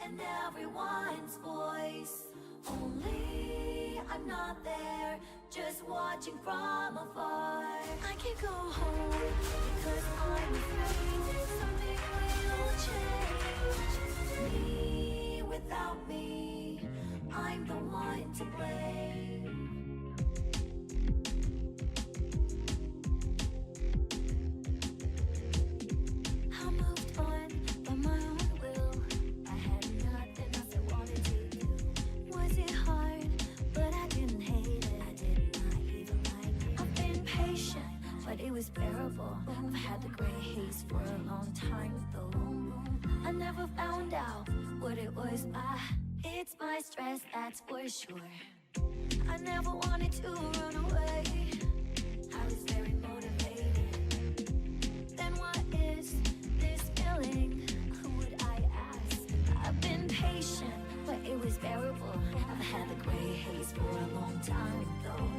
and everyone's voice. Only I'm not there, just watching from afar. I can't go home because I'm afraid something will change. Me without me, I'm the one to blame. I moved on by my own will. I had nothing else I wanted to do. Was it hard? But I didn't hate it. I did not even like it. I've been patient, but it was bearable. I've had the gray haze for a long time though. I never found out what it was. It's my stress, that's for sure. I never wanted to run away. I was very motivated. Then what is this feeling? Who would I ask? I've been patient, but it was bearable. I've had the gray haze for a long time though.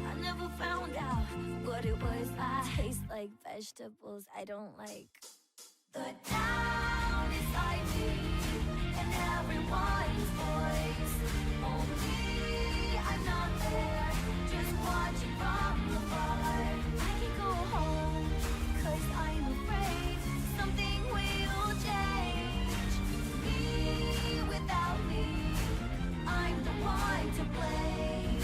I never found out what it was. I taste like vegetables I don't like. The town inside me and everyone's voice. Only I'm not there, just watching from afar. I can go home, cause I'm afraid something will change. Me without me, I'm the one to blame.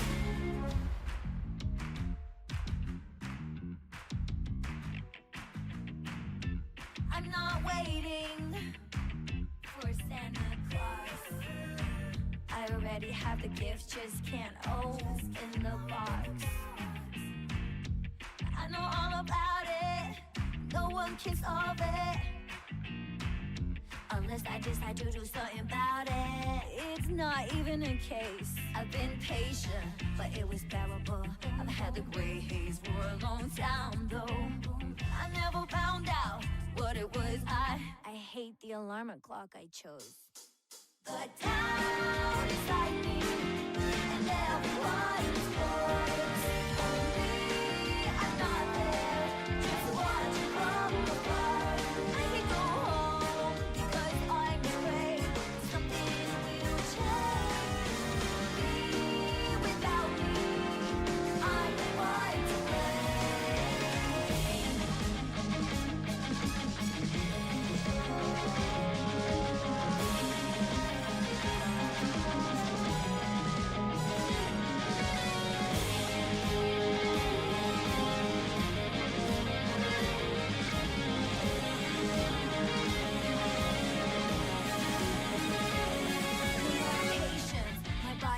I'm not waiting for Santa Claus. I already have the gift, just can't open the box. I know all about it, no one can solve it unless I decide to do something about it. It's not even a case. I've been patient, but it was bearable. I've had the gray haze for a long time though. I never found out what it was. I hate the alarm clock I chose. The town inside me and everyone's voice. Only I'm not there, just watching from afar. I can go home because I'm afraid something will change. Me without me, I'm the one to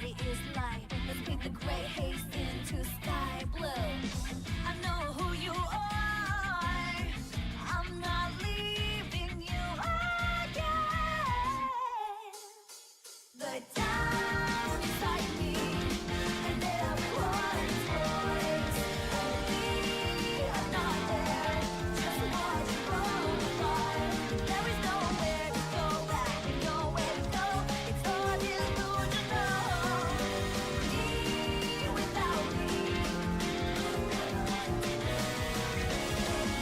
is light. Let's paint the gray haze into sky blue. I know who you are. I'm not leaving you again. The town inside me and everyone's voice. Only I'm not there, just watching from afar. There is nowhere to go back, nowhere to go. It's all delusional. Me without me.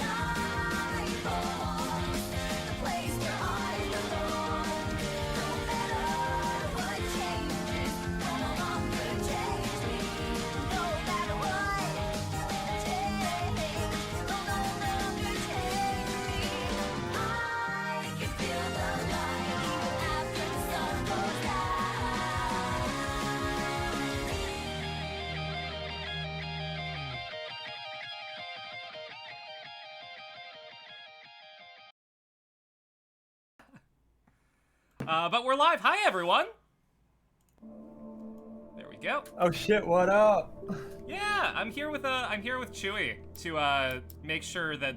I go home, the place where I belong. No matter what changes, no longer change me. No matter what change, no longer change me. I can feel the light even after the sun goes down. But we're live. Hi, everyone. There we go. Oh shit, what up? Yeah, I'm here with Chewie to make sure that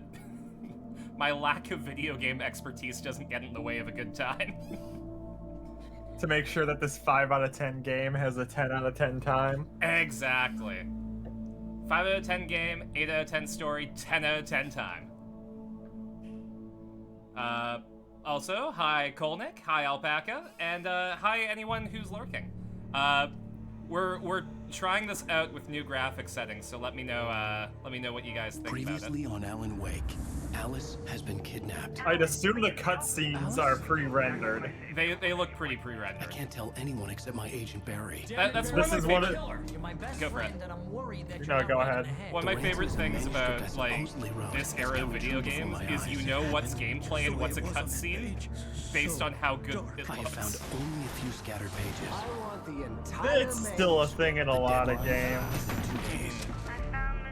my lack of video game expertise doesn't get in the way of a good time. To make sure that this 5 out of 10 game has a 10 out of 10 time. Exactly. 5 out of 10 game, 8 out of 10 story, 10 out of 10 time. Also, hi Kolnick, hi Alpaca, and hi anyone who's lurking. We're trying this out with new graphic settings, so let me know what you guys think about it. Previously on Alan Wake, Alice has been kidnapped. I'd assume the cutscenes are pre-rendered. They look pretty I pre-rendered. can't tell anyone except my agent Barry. That's This one is of my one favorite. of- You're my best Go for it. friend, and I'm worried that No, you're not go making ahead. ahead. One of my The favorite ransom things about manuscript I like supposedly wrote this has era of come video true before games my is you eyes. know what's gameplay and what's a cutscene based on how good it I have found looks. only a few scattered pages. I want the entire It's still a thing in a lot of games.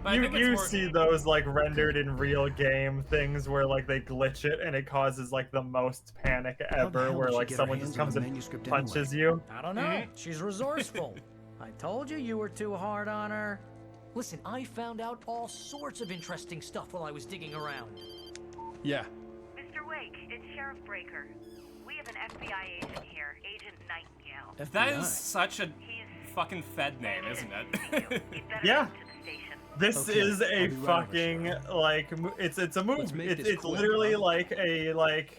But I You, think it's you more- see those like rendered in real game things where like they glitch it and it causes like the most panic How the ever, hell where did she like get her someone just hands on comes the and manuscript punches anyway? you. I don't know. She's resourceful. I told you were too hard on her. Listen, I found out all sorts of interesting stuff while I was digging around. Yeah. Mr. Wake, it's Sheriff Breaker. We have an FBI agent here, Agent Nightingale. That FBI. is such a He's fucking Fed name, isn't it? You'd better Yeah. come to the station. This Okay, is a I'll be right over, fucking Sheriff. like it's a Let's movie. make It's this it's quick, literally huh? like a like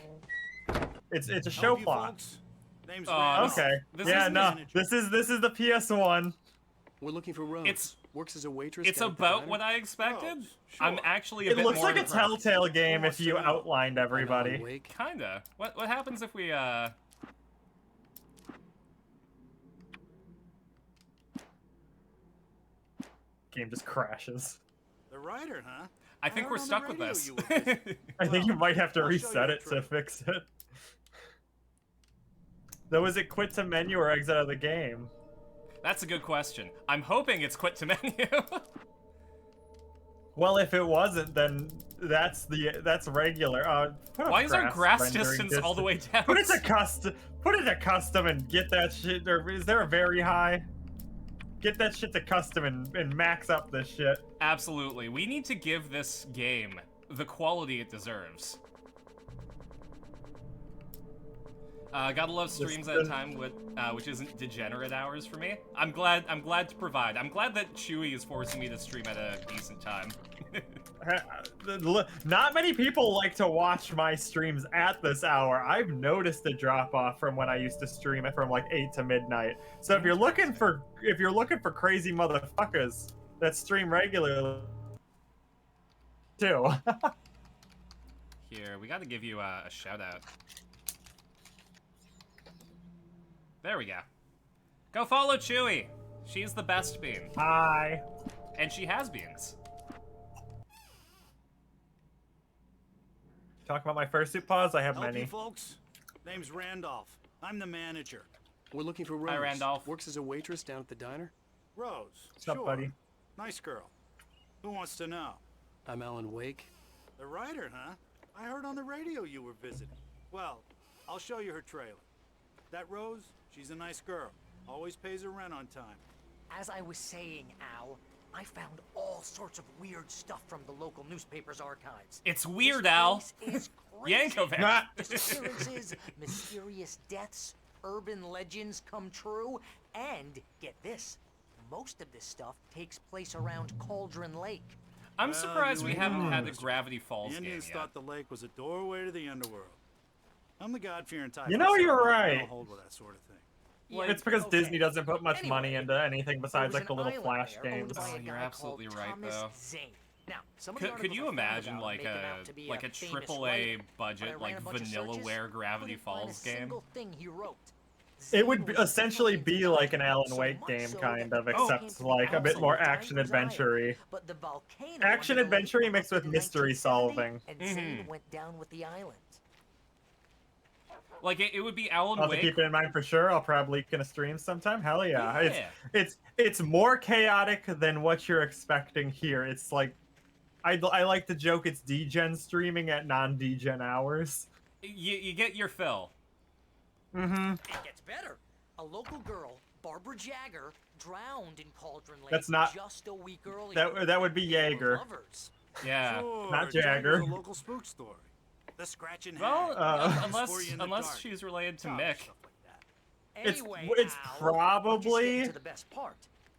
it's a show plot. Name's Oh, Randolph. Okay. This Yeah, isn't no. a- This is the PS1. We're looking for Rose. It's- Works as a waitress. It's down at the about diner. what I expected. Oh, I'm sure. actually a It bit looks more like a impressed. Telltale game Wants if you to know. outlined I'm Alan everybody. Wake. Kinda. What happens if we Game just crashes. The writer, huh? I think heard we're on the stuck with radio this. you were busy. I think you Well, might have to I'll show you reset a it to trick. fix it. Though, is it quit to menu or exit out of the game? That's a good question. I'm hoping it's quit to menu. Well, if it wasn't, then that's regular. Put a Why is our grass rendering distance all the way down? Put it to custom. Put it to custom and get that shit. Or is there a very high? Get that shit to custom and max up this shit. Absolutely. We need to give this game the quality it deserves. Gotta love streams at a time which isn't degenerate hours for me. I'm glad to provide. I'm glad that Chewie is forcing me to stream at a decent time. Not many people like to watch my streams at this hour. I've noticed a drop off from when I used to stream it from like 8 to midnight. So if you're looking for crazy motherfuckers that stream regularly too. Here, we gotta give you a shout out. There we go. Go follow Chewie. She's the best bean. Hi. And she has beans. Talk about my fursuit pause. I have Help many. you folks. Name's Randolph. I'm the manager. We're looking for Rose. Hi, Randolph. Works as a waitress down at the diner. Rose. What's up, sure. buddy? Nice girl. Who wants to know? I'm Alan Wake. The writer, huh? I heard on the radio you were visiting. Well, I'll show you her trailer. That Rose, she's a nice girl. Always pays her rent on time. As I was saying, Al, I found all sorts of weird stuff from the local newspaper's archives. It's weird, This Al. place is crazy. Yankovic. Disappearances, mysterious deaths, urban legends come true, and get this, most of this stuff takes place around Cauldron Lake. I'm Well, surprised you we ain't haven't wrong, had the Mr. Gravity Falls The game Indians yet. thought the lake was a doorway to the underworld. I'm the God-fearing type. You know, myself. you're I right. don't hold with that sort of thing. Like, It's because okay. Disney doesn't put much money Anyway, into anything besides There like was the an little island Flash there owned games. by a Oh, you're guy absolutely called right, Thomas though. Zane. Now, some of the Could articles you I found imagine about like him make him a out to be like a famous triple writer, A but I budget ran like a bunch of searches, vanillaware Gravity couldn't find a Falls game? single thing he wrote. It would Zane be, was essentially super be into like an diving, Alan so Wake much game, so kind that of, the except came to the like a bit council more to find action his island. adventure-y. But the volcano Action under the lake adventure-y mixed with erupted in mystery 1970, solving. And Zane went down with the island. Like it would be Alan I'll have to Wake. keep it in mind for sure. I'll probably leak in a stream sometime. Hell yeah. Yeah. It's more chaotic than what you're expecting here. It's like I like to joke it's degen streaming at non-degen hours. You get your fill. Mm-hmm. It gets better. A local girl, Barbara Jagger, drowned in Cauldron Lake That's not- just a week earlier. That would be They were Jaeger. lovers. Yeah. Sure, Not Jagger's Jagger. a local spook story. The scratching Well, hag. Uh, For you in the unless dark. she's related to Oh, Mick. stuff like that. Anyway, it's Al, probably I'm just getting to the best part.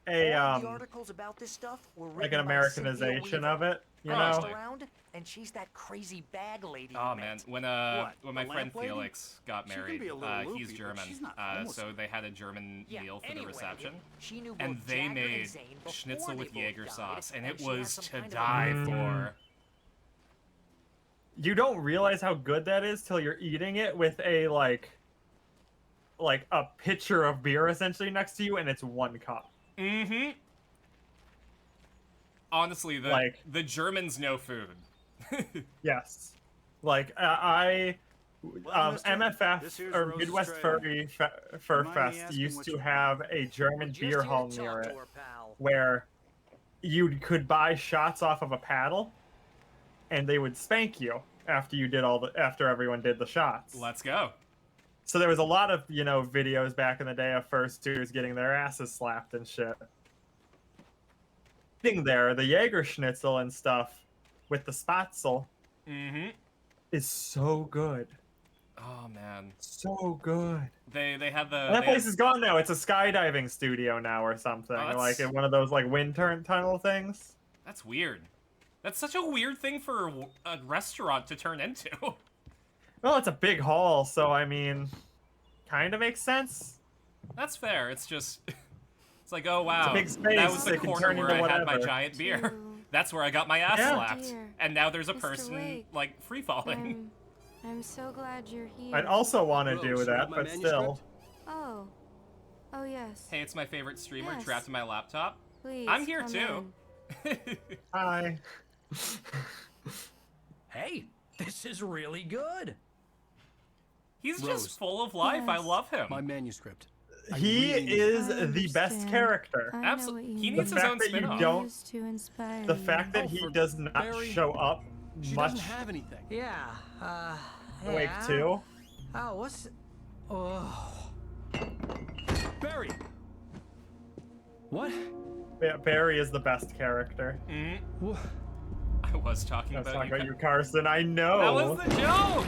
a All the um articles about this stuff were like written an by Americanization Cynthia of Weaver. it, you Oh, know? actually. Around, and she's that crazy bag lady. you Oh met. man, when What, my the friend lamp lady? Felix got She can married, be a little he's loopy, but German, she's not homeless. so they had a German Yeah, meal for anyway, the reception, she knew and both they Jagger and made Zane before schnitzel they with both Jaeger died, sauce, and and it she had was some to kind of a die Mm. for. you don't realize how good that is till you're eating it with a like a pitcher of beer essentially next to you, and it's 1 cup. Mm-hmm. Honestly, the Germans know food. Yes, like I Well, mister, this MFF here's or Rose's Midwest trailer. Fur Mind me Fest asking used what to you have a German Just beer here hall to near talk it, to her, pal. where you could buy shots off of a paddle, and they would spank you after everyone did the shots. Let's go. So there was a lot of videos back in the day of fursuiters getting their asses slapped and shit. Sitting there, the Jaeger Schnitzel and stuff with the Spatzel Mm-hmm. is so good. Oh man, So good. they had the And that they place had- is gone now. It's a skydiving studio now or something. Oh, that's- Like in one of those like wind tunnel things. That's weird. That's such a weird thing for a restaurant to turn into. Well, it's a big hall, so I mean, kind of makes sense. That's fair. It's just, it's like, oh wow, big space, that was the it can corner turn where into I had my whatever. giant beer. Two. That's where I got my ass Yeah. slapped. Dear, And now there's a Mr. person Wake. like free falling. I'm so glad you're here. I'd also want to Rose, do you that, have my but still. manuscript? Oh. Oh, yes. Hey, it's my favorite streamer Yes. trapped in my laptop. Please. I'm here come too. in. Hi. Hey, this is really good. He's Rose. just full of life. I Yes. love him. My manuscript. I He really need- is I the best understand. character. I know Abso- what you he mean. needs The his fact own that you spin-off. don't- Used to inspire The you. fact that Oh, he for does not Barry. show up She much doesn't have anything. Yeah, Wake yeah. 2. Oh, what's... Oh... Barry! What? Yeah, Barry is the best character. Mhm. Wha- I was talking I was about talking you. about you, Carsyn. I know. That was the joke.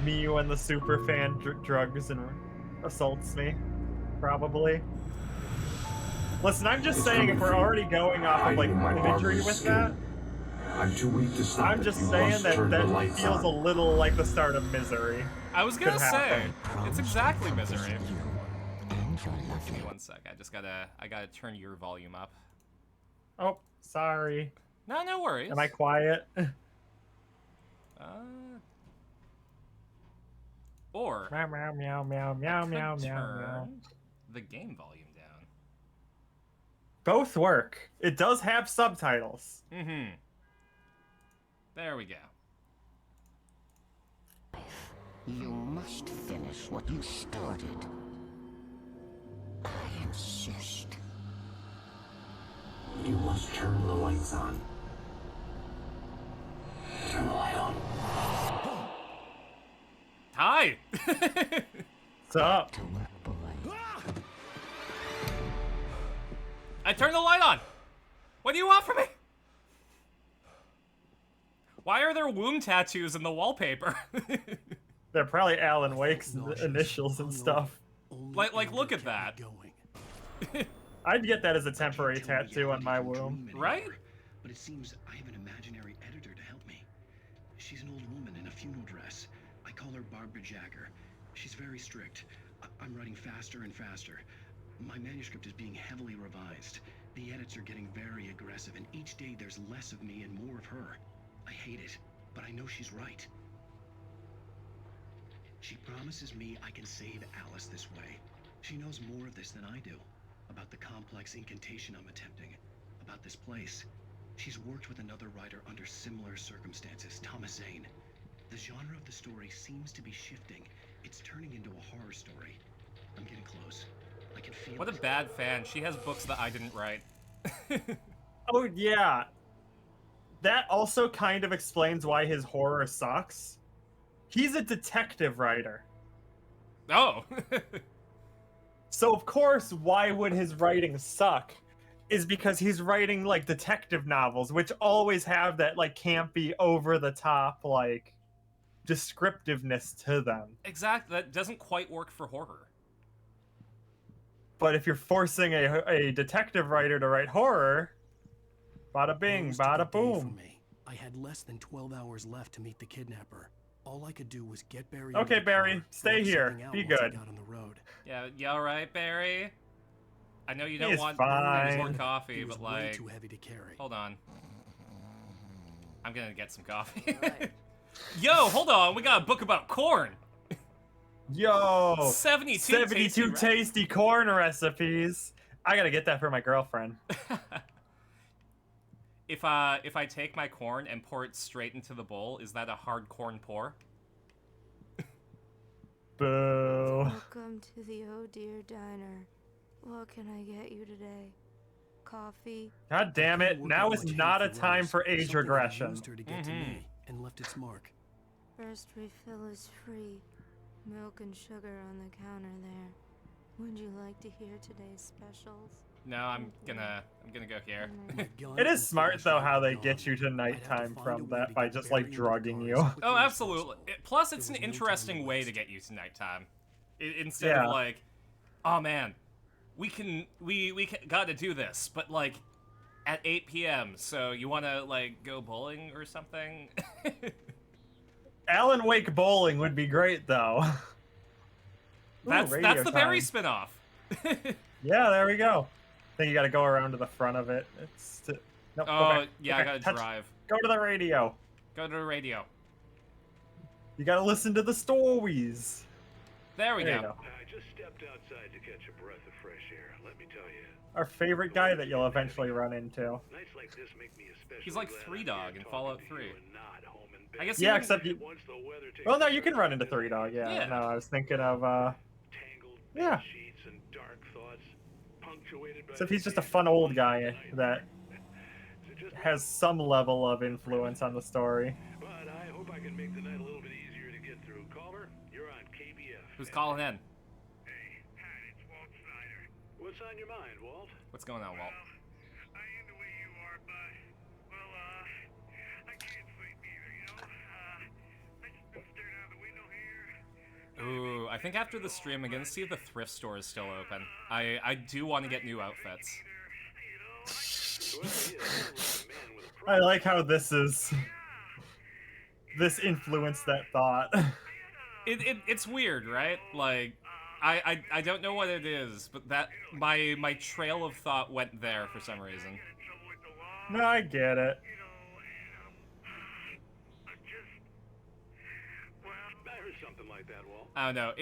Me when the super fan drugs and assaults me, probably. Listen, I'm just saying, if we're already going off of like imagery with that, I'm too weak to stop I'm it. just You saying must that turn the that lights feels a on. little like the start of Misery. I was gonna Could say happen. it's exactly Misery. Give me 1 sec. I gotta turn your volume up. Oh, sorry. No worries. Am I quiet? Or Meow meow meow meow meow I could meow meow meow. turn the game volume down. Both work. It does have subtitles. Mm-hmm. There we go. You must finish what you started. I insist. You must turn the lights on. Turn the light on. Hi. What's up? To work, boy. I turned the light on. What do you want from me? Why are there womb tattoos in the wallpaper? They're probably Alan Wake's Nauseous, initials and hungover, stuff. only Like, anger look at kept that. me going. I'd get that as a temporary tattoo on my womb. Right? But it seems I have an imaginary editor to help me. She's an old woman in a funeral dress. I call her Barbara Jagger. She's very strict. I'm writing faster and faster. My manuscript is being heavily revised. The edits are getting very aggressive, and each day there's less of me and more of her. I hate it, but I know she's right. She promises me I can save Alice this way. She knows more of this than I do. About the complex incantation I'm attempting. About this place. She's worked with another writer under similar circumstances, Thomas Zane. The genre of the story seems to be shifting. It's turning into a horror story. I'm getting close. I can feel What a it. bad fan. She has books that I didn't write. Oh, yeah. That also kind of explains why his horror sucks. He's a detective writer. Oh. So, of course, why would his writing suck? Is because he's writing, like, detective novels, which always have that, like, campy, over-the-top, like, descriptiveness to them. Exactly. That doesn't quite work for horror. But if you're forcing a detective writer to write horror, bada bing, Rose took a bada day from boom. me. I had less than 12 hours left to meet the kidnapper. All I could do was get Barry. Okay, into the Barry, car, stay work here. something out Be once I good. got on the road. Yeah, you alright, Barry? I know you don't He's want fine. more coffee, He was but way like, too heavy to carry. hold on. I'm gonna get some coffee. Right. Yo, hold on. We got a book about corn. Yo, 72 tasty corn recipes. I gotta get that for my girlfriend. If I take my corn and pour it straight into the bowl, is that a hard corn pour? Boo. Welcome to the Oh Dear Diner. What can I get you today? Coffee? God damn it! Couldn't work Now out is much not a hate for time Rose. for age Something that regression. used her to get to me and left its mark. First refill is free. Milk and sugar on the counter there. Would you like to hear today's specials? No, I'm gonna go here. My gun It and is smart though how they flashlight get you to gone. I'd have to nighttime find a from way that to by get just Barry like into the drugging car you. as quickly Oh, as absolutely. possible. Plus, it's There an was no time to interesting way to waste. get you to nighttime. Instead Yeah. of like, oh man, we gotta do this, but like at 8 p.m. So you wanna like go bowling or something? Alan Wake bowling would be great though. Ooh, That's radio the Barry time. spinoff. Yeah, there we go. I think you gotta go around to the front of it. Nope, go Oh back. yeah, Okay, I gotta touch- drive. Go to the radio. Go to the radio. You gotta listen to the stories. There we There you go. go. I just stepped outside to catch a breath of fresh air. Let me tell you, Our favorite guy that you'll eventually run into. nights like this make me especially He's like glad Three I'm Dog here in talking Fallout to 3. you and not home in bed. I guess Yeah, you except you. Once the weather takes Well, no, a you can turn, run into this Three Dog. Yeah. Yeah. No, I was thinking of. tangled Yeah. sheets and dark thoughts, punctuated by Except the he's just a occasional fun old blush of guy night. that So just has some level of influence on the story. But I hope I can make the night a little bit easier to get through. Caller, you're on KBF. Who's calling in? Hey, hi, it's Walt Snyder. What's on your mind, Walt? What's going on, Walt? I am the way you are, but, well, I can't sleep either, you know? I just been staring out the window here. Ooh, I think after the stream, I'm gonna see if the thrift store is still open. I do want to get new outfits. I like how this influenced that thought. It's weird, right? Like, I don't know what it is, but that my trail of thought went there for some reason. No, I get it. I heard something like that, Walt. I don't know.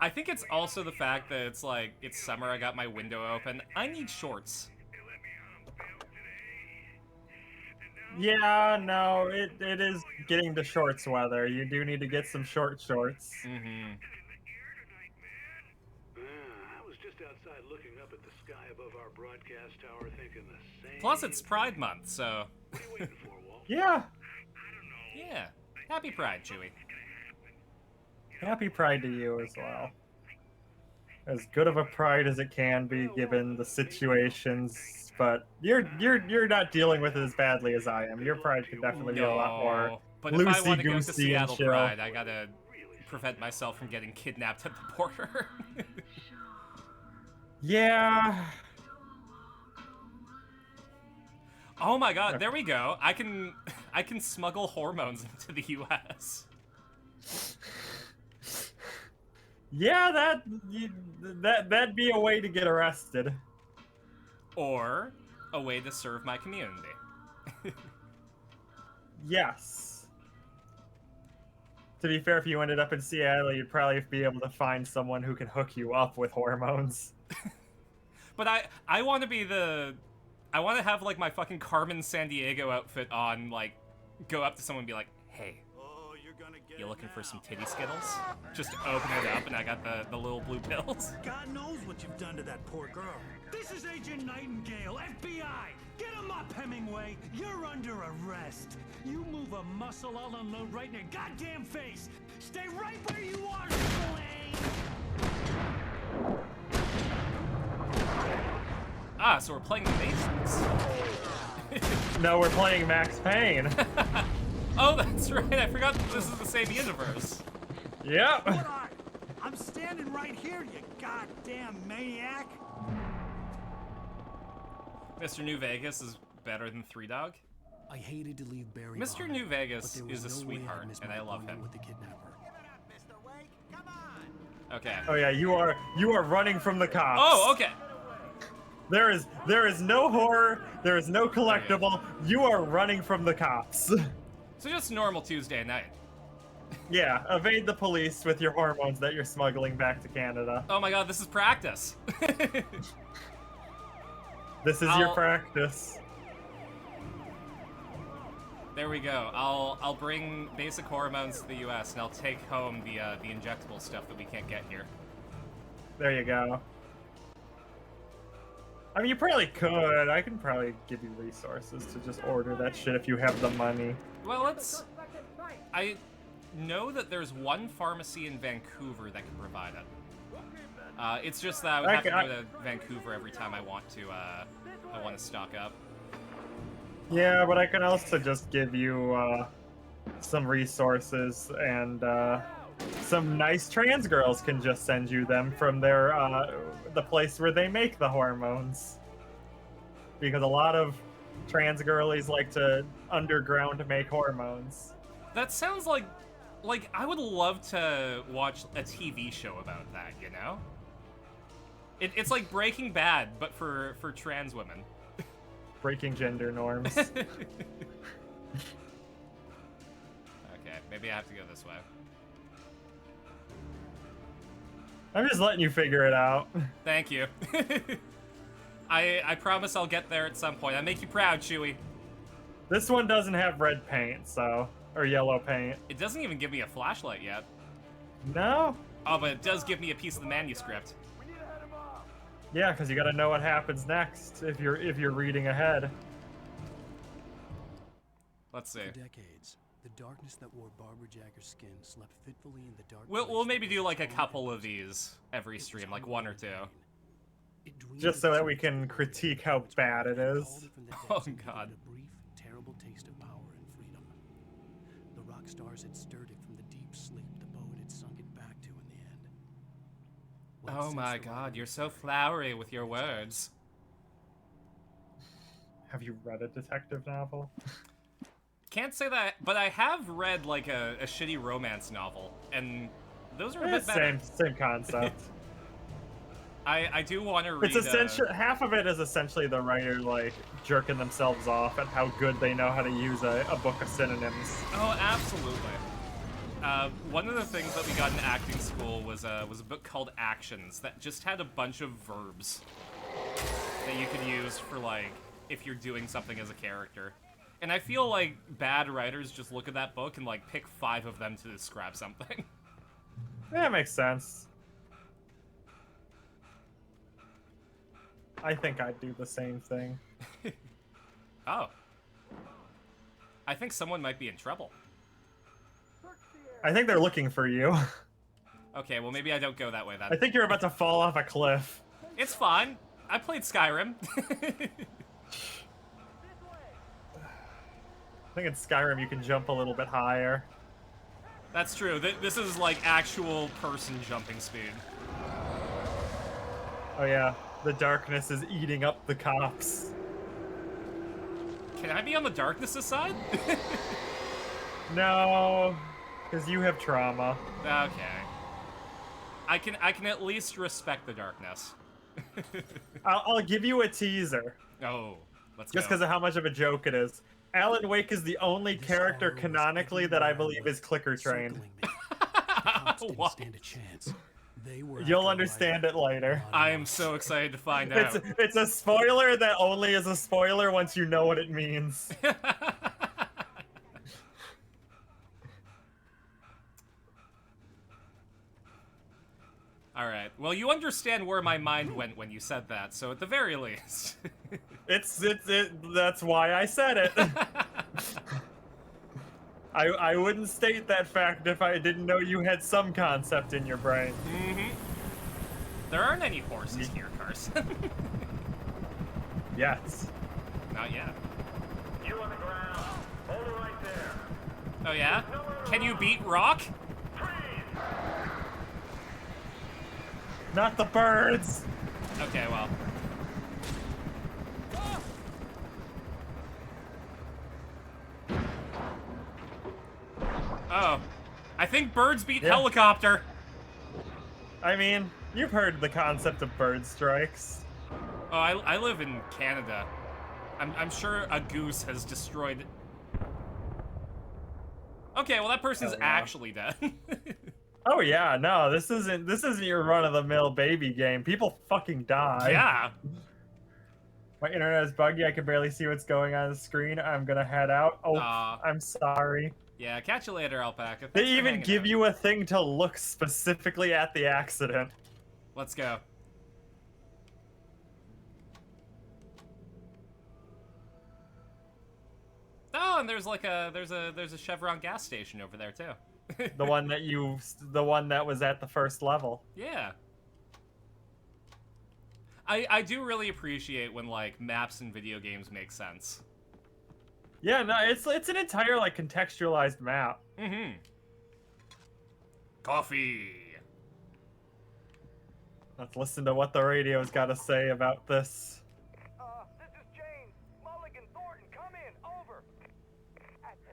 I think it's also the fact that it's like it's summer. I got my window open. I need shorts. Yeah, no, it is getting to shorts weather. You do need to get some shorts. Mm-hmm. I was just outside looking up at the sky above our broadcast tower thinking the same. Plus, it's Pride Month, so. What are you waiting for, Walt? Yeah. Yeah. Happy Pride, Chewie. Happy Pride to you as well. As good of a pride as it can be given the situations, but you're not dealing with it as badly as I am. Your pride could definitely be a lot more But if I want to go to loosey-goosey and Seattle chill. Pride, I gotta prevent myself from getting kidnapped at the border. Yeah. Oh my god, there we go. I can smuggle hormones into the US. Yeah, that'd be a way to get arrested. Or a way to serve my community. Yes. To be fair, if you ended up in Seattle, you'd probably be able to find someone who can hook you up with hormones. But I want to be I want to have like my fucking Carmen Sandiego outfit on, like go up to someone and be like, "Hey, Oh, you're gonna get you it looking for now. some titty skittles?" Just open it up and I got the little blue pills. God knows what you've done to that poor girl. This is Agent Nightingale, FBI! Get him up, Hemingway! You're under arrest! You move a muscle, I'll unload right in your goddamn face! Stay right where you are, Slane! Ah, so we're playing the Matrix. No, we're playing Max Payne. Oh, that's right. I forgot that this is the same universe. Yep. What are? I'm standing right here, you goddamn maniac! Mr. New Vegas is better than Three Dog. I hated to leave Barry Mr. behind, New Vegas but there was is a no way I'd sweetheart, miss and my I love appointment him. with the kidnapper. Okay. Oh yeah, you are running from the cops. Oh, okay. There is no horror. There is no collectible. You are running from the cops. So just normal Tuesday night. Yeah, evade the police with your hormones that you're smuggling back to Canada. Oh my god, this is practice. This is your practice. There we go. I'll bring basic hormones to the U.S. and I'll take home the injectable stuff that we can't get here. There you go. I mean, you probably could. I can probably give you resources to just order that shit if you have the money. Well, I know that there's one pharmacy in Vancouver that can provide it. It's just that I would have to go to Vancouver every time I want to stock up. Yeah, but I can also just give you some resources, and some nice trans girls can just send you them from their the place where they make the hormones. Because a lot of trans girlies like to underground make hormones. That sounds like I would love to watch a TV show about that, you know? It's like Breaking Bad, but for trans women. Breaking gender norms. Okay, maybe I have to go this way. I'm just letting you figure it out. Thank you. I promise I'll get there at some point. I make you proud, Chewie. This one doesn't have red paint, so... Or yellow paint. It doesn't even give me a flashlight yet. No? Oh, but it does give me a piece of the manuscript. Yeah, because you gotta know what happens next if you're reading ahead. Let's see. For decades, the darkness that wore Barbara Jagger's skin slept fitfully in the dark. We'll maybe do like a couple of these every stream, like one or two. Just so that we can critique how bad it is. Oh god. A brief, terrible taste of power and freedom. The rock stars had stirred it from the deep sleep the poet had sunk it back to in the end. Oh my god, you're so flowery with your words. Have you read a detective novel? Can't say that, but I have read like a shitty romance novel, and those are a bit better. Same concept. I do want to read. It's essentially half of it is essentially the writer like jerking themselves off at how good they know how to use a book of synonyms. Oh, absolutely. One of the things that we got in acting school was a book called Actions that just had a bunch of verbs that you could use for like if you're doing something as a character. And I feel like bad writers just look at that book and like pick 5 of them to describe something. Yeah, makes sense. I think I'd do the same thing. Oh. I think someone might be in trouble. I think they're looking for you. Okay, well maybe I don't go that way then. I think you're about to fall off a cliff. It's fine. I played Skyrim. I think in Skyrim you can jump a little bit higher. That's true. This is like actual person jumping speed. Oh yeah, the darkness is eating up the cops. Can I be on the darkness's side? No, because you have trauma. Okay. I can at least respect the darkness. I'll give you a teaser. Oh, let's Just go. because of how much of a joke it is. Alan Wake is the only character canonically that I believe is clicker trained. What? Stand a chance. They were You'll understand it later. I am so excited to find out. It's a spoiler that only is a spoiler once you know what it means. Alright, well you understand where my mind went when you said that, so at the very least. That's why I said it. I wouldn't state that fact if I didn't know you had some concept in your brain. Mm-hmm. There aren't any horses here, Carsyn. Yes. Not yet. You on the ground. Hold it right there. Oh yeah? Can you beat Rock? Not the birds! Okay, well. Oh. I think birds beat helicopter. I mean, you've heard the concept of bird strikes. Oh, I live in Canada. I'm sure a goose has destroyed... Okay, well that person's actually dead. Oh yeah, no, this isn't your run-of-the-mill baby game. People fucking die. Yeah. My internet is buggy. I can barely see what's going on the screen. I'm gonna head out. Oh, I'm sorry. Yeah, catch you later, Alpaca. They Thanks for even hanging give out. you a thing to look specifically at the accident. Let's go. Oh, and there's like there's a Chevron gas station over there too. the one that was at the first level. Yeah. I do really appreciate when like maps in video games make sense. Yeah, no, it's an entire like contextualized map. Mm-hmm. Coffee. Let's listen to what the radio's got to say about this. This is James. Mulligan, Thornton, come in. Over.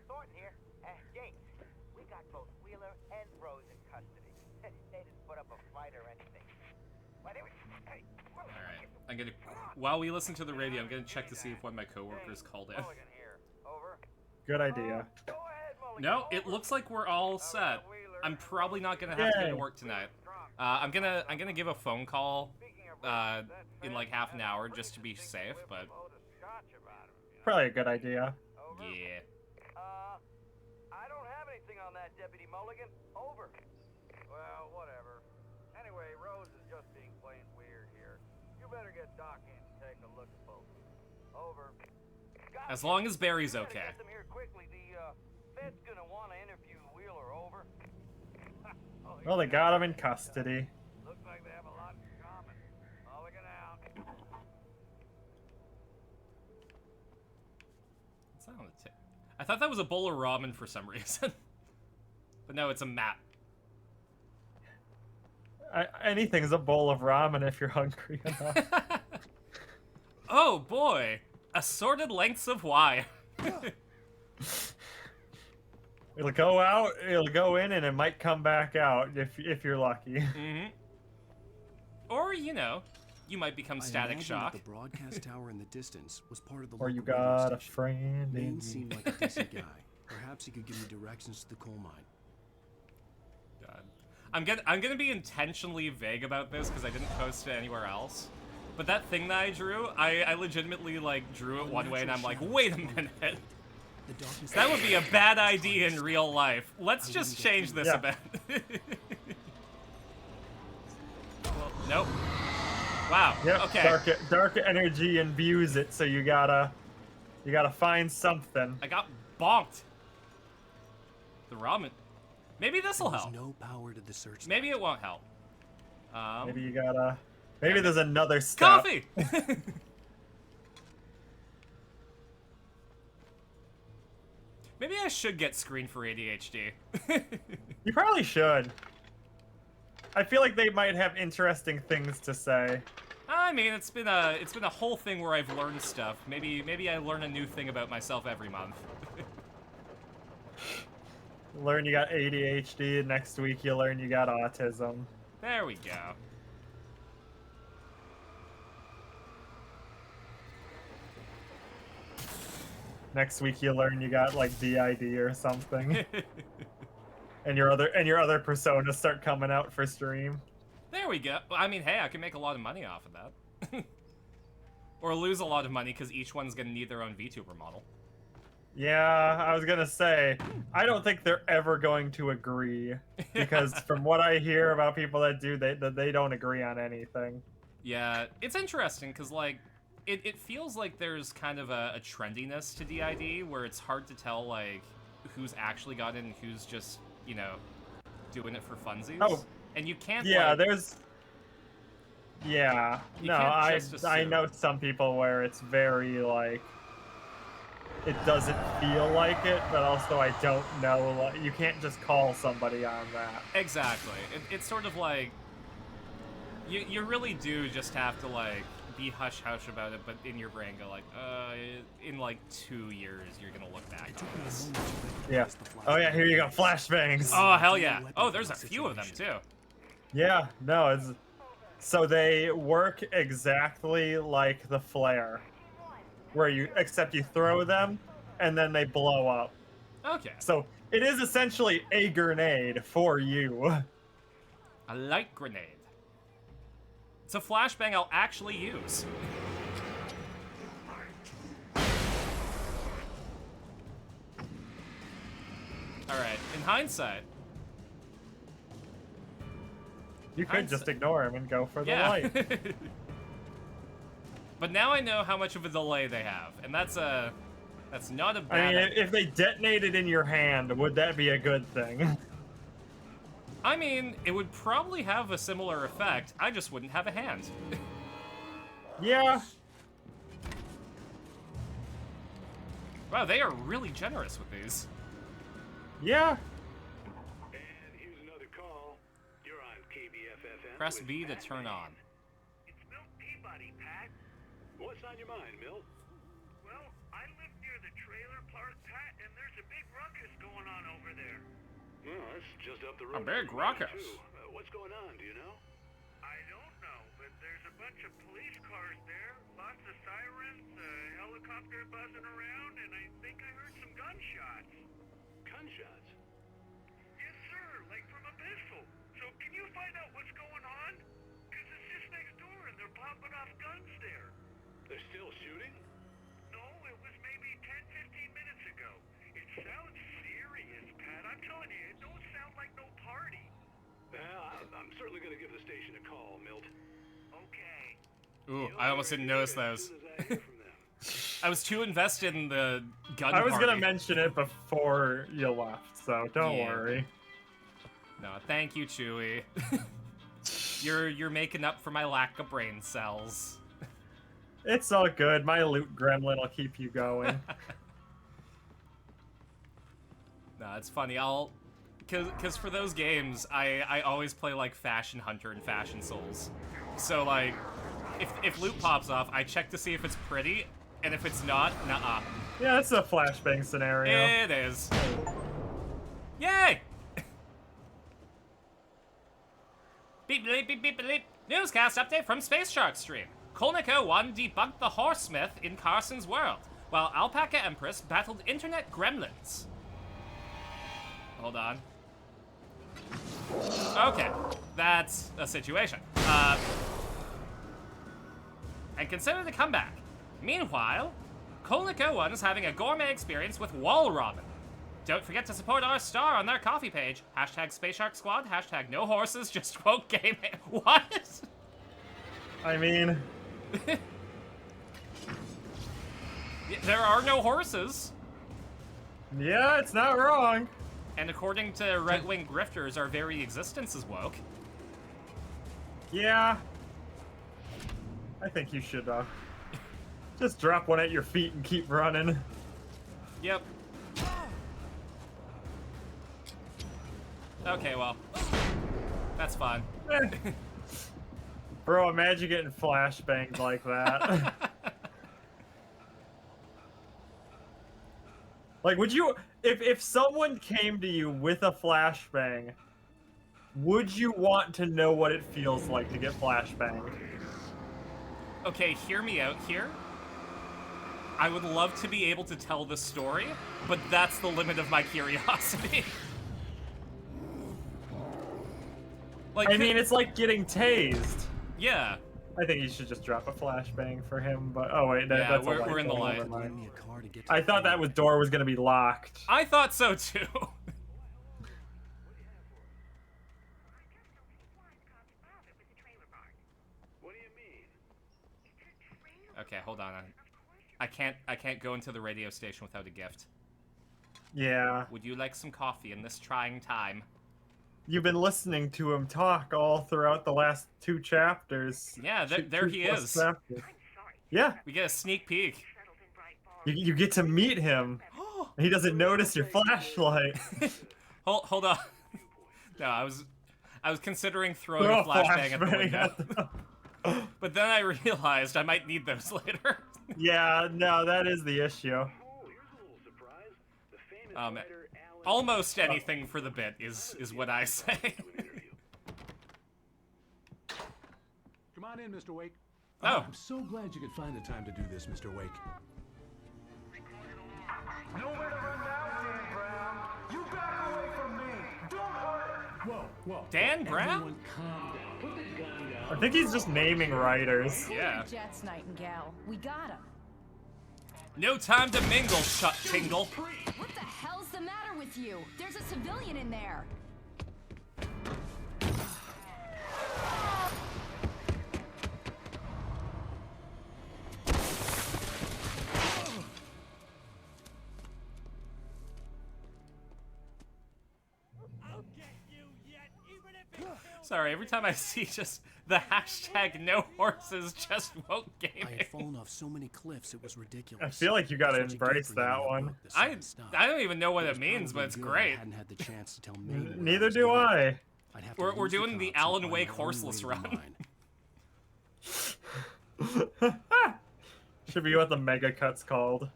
Thornton here. James, we got both Wheeler and Rose in custody. They didn't put up a fight or anything. But anyway, hey, All right. I'm gonna while we listen to the radio, I'm gonna check to see if one of my coworkers called in. Good idea. No, it looks like we're all set. I'm probably not gonna have to go to work tonight. I'm gonna give a phone call in like half an hour just to be safe, but Probably a good idea. yeah. I don't have anything on that, Deputy Mulligan. Over. Well, whatever. Anyway, Rose is just being plain weird here. You better get Doc in and take a look at both. Over. As long as Barry's okay. Get them here quickly. The Fed's gonna want to interview Wheeler. Over. Well, they got him in custody. Looks like they have a lot in common. Mulligan out. What's that on the tip? I thought that was a bowl of ramen for some reason. But no, it's a map. Anything's a bowl of ramen if you're hungry enough. Oh boy! Assorted lengths of wire. It'll go out, it'll go in, and it might come back out if you're lucky. Mm-hmm. Or, you know, you might become static I shock. The broadcast tower in the distance was part of the Or you local radio got a station. friend in Maine me. seemed like a decent guy. Perhaps he could give me directions to the coal mine. God. I'm gonna be intentionally vague about this because I didn't post it anywhere else. But that thing that I drew, I legitimately like drew it one way and I'm like, wait a minute. That would be a bad idea in real life. Let's just change this a bit. Well, nope. Wow. Yep. Okay. Dark energy imbues it, so you gotta find something. I got bonked. The ramen. Maybe this will help. No power to the search. Maybe it won't help. Maybe you gotta. Maybe there's another step. Coffee. Maybe I should get screened for ADHD. You probably should. I feel like they might have interesting things to say. I mean, it's been a whole thing where I've learned stuff. Maybe I learn a new thing about myself every month. Learn you got ADHD, and next week you learn you got autism. There we go. Next week you learn you got like DID or something. and your other personas start coming out for stream. There we go. I mean, hey, I can make a lot of money off of that. Or lose a lot of money because each one's gonna need their own VTuber model. Yeah, I was gonna say, I don't think they're ever going to agree because from what I hear about people that do, they don't agree on anything. Yeah, it's interesting because like it feels like there's kind of a trendiness to DID where it's hard to tell like who's actually got it and who's just, you know, doing it for funsies. Oh, and you can't. Yeah, like, there's. Yeah, You no, can't just I assume. know some people where it's very like. It doesn't feel like it, but also I don't know. Like, you can't just call somebody on that. Exactly. It's sort of like you really do just have to like be hush hush about it, but in your brain go like, in like 2 years you're gonna look back on this. Yeah. Oh yeah, here you go, flashbangs. Oh hell yeah. Oh, there's a few of them too. Yeah, no, it's. So they work exactly like the flare, where except you throw them and then they blow up. Okay. So it is essentially a grenade for you. A light grenade. It's a flashbang I'll actually use. Alright, in hindsight... You could just ignore him and go for the light. But now I know how much of a delay they have, and that's not a bad... I mean, if they detonated in your hand, would that be a good thing? I mean, it would probably have a similar effect, I just wouldn't have a hand. Yeah. Wow, they are really generous with these. Yeah. And here's another call. You're on KBFFM. Press B to turn on. It's Milt Peabody, Pat. What's on your mind, Milt? Well, I live near the trailer park, Pat, and there's a big ruckus going on over there. Well, that's just up the road. A big ruckus. What's going on, do you know? I don't know, but there's a bunch of police cars there, lots of sirens, a helicopter buzzing around, and I think I heard some gunshots. Gunshots? Yes, sir, like from a pistol. So can you find out what's going on? Because it's just next door and they're popping off guns there. They're still shooting? No, it was maybe 10, 15 minutes ago. It sounds serious, Pat. I'm telling you, it don't sound like no party. Well, I'm certainly going to give the station a call, Milt. Okay. Ooh, I almost didn't notice those. I was too invested in the gun I was party. gonna mention it before you left, so don't worry. No, thank you, Chewie. You're making up for my lack of brain cells. It's all good. My loot gremlin will keep you going. No, it's funny. Cause for those games, I always play like Fashion Hunter and Fashion Souls. So like, if loot pops off, I check to see if it's pretty, and if it's not, nuh-uh. Yeah, it's a flashbang scenario. It is. Yay! Beep beep beep beep beep. Newscast update from Space Shark Stream. Kolnick 01 debunked the Horsemith in Carson's world, while Alpaca Empress battled internet gremlins. Hold on. Okay, that's a situation. And consider the comeback. Meanwhile, Kolnick 01 is having a gourmet experience with wall ramen. Don't forget to support our star on their coffee page. Hashtag Space Shark Squad, hashtag no horses, just quote game. What? I mean... There are no horses. Yeah, it's not wrong. And according to right-wing grifters, our very existence is woke. Yeah. I think you should, just drop one at your feet and keep running. Yep. Okay, well. That's fine. Bro, imagine getting flashbanged like that. Like, would you... If someone came to you with a flashbang, would you want to know what it feels like to get flashbanged? Okay, hear me out here. I would love to be able to tell the story, but that's the limit of my curiosity. Like, I mean, it's like getting tased. Yeah. I think you should just drop a flashbang for him, but... Oh, wait, yeah, that's we're in the light. I thought that door was going to be locked. I thought so, too. Okay, hold on. I can't go into the radio station without a gift. Yeah. Would you like some coffee in this trying time? You've been listening to him talk all throughout the last 2 chapters. Yeah, there he is. Chapters. Yeah. We get a sneak peek. You get to meet him. He doesn't notice your flashlight. Hold on. No, I was considering throwing a flashbang at the window. But then I realized I might need those later. Yeah, no, that is the issue. Almost anything for the bit is what I say. on in, Mr. Wake. Oh. I'm so glad you could find the time to do this, Mr. Wake. Nowhere to run now, Dan Brown. You back away from me. Don't hurt. Whoa. Dan Brown? Everyone calm down. Put the gun down. I think he's just naming writers. Yeah. Jets, Nightingale. We got him. No time to mingle, Shut Tingle. What the hell's the matter with you? There's a civilian in there. Sorry, every time I see just the hashtag no horses just woke I gaming. had fallen off so many cliffs it was ridiculous. I feel like you gotta Such a embrace gift for that you to one. work this I sort of stuff. don't even know what It it was means, but probably it's good great. I hadn't had the chance to tell Mayne where I Neither was do going. I. I'd have to We're lose doing the cops and Alan find Wake my own horseless way to run. mine. Should be what the mega cut's called.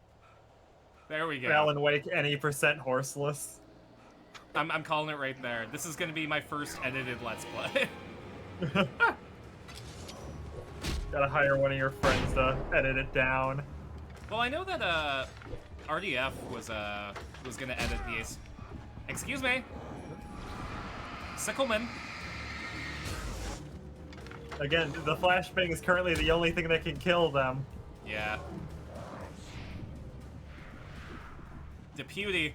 There we go. Alan Wake, any % horseless. I'm calling it right there. This is gonna be my first edited Let's Play. Gotta hire one of your friends to edit it down. Well, I know that RDF was gonna edit these. Excuse me, Sickleman. Again, the flashbang is currently the only thing that can kill them. Yeah. Deputy.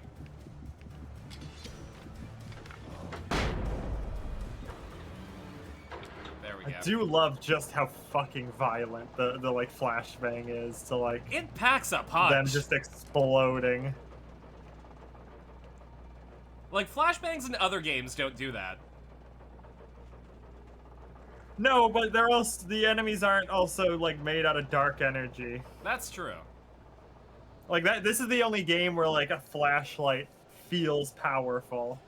There we go. I do love just how fucking violent the like flashbang is to like It packs a punch. them just exploding. Like flashbangs in other games don't do that. No, but they're also the enemies aren't also like made out of dark energy. That's true. Like that. This is the only game where like a flashlight feels powerful.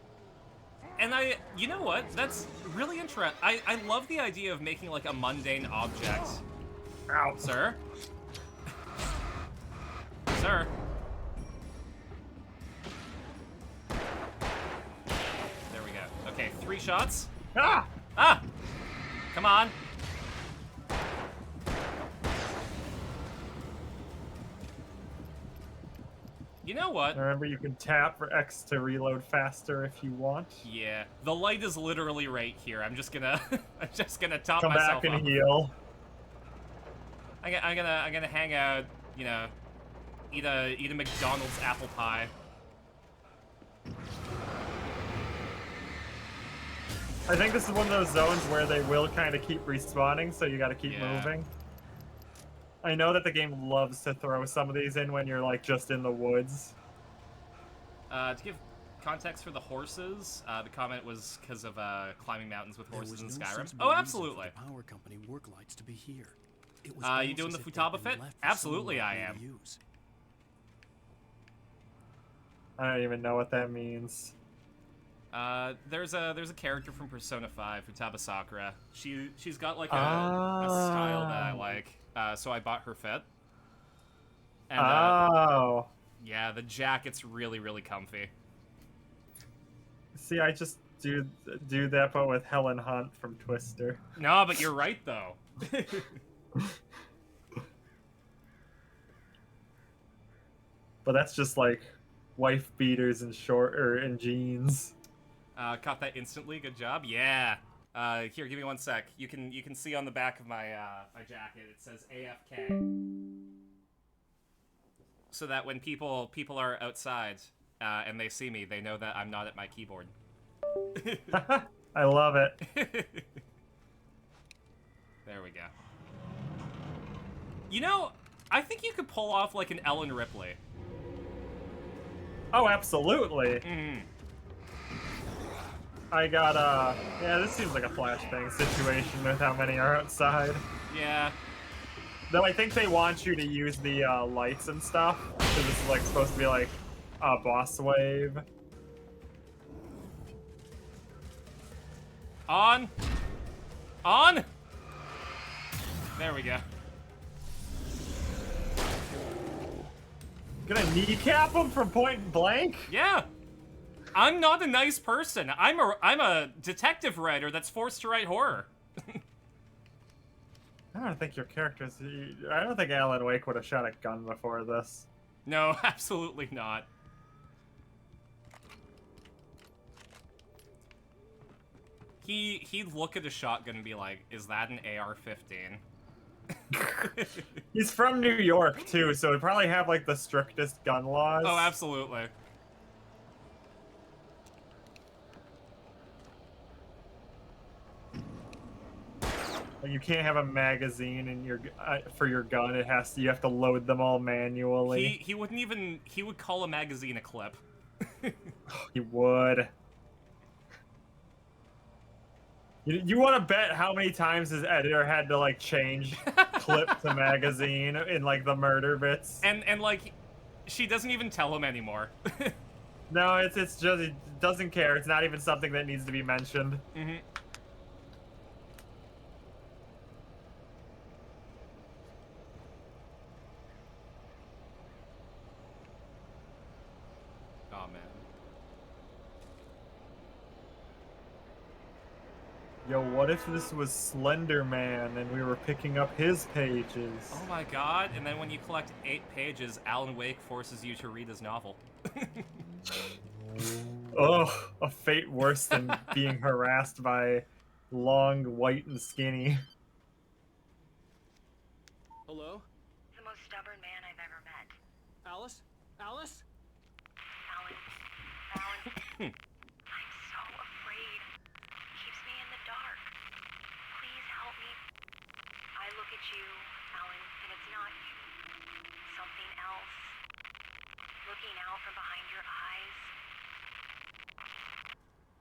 And you know what? That's really interesting. I love the idea of making like a mundane object. Ow. Sir? Sir? There we go. Okay, 3 shots. Ah! Ah! Come on. You know what? Remember, you can tap for X to reload faster if you want. Yeah, the light is literally right here. I'm just gonna, top Come myself back and up. heal. I'm gonna hang out. You know, eat a McDonald's apple pie. I think this is one of those zones where they will kind of keep respawning, so you got to keep Yeah. moving. I know that the game loves to throw some of these in when you're like just in the woods. To give context for the horses, the comment was because of climbing mountains with There horses in was no Skyrim. sensible Oh, reason for absolutely. the power company work lights to be here. It was You almost doing as the if they'd Futaba been fit? left for Absolutely, someone I like me am. to use. I don't even know what that means. There's a character from Persona 5, Futaba Sakura. She's got like a style that I like, so I bought her fit. And, Oh. yeah, the jacket's really, really comfy. See, I just do that, but with Helen Hunt from Twister. No, but you're right though. But that's just like wife beaters and and jeans. Caught that instantly. Good job. Yeah. Here, give me 1 sec. You can see on the back of my my jacket it says AFK. So that when people are outside and they see me, they know that I'm not at my keyboard. I love it. There we go. You know, I think you could pull off like an Ellen Ripley. Oh, absolutely. Mm. I got yeah, this seems like a flashbang situation with how many are outside. Yeah. Though I think they want you to use the lights and stuff, so this is like supposed to be like a boss wave. On. On. There we go. Gonna kneecap him from point blank? Yeah. I'm not a nice person. I'm a detective writer that's forced to write horror. I don't think your character's. I don't think Alan Wake would have shot a gun before this. No, absolutely not. He'd look at a shotgun and be like, "Is that an AR-15?" He's from New York too, so he'd probably have like the strictest gun laws. Oh, absolutely. Like, you can't have a magazine in your for your gun. You have to load them all manually. He wouldn't even. He would call a magazine a clip. He would. You want to bet how many times his editor had to like change clip to magazine in like the murder bits? And like, she doesn't even tell him anymore. No, it's just he doesn't care. It's not even something that needs to be mentioned. Mm-hmm. Oh man. Yo, what if this was Slender Man and we were picking up his pages? Oh my god, and then when you collect 8 pages, Alan Wake forces you to read his novel. Oh, a fate worse than being harassed by long, white, and skinny. Hello? The most stubborn man I've ever met. Alice? Alice? Alan, I'm so afraid. Keeps me in the dark. Please help me. I look at you, Alan, and it's not you. Something else. Looking out from behind your eyes.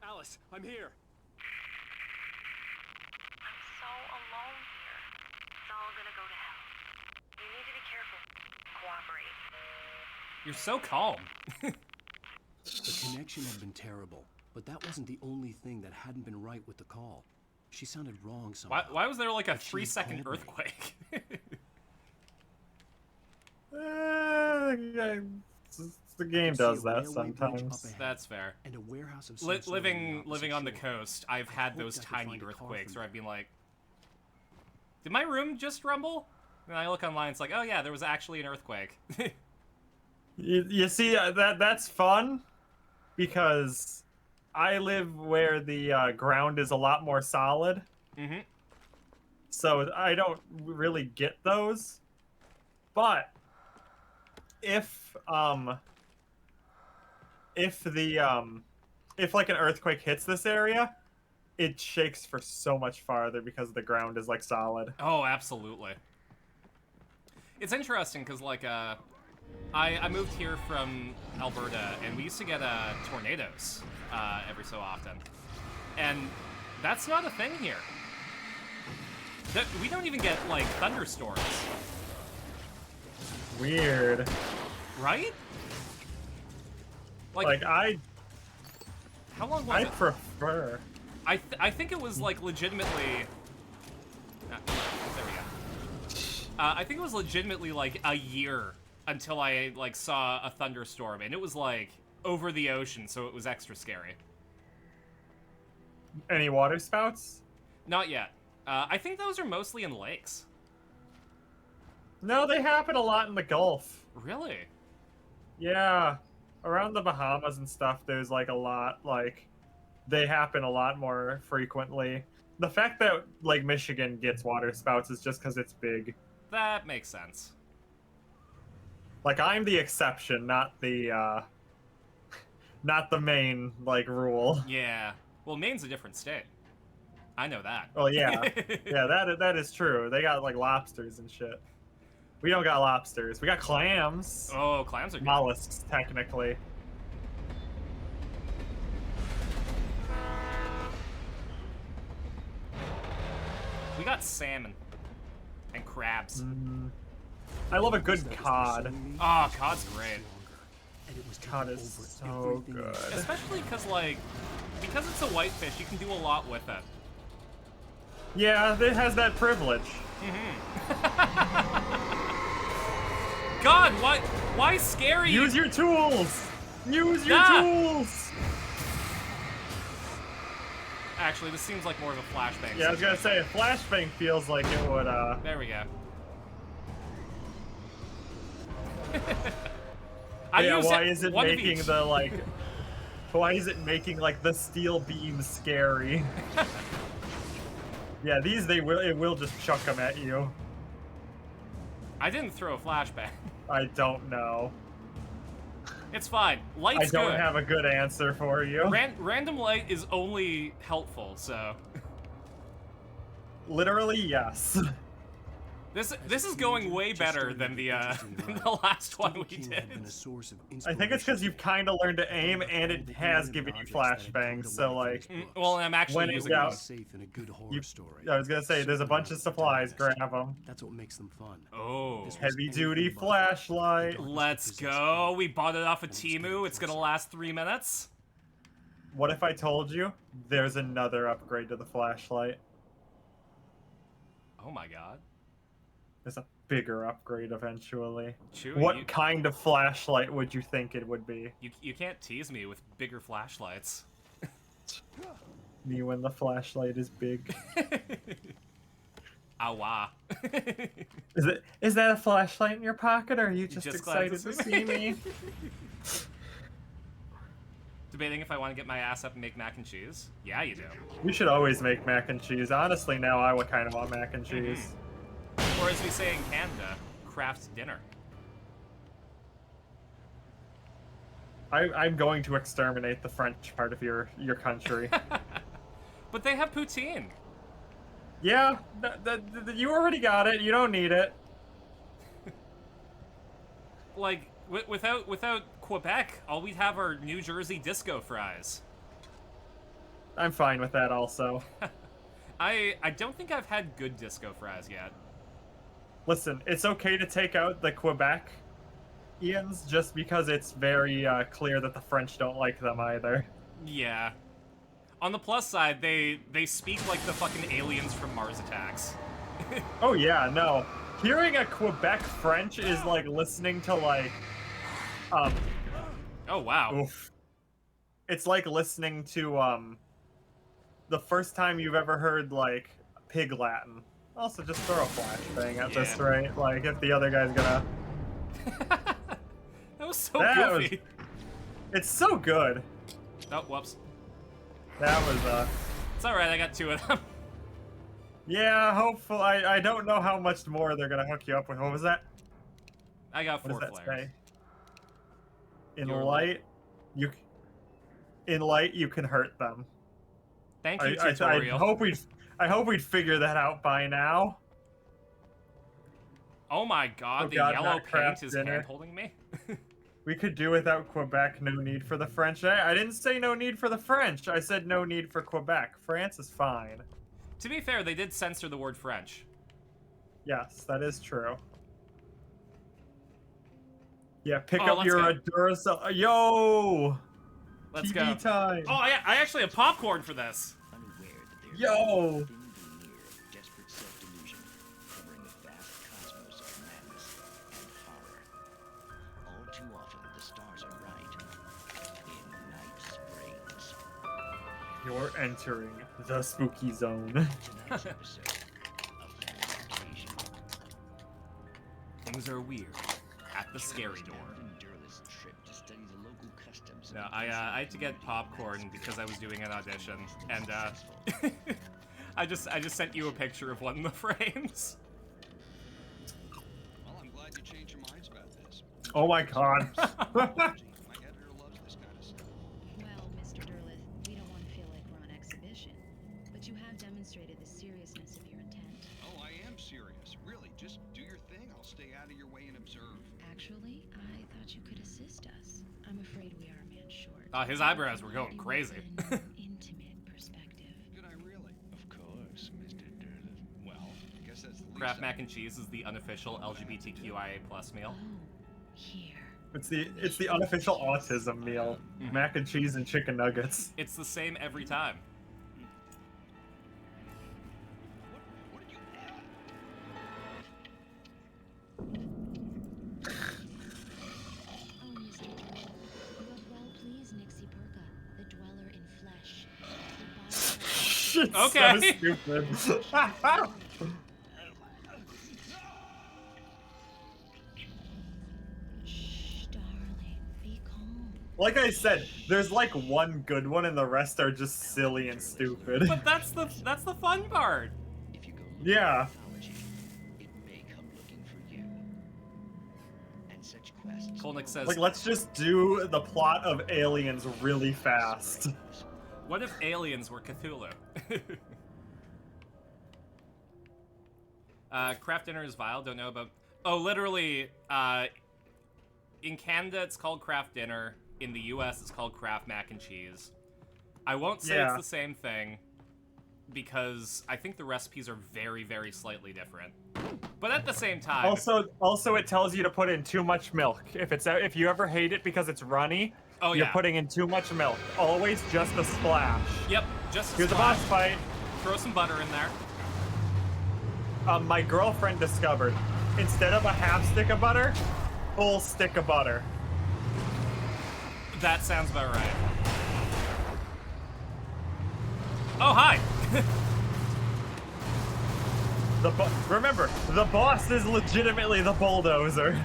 Alice, I'm here. I'm so alone here. It's all gonna go to hell. You need to be careful. Cooperate. You're so calm. The connection had been terrible, but that wasn't the only thing that hadn't been right with the call. She sounded wrong somehow. Why was there like a Like she had 3-second called me. earthquake? The game does that sometimes. That's fair. And a warehouse of some sort on the Living opposite on the shore. coast, I've had those hoped I could tiny find a car earthquakes from where I've been like, did my room just rumble? And I look online, it's like, oh yeah, there was actually an earthquake. You see, that's fun because I live where the ground is a lot more solid. Mm-hmm. So I don't really get those. But if like an earthquake hits this area, it shakes for so much farther because the ground is like solid. Oh, absolutely. It's interesting because like I moved here from Alberta and we used to get tornadoes every so often, and that's not a thing here. We don't even get like thunderstorms. Weird. Right? Like how long was I it? prefer. I think it was like legitimately. There we go. I think it was legitimately like a year until I like saw a thunderstorm, and it was like over the ocean, so it was extra scary. Any water spouts? Not yet. I think those are mostly in lakes. No, they happen a lot in the Gulf. Really? Yeah, around the Bahamas and stuff, there's like a lot, like, they happen a lot more frequently. The fact that, like, Michigan gets water spouts is just because it's big. That makes sense. Like, I'm the exception, not the main, like, rule. Yeah. Well, Maine's a different state. I know that. Well, yeah. Yeah, that is true. They got, like, lobsters and shit. We don't got lobsters. We got clams. Oh, clams are good. Mollusks, technically. We got salmon and crabs. I love a good cod. Ah, cod's great. Cod is so good. Especially because it's a whitefish, you can do a lot with it. Yeah, it has that privilege. God, why scary? Use your tools! Use your tools! Actually, this seems like more of a flashbang. Yeah, I was gonna say, a flashbang feels like it would, There we go. Yeah, why is it making the, like... Why is it making, like, the steel beam scary? Yeah, these, it will just chuck them at you. I didn't throw a flashbang. I don't know. It's fine. Light's I don't good. have a good answer for you. Random light is only helpful, so... Literally, yes. This is going way better than the last one we did. I think it's because you've kind of learned to aim, and it has given you flashbangs. So like, well, I'm actually using them. I was gonna say, there's a bunch of supplies. Grab them. That's what makes them fun. Oh, heavy-duty flashlight. Let's go. We bought it off of Temu. It's gonna last 3 minutes. What if I told you there's another upgrade to the flashlight? Oh my god. There's a bigger upgrade eventually. Chewie, what kind of flashlight would you think it would be? You can't tease me with bigger flashlights. Me when the flashlight is big. Awa. Is that a flashlight in your pocket, or are you just excited excited to see me? Debating if I want to get my ass up and make mac and cheese. Yeah, you do. We should always make mac and cheese. Honestly, now I would kind of want mac and cheese. Or as we say in Canada, craft dinner. I'm going to exterminate the French part of your country. But they have poutine. Yeah, you already got it. You don't need it. Like, without Quebec, all we'd have are New Jersey disco fries. I'm fine with that also. I don't think I've had good disco fries yet. Listen, it's okay to take out the Quebec Ians just because it's very clear that the French don't like them either. Yeah. On the plus side, they speak like the fucking aliens from Mars Attacks. Oh yeah, no. Hearing a Quebec French is like listening to like Oh wow. Oof. It's like listening to the first time you've ever heard like Pig Latin. Also, just throw a flashbang at this, right? Like, if the other guy's gonna... That was so goofy. It's so good. Oh, whoops. That was, It's alright, I got 2 of them. Yeah, hopefully. I don't know how much more they're gonna hook you up with. What was that? I got 4 what does that flares. Say? In light, you can hurt them. Thank you, tutorial. I hope we'd figure that out by now. Oh my god, the yellow paint is hand-holding me? We could do without Quebec, no need for the French. I didn't say no need for the French, I said no need for Quebec. France is fine. To be fair, they did censor the word French. Yes, that is true. Yeah, pick up your Duracell. Yo! Let's TV go. time. Oh, I actually have popcorn for this. Yo! Desperate self-delusion, covering the vast cosmos of madness and horror. All too often, the stars are right. In Night Springs. You're entering the spooky zone. Things are weird at the scary door. No, I had to get popcorn because I was doing an audition, and I just sent you a picture of one of the frames. Well, I'm glad you changed your minds about this. Oh my god. My editor loves this kind of stuff. Well, Mr. Derleth, we don't want to feel like we're on exhibition, but you have demonstrated the seriousness of your intent. Oh, I am serious. Really, just do your thing. I'll stay out of your way and observe. Actually, I thought you could assist us. I'm afraid we are a man short. His eyebrows were going crazy. Intimate perspective. Did I really? Of course, Mr. Derleth. Well, I guess that's the least. Kraft mac and cheese is the unofficial LGBTQIA+ meal. Here. It's the unofficial autism meal. Mac and cheese and chicken nuggets. It's the same every time. What did you add? Oh, Mr. Derleth, you have well pleased Nixie Perka, the dweller in flesh. The body It's Okay. so stupid. Shh, darling, be calm. Like I said, there's like one good one, and the rest are just silly and stupid. But that's the fun part. Yeah. Kolnick says, Like, let's just do the plot of Aliens really fast. what if aliens were Cthulhu? Craft dinner is vile, don't know about... Oh, literally, in Canada it's called craft dinner. In the US it's called craft mac and cheese. I won't say it's the same thing, because I think the recipes are very, very slightly different. But at the same time... Also, it tells you to put in too much milk. If you ever hate it because it's runny, you're putting in too much milk. Always just a splash. Yep, just a Here's splash. the boss fight. Throw some butter in there. My girlfriend discovered, instead of a half stick of butter, full stick of butter. That sounds about right. Oh, hi! Remember, the boss is legitimately the bulldozer.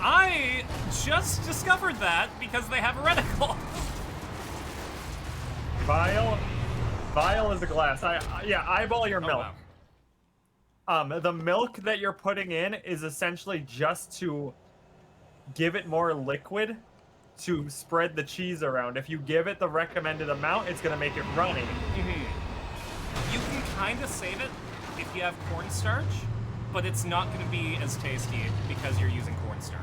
I just discovered that because they have a reticle. Vial is a glass. Yeah, eyeball your milk. Wow. The milk that you're putting in is essentially just to give it more liquid to spread the cheese around. If you give it the recommended amount, it's gonna make it runny. You can kind of save it if you have cornstarch, but it's not going to be as tasty because you're using cornstarch.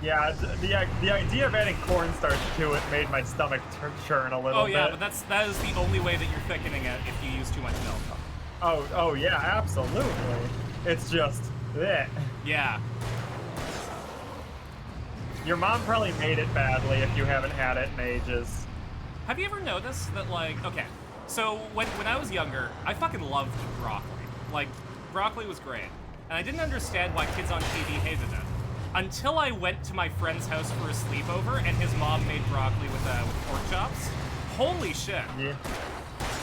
Yeah, the idea of adding cornstarch to it made my stomach churn a little bit. Oh yeah, but that is the only way that you're thickening it if you use too much milk. Oh yeah, absolutely. It's just bleh. Yeah. Your mom probably made it badly if you haven't had it in ages. Have you ever noticed that, like, okay, so when I was younger, I fucking loved broccoli. Like, broccoli was great. And I didn't understand why kids on TV hated it. Until I went to my friend's house for a sleepover and his mom made broccoli with pork chops. Holy shit. Yeah.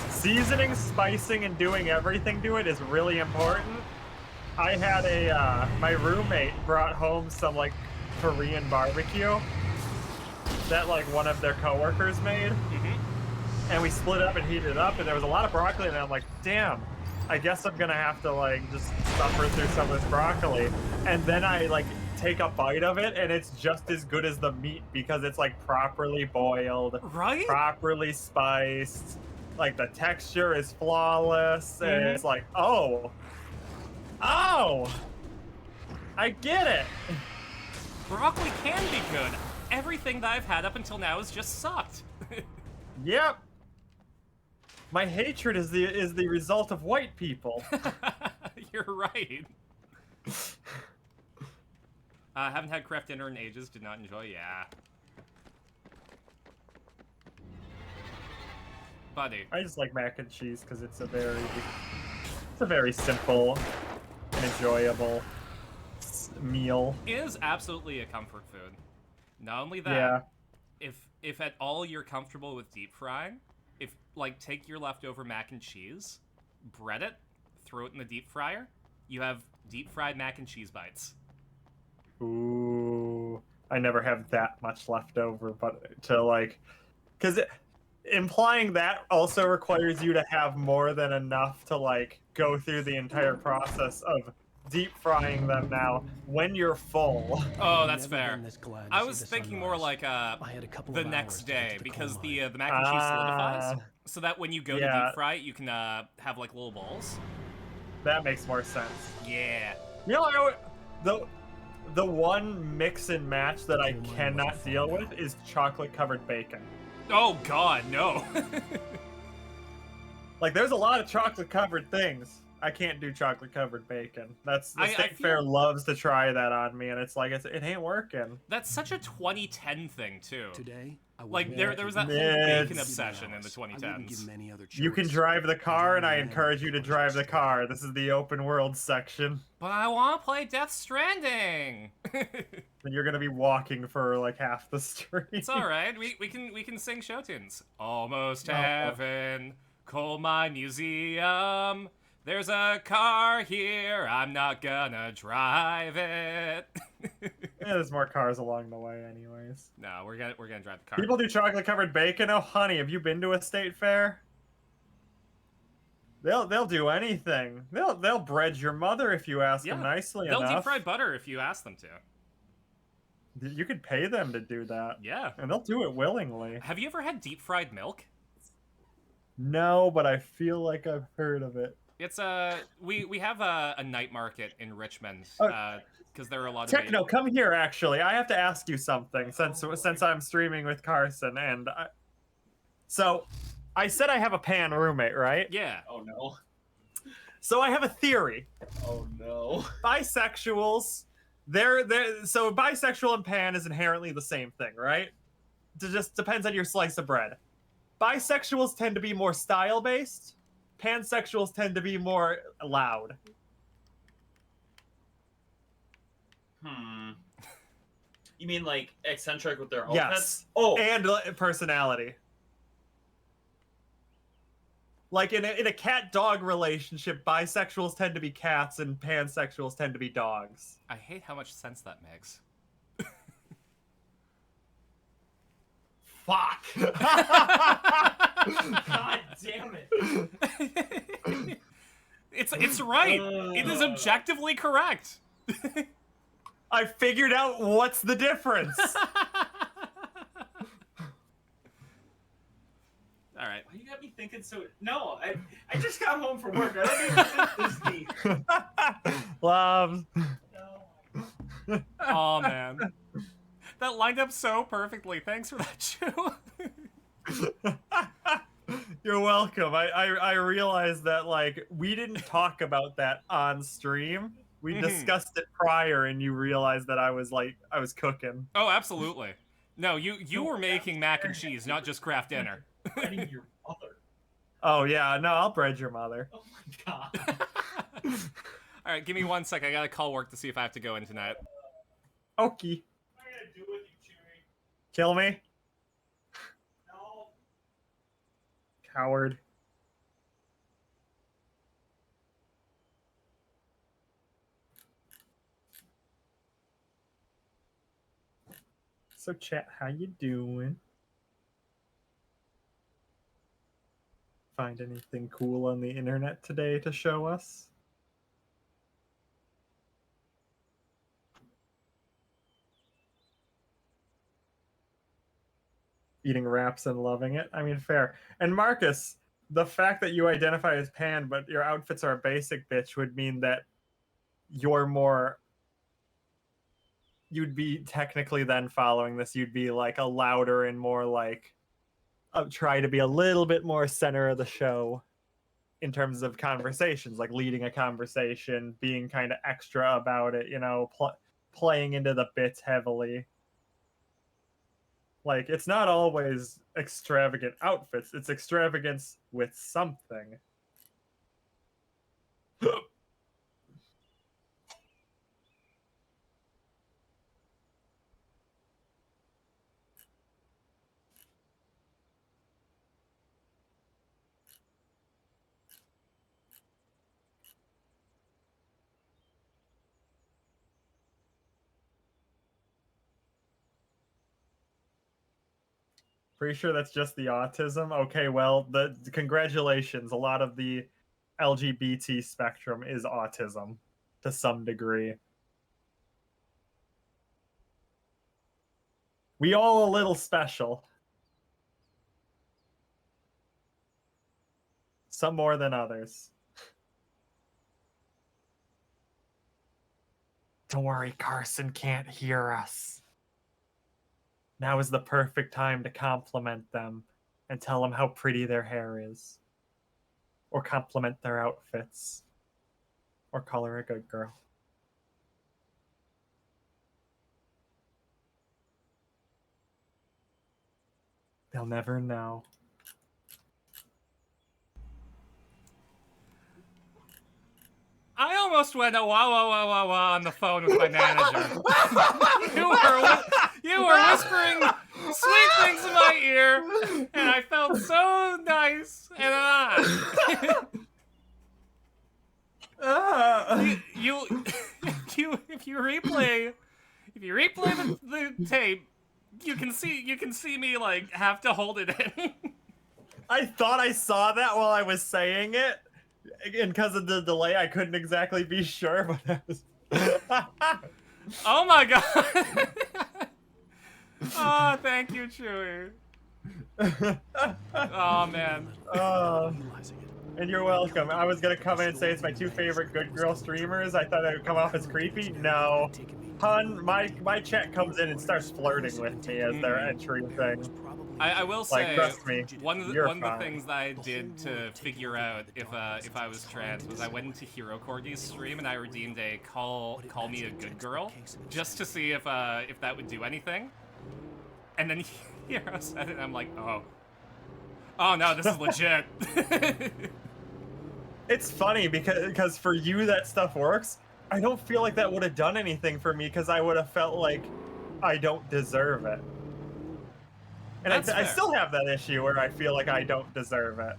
Seasoning, spicing, and doing everything to it is really important. I had my roommate brought home some, like, Korean barbecue that, like, one of their coworkers made. And we split up and heated it up, and there was a lot of broccoli, and I'm like, damn, I guess I'm gonna have to, like, just suffer through some of this broccoli. And then I, like, take a bite of it, and it's just as good as the meat because it's, like, properly boiled, right? Properly spiced. Like, the texture is flawless, and it's like, oh, I get it. Broccoli can be good. Everything that I've had up until now has just sucked. Yep. My hatred is the result of white people. You're right. Haven't had craft dinner in ages. Did not enjoy. Yeah. Buddy. I just like mac and cheese because it's a very simple and enjoyable meal. It is absolutely a comfort food. Not only that, if at all you're comfortable with deep frying, take your leftover mac and cheese, bread it, throw it in the deep fryer, you have deep fried mac and cheese bites. Ooh, I never have that much left over, but to like, because implying that also requires you to have more than enough to like go through the entire process of deep frying them now when you're full. Oh, that's fair. I was thinking more like the next day because the mac and cheese solidifies, so that when you go to deep fry it, you can have like little balls. That makes more sense. Yeah. You know, the one mix and match that I cannot deal with is chocolate covered bacon. Oh God, no. Like, there's a lot of chocolate covered things, I can't do chocolate covered bacon. That's the I state feel- fair loves to try that on me, and it's like it ain't working. That's such a 2010 thing too. Today, I would Like there was that whole It's- bacon obsession in the I wouldn't give 2010s. him any other choice. You can drive the car, and I Adrenaline encourage you to was drive the extra. car. This is the open world section. But I want to play Death Stranding. And you're gonna be walking for like half the street. It's all right. We can sing show tunes. Almost No. heaven, coal mine museum. There's a car here. I'm not gonna drive it. Yeah, there's more cars along the way, anyways. No, we're gonna drive the car. People do chocolate covered bacon. Oh, honey, have you been to a state fair? They'll do anything. They'll bread your mother if you ask them nicely They'll enough. deep fry butter if you ask them to. You could pay them to do that. Yeah. And they'll do it willingly. Have you ever had deep fried milk? No, but I feel like I've heard of it. It's we have a night market in Richmond Oh. because there are a lot of Techno, come here. Actually, I have to ask you something since I'm streaming with Carsyn, and so I said I have a pan roommate, right? Yeah. Oh no. So I have a theory. Oh no. Bisexuals, so bisexual and pan is inherently the same thing, right? It just depends on your slice of bread. Bisexuals tend to be more style based. Pansexuals tend to be more loud. You mean like eccentric with their outfits? Yes. Oh. And personality. Like in a cat-dog relationship, bisexuals tend to be cats and pansexuals tend to be dogs. I hate how much sense that makes. Fuck. God damn it. It's right. It is objectively correct. I figured out what's the difference. All right. Why you got me thinking so? No, I just got home from work. I don't even think this deep. Love. Oh man, that lined up so perfectly. Thanks for that, Chew. You're welcome. I realized that like we didn't talk about that on stream. We discussed it prior, and you realized that I was cooking. Oh, absolutely. No, you were making mac and cheese, not just craft dinner. Breading your mother. Oh yeah, no, I'll bread your mother. Oh my god. All right, give me 1 sec. I gotta call work to see if I have to go in tonight. Okie. What am I gonna do with you, Chewie? Kill me, No. coward. So chat, how you doing? Find anything cool on the internet today to show us? Eating wraps and loving it. I mean, fair. And Marcus, the fact that you identify as pan, but your outfits are a basic bitch would mean that you're more. You'd be technically then following this. You'd be like a louder and more like. Try to be a little bit more center of the show in terms of conversations, like leading a conversation, being kind of extra about it, playing into the bits heavily. Like, it's not always extravagant outfits, it's extravagance with something. Pretty sure that's just the autism. Okay, well, congratulations. A lot of the LGBT spectrum is autism to some degree. We all a little special. Some more than others. Don't worry, Carsyn can't hear us. Now is the perfect time to compliment them and tell them how pretty their hair is. Or compliment their outfits. Or call her a good girl. They'll never know. I almost went a wah wah wah wah wah on the phone with my manager. you were whispering sweet things in my ear, and I felt so nice. And if you replay the tape, you can see me like have to hold it in. I thought I saw that while I was saying it, and because of the delay, I couldn't exactly be sure. But I was... Oh my god! Oh, thank you, Chewie. Oh man. And you're welcome. I was gonna come in and say it's my two favorite good girl streamers. I thought it would come off as creepy. No. Hun, my chat comes in and starts flirting with me as their entry thing. I will say, trust me, one of you're the fine. things that I did to figure out if I was trans was I went into Hero Corgi's stream and I redeemed a call me a good girl just to see if that would do anything. And then Hero said it, and I'm like, oh no, this is legit. It's funny because for you that stuff works. I don't feel like that would have done anything for me because I would have felt like I don't deserve it. And I still have that issue where I feel like I don't deserve it.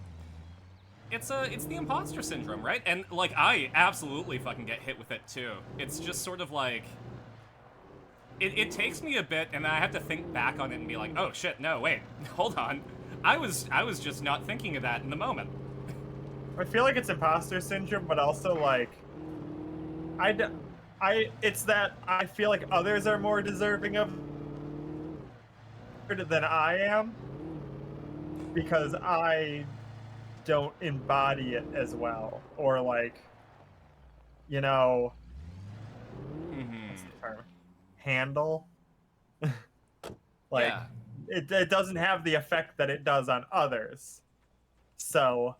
It's the imposter syndrome, right? And like I absolutely fucking get hit with it too. It's just sort of like it takes me a bit, and I have to think back on it and be like, oh shit, no, wait, hold on. I was just not thinking of that in the moment. I feel like it's imposter syndrome, but also like it's that I feel like others are more deserving of it than I am because I don't embody it as well, or like, you know, what's the term? Handle. Like, yeah. it doesn't have the effect that it does on others, so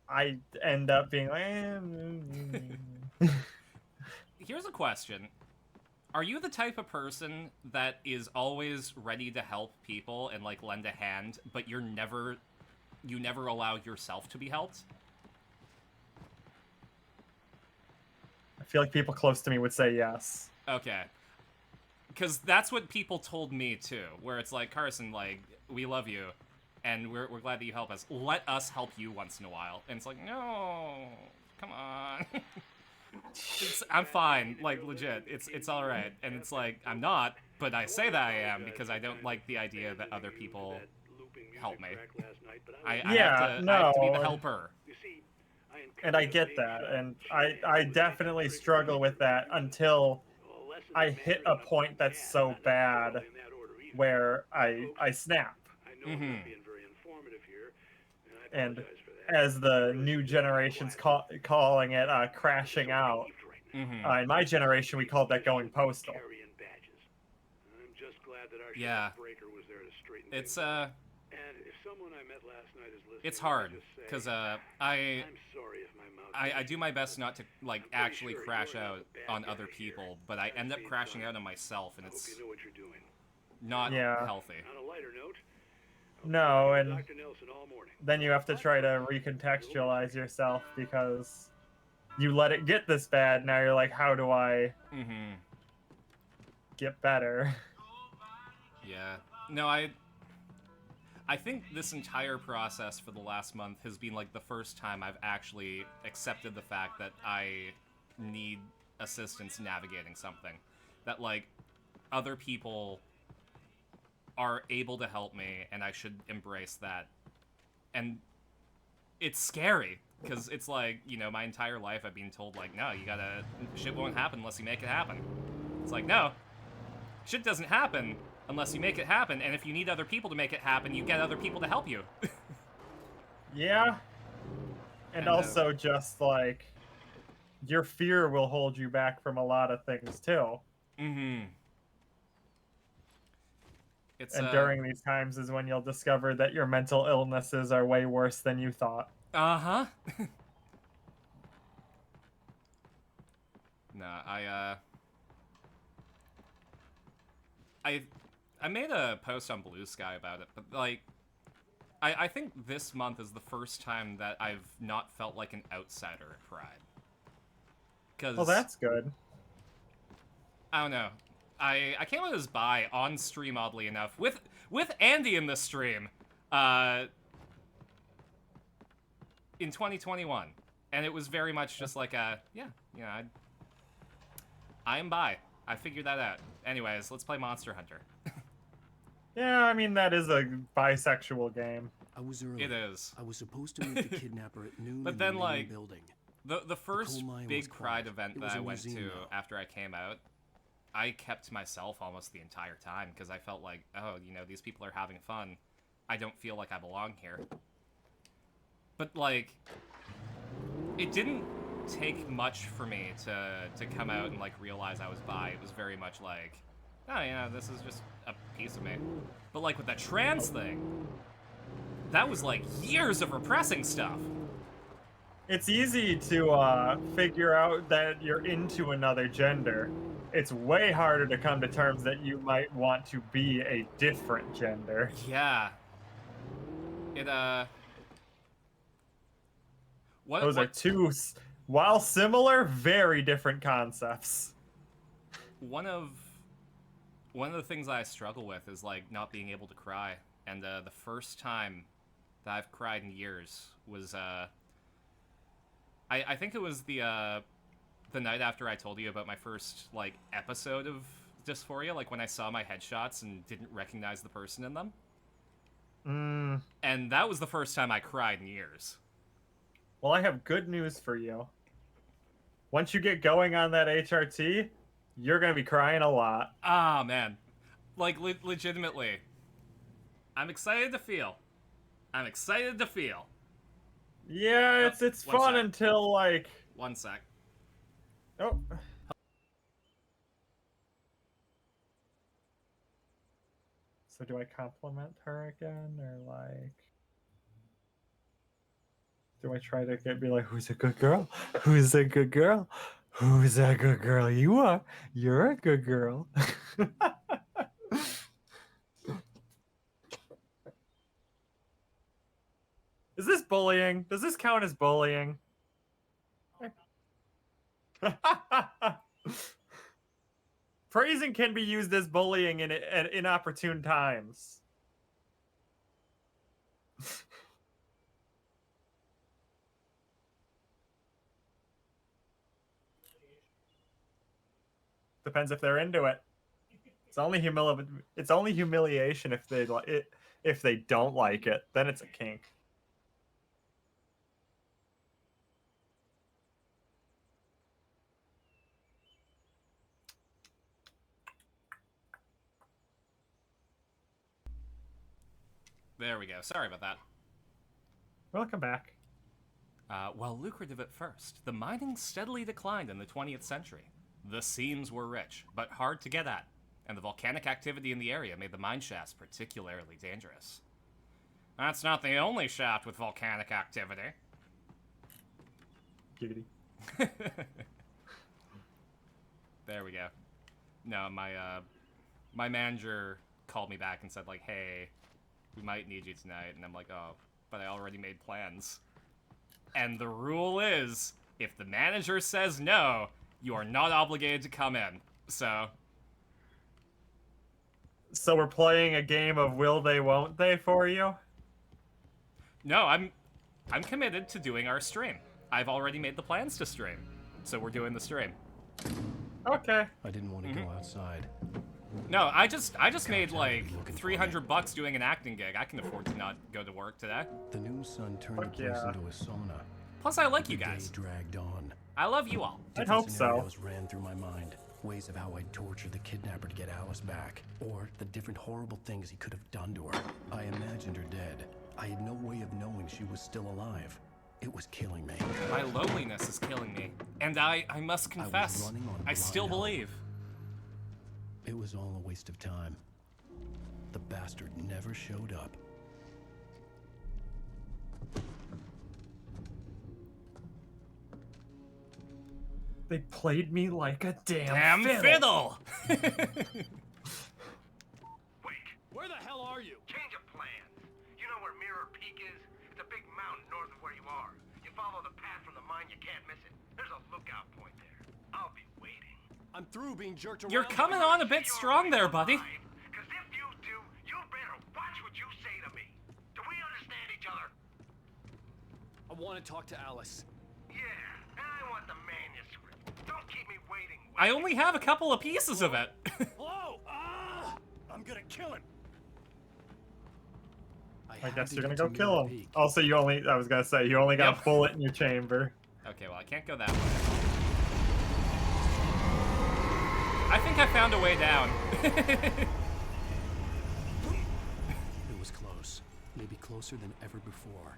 I end up being like. Here's a question. Are you the type of person that is always ready to help people and like lend a hand, but you never allow yourself to be helped? I feel like people close to me would say yes. Okay. Because that's what people told me too, where it's like, Carsyn, like, we love you, and we're glad that you help us. Let us help you once in a while. And it's like, no, come on. I'm fine, like, legit. It's all right. And it's like, I'm not, but I say that I am because I don't like the idea that other people help me. I have to be the helper. And I get that, and I definitely struggle with that until I hit a point that's so bad where I snap. Mm-hmm. And as the new generation's calling it crashing out, in my generation we called that going postal. Yeah. It's hard because I do my best not to like actually crash out on other people, but I end up crashing out on myself, and it's not healthy. No, and then you have to try to recontextualize yourself because you let it get this bad. Now you're like, how do I get better? Yeah. No, I think this entire process for the last month has been like the first time I've actually accepted the fact that I need assistance navigating something. That like other people are able to help me, and I should embrace that. And it's scary because it's like, you know, my entire life I've been told like, no, you gotta, shit won't happen unless you make it happen. It's like, no, shit doesn't happen unless you make it happen, and if you need other people to make it happen, you get other people to help you. Yeah. And also just like your fear will hold you back from a lot of things too. Mm-hmm. And during these times is when you'll discover that your mental illnesses are way worse than you thought. Uh-huh. No, I made a post on Blue Sky about it, but like, I think this month is the first time that I've not felt like an outsider at Pride. Well, that's good. I don't know. I came out as bi on stream, oddly enough, with Andy in the stream, in 2021, and it was very much just like a I am bi. I figured that out. Anyways, let's play Monster Hunter. Yeah, I mean that is a bisexual game. I was early. It is. I was supposed to meet the kidnapper at noon But in then, the main like, building. the first coal mine big was Pride quiet. event It that was I a went to museum now. after I came out, I kept to myself almost the entire time because I felt like, oh, you know, these people are having fun. I don't feel like I belong here. But, like, it didn't take much for me to come out and, like, realize I was bi. It was very much like, oh, yeah, this is just a piece of me. But, like, with the trans thing, that was, like, years of repressing stuff. It's easy to figure out that you're into another gender. It's way harder to come to terms that you might want to be a different gender. Yeah. It, Those are two, while similar, very different concepts. One of the things I struggle with is, like, not being able to cry. And, the first time that I've cried in years was, I think it was the night after I told you about my first, like, episode of dysphoria, like when I saw my headshots and didn't recognize the person in them. And that was the first time I cried in years. Well, I have good news for you. Once you get going on that HRT, you're going to be crying a lot. Ah, man. Like, legitimately. I'm excited to feel. I'm excited to feel. Yeah, it's one fun sec. until, like... One sec. Oh. So do I compliment her again, or, like... Do I try to be like, who's a good girl? Who's a good girl? Who's a good girl? You are. You're a good girl. Is this bullying? Does this count as bullying? Praising can be used as bullying at inopportune times. Depends if they're into it. It's only humiliation if they don't like it. Then it's a kink. There we go. Sorry about that. Welcome back. While lucrative at first, the mining steadily declined in the 20th century. The seams were rich, but hard to get at, and the volcanic activity in the area made the mine shafts particularly dangerous. That's not the only shaft with volcanic activity. Giggity. There we go. No, my manager called me back and said, like, hey, we might need you tonight. And I'm like, oh, but I already made plans. And the rule is, if the manager says no, you are not obligated to come in. So we're playing a game of will they, won't they for you? No, I'm committed to doing our stream. I've already made the plans to stream. So we're doing the stream. Okay. I didn't want to go outside. No, I just made like $300 doing an acting gig. I can afford to not go to work today. The noon sun turned the place into a sauna. Plus, I like you guys. The day dragged on. I love you all. I hope so. Scenarios ran through my mind. Ways of how I'd torture the kidnapper to get Alice back. Or the different horrible things he could have done to her. I imagined her dead. I had no way of knowing she was still alive. It was killing me. My loneliness is killing me. And I must confess, I still believe. It was all a waste of time. The bastard never showed up. They played me like a Damn fiddle. fiddle! Where the hell are you? Change of plans. You know where Mirror Peak is? It's a big mountain north of where you are. You follow the path from the mine, you can't miss it. There's a lookout point there. I'll be waiting. I'm through being jerked around. You're coming on a bit strong there, buddy. Because if you do, you better watch what you say to me. Do we understand each other? I want to talk to Alice. Yeah, and I want the manuscript. Don't keep me waiting. I only have a couple of pieces of it. Hello? I'm gonna kill him. I guess you're gonna go kill him. Also, I was gonna say, you only got a bullet in your chamber. Okay, well, I can't go that way. I think I found a way down. It was close. Maybe closer than ever before.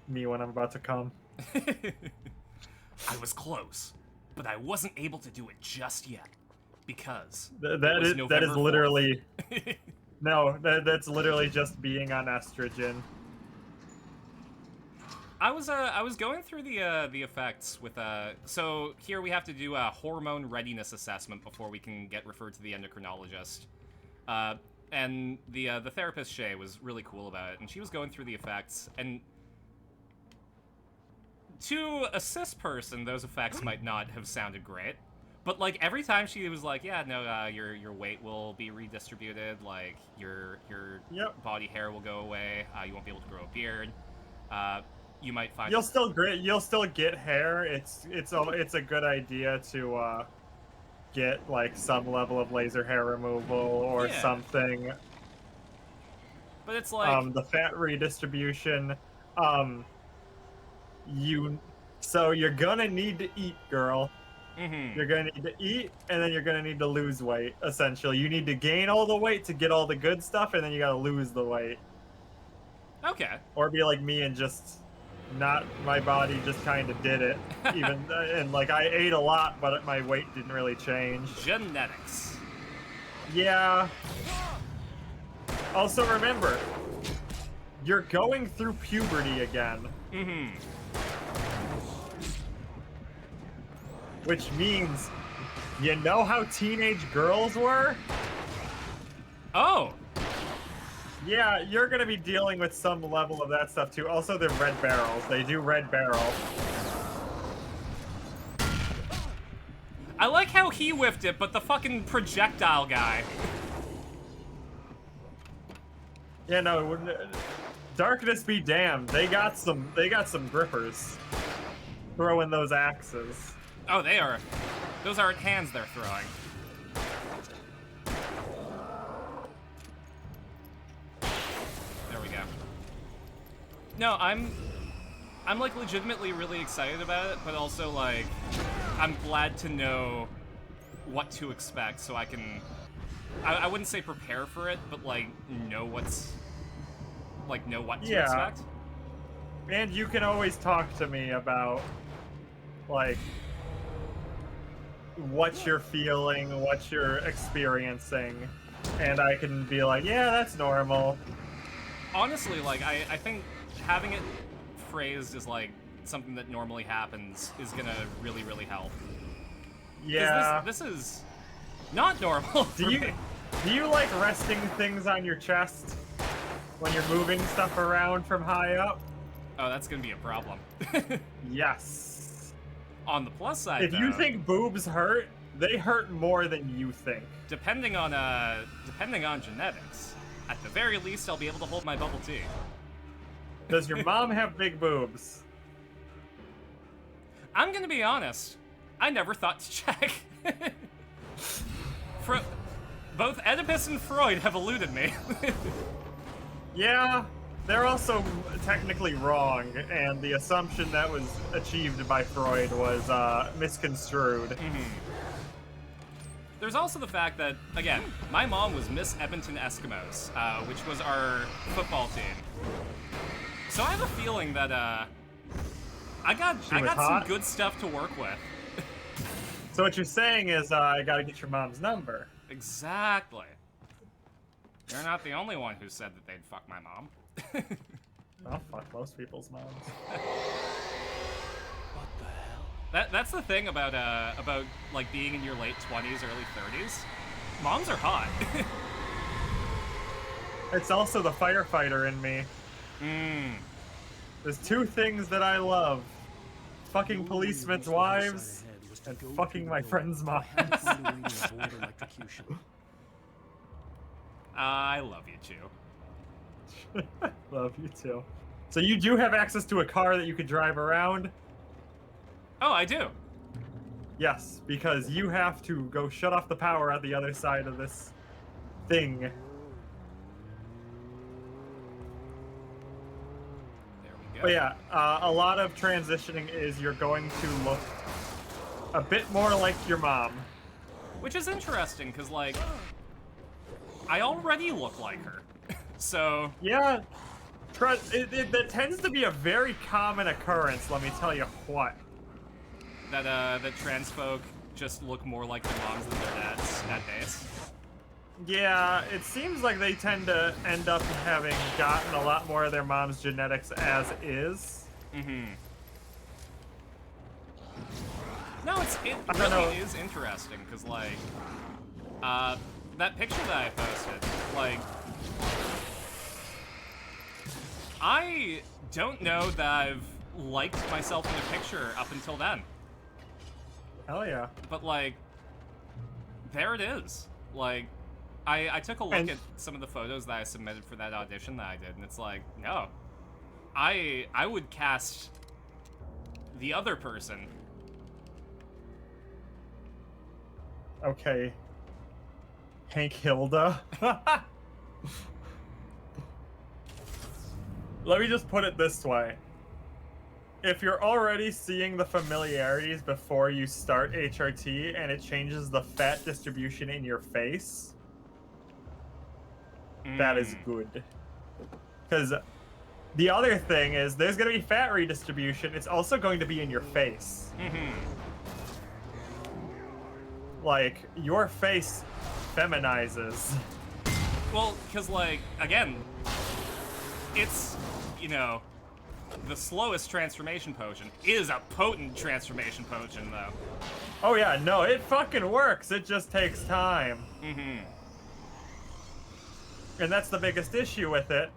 Me when I'm about to come. I was close, but I wasn't able to do it just yet. Because That is literally... No, that's literally just being on estrogen. I was going through the effects with so here we have to do a hormone readiness assessment before we can get referred to the endocrinologist. And the therapist Shay was really cool about it, and she was going through the effects, and to a cis person, those effects might not have sounded great. But, like, every time she was like, yeah, no, your weight will be redistributed, like, your body hair will go away, you won't be able to grow a beard, you might find... You'll still get hair. It's a good idea to, get, like, some level of laser hair removal or something. But it's like... the fat redistribution, so you're gonna need to eat, girl. Mm-hmm. You're gonna need to eat, and then you're gonna need to lose weight, essentially. You need to gain all the weight to get all the good stuff, and then you gotta lose the weight. Okay. Or be like me and just not, my body just kind of did it. Even, and like I ate a lot, but my weight didn't really change. Genetics. Yeah. Also remember, you're going through puberty again. Mm-hmm. Which means, you know how teenage girls were? Oh! Yeah, you're gonna be dealing with some level of that stuff too. Also, they're red barrels. They do red barrel. I like how he whiffed it, but the fucking projectile guy. Yeah, no, darkness be damned. They got some grippers. Throwing those axes. Oh, they are. Those aren't hands they're throwing. There we go. No, I'm like legitimately really excited about it, but also like I'm glad to know what to expect so I can I wouldn't say prepare for it, but like know what to expect. And you can always talk to me about like what you're feeling, what you're experiencing, and I can be like, yeah, that's normal. Honestly, like, I think having it phrased as, like, something that normally happens is gonna really, really help. Yeah. This is not normal. Do you like resting things on your chest when you're moving stuff around from high up? Oh, that's gonna be a problem. Yes. On the plus side, if you think boobs hurt, they hurt more than you think. Depending on genetics, at the very least, I'll be able to hold my bubble tea. Does your mom have big boobs? I'm gonna be honest. I never thought to check. Both Oedipus and Freud have eluded me. Yeah. They're also technically wrong, and the assumption that was achieved by Freud was misconstrued. Mm-hmm. There's also the fact that, again, my mom was Miss Edmonton Eskimos, which was our football team. So I have a feeling that I got some good stuff to work with. So what you're saying is I gotta get your mom's number. Exactly. You're not the only one who said that they'd fuck my mom. I'll fuck most people's moms. What the hell? That's the thing about like being in your late 20s, early 30s. Moms are hot. It's also the firefighter in me. There's two things that I love. Fucking policemen's wives and fucking my friends' moms. I love you, Chew. Love you too. So you do have access to a car that you can drive around? Oh, I do. Yes, because you have to go shut off the power at the other side of this thing. There we go. But yeah, a lot of transitioning is you're going to look a bit more like your mom. Which is interesting, because, like, I already look like her. So... Yeah, that tends to be a very common occurrence, let me tell you what. That trans folk just look more like their moms than their dads at base. Yeah, it seems like they tend to end up having gotten a lot more of their mom's genetics as is. No, it really is interesting, because, like, that picture that I posted, like, I don't know that I've liked myself in a picture up until then. Hell yeah. But, like, there it is. Like, I took a look at some of the photos that I submitted for that audition that I did, and it's like, no. I would cast the other person. Okay. Hank Hilda. Let me just put it this way. If you're already seeing the familiarities before you start HRT and it changes the fat distribution in your face, that is good. Because the other thing is there's going to be fat redistribution. It's also going to be in your face. Like, your face feminizes. Well, because, like, again, it's, you know, the slowest transformation potion is a potent transformation potion, though. Oh yeah, no, it fucking works. It just takes time. And that's the biggest issue with it,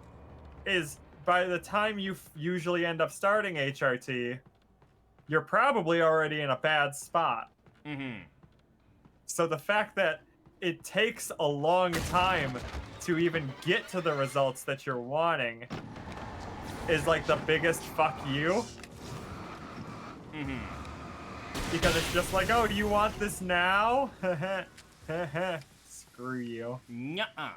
is by the time you usually end up starting HRT, you're probably already in a bad spot. So the fact that it takes a long time to even get to the results that you're wanting is like the biggest fuck you. Because it's just like, oh, do you want this now? Screw you. Nuh-uh.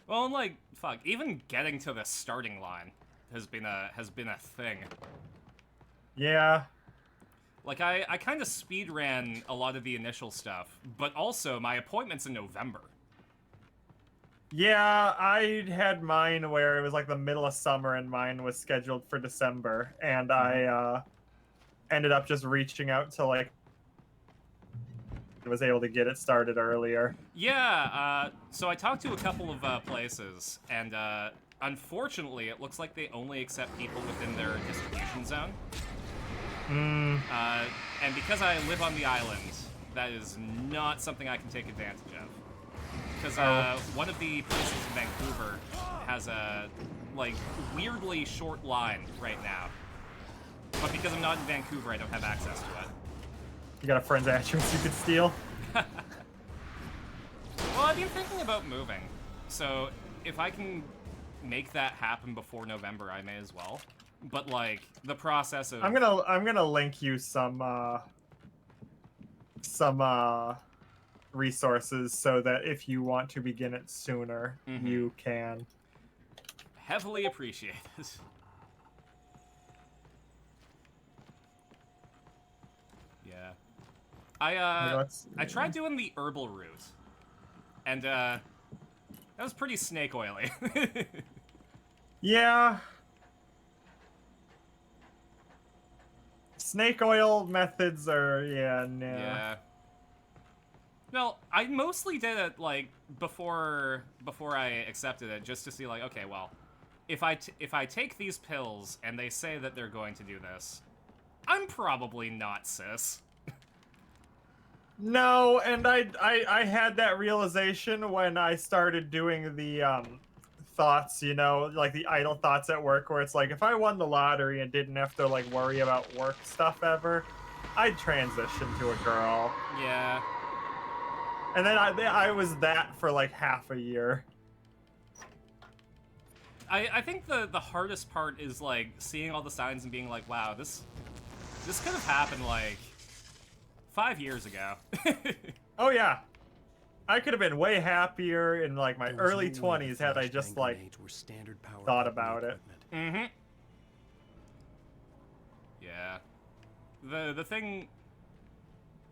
Well, and like, fuck, even getting to the starting line has been a thing. Yeah. Like, I kind of speed ran a lot of the initial stuff, but also my appointment's in November. Yeah, I had mine where it was like the middle of summer and mine was scheduled for December, and I ended up just reaching out to, like, was able to get it started earlier. Yeah, so I talked to a couple of places, and unfortunately it looks like they only accept people within their distribution zone. And because I live on the island, that is not something I can take advantage of. Because one of the places in Vancouver has a, like, weirdly short line right now. But because I'm not in Vancouver, I don't have access to it. You got a friend's address you could steal? Well, I've been thinking about moving. So if I can make that happen before November, I may as well. But, like, the process of... I'm gonna link you some resources so that if you want to begin it sooner, you can. Heavily appreciated. Yeah. I tried doing the herbal route, and that was pretty snake oily. Yeah. Snake oil methods are, yeah, no. Yeah. No, I mostly did it, like, before I accepted it, just to see, like, okay, well, if I take these pills and they say that they're going to do this, I'm probably not cis. No, and I had that realization when I started doing the thoughts, you know, like the idle thoughts at work, where it's like, if I won the lottery and didn't have to like worry about work stuff ever, I'd transition to a girl. Yeah. And then I was that for like half a year. I think the hardest part is like seeing all the signs and being like, wow, this could have happened like 5 years ago. Oh yeah. I could have been way happier in like my early 20s had I just like thought about it. Mm-hmm. Yeah. The thing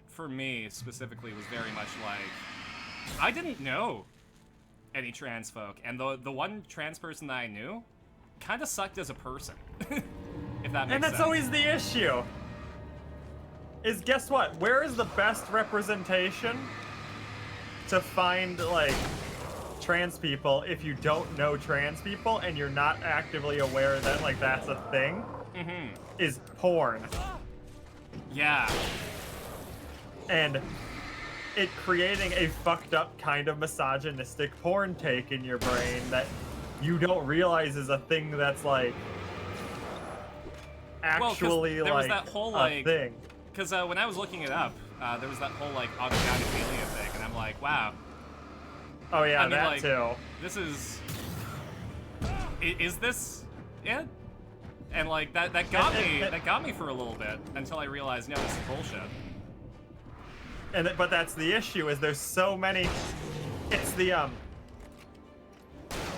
for me specifically was very much like, I didn't know any trans folk, and the one trans person that I knew kind of sucked as a person. If that makes sense. And that's always the issue. Is guess what? Where is the best representation to find like trans people if you don't know trans people and you're not actively aware that like that's a thing? Mm-hmm. Is porn. Yeah. And it creating a fucked up kind of misogynistic porn take in your brain that you don't realize is a thing that's like actually there was like that whole a like thing. Because when I was looking it up, there was that whole like autogynephilia thing, and I'm like, wow. Oh yeah, I mean, that like, too. This is this it? And like that got me for a little bit until I realized, no, this is bullshit. But that's the issue, is there's so many. It's the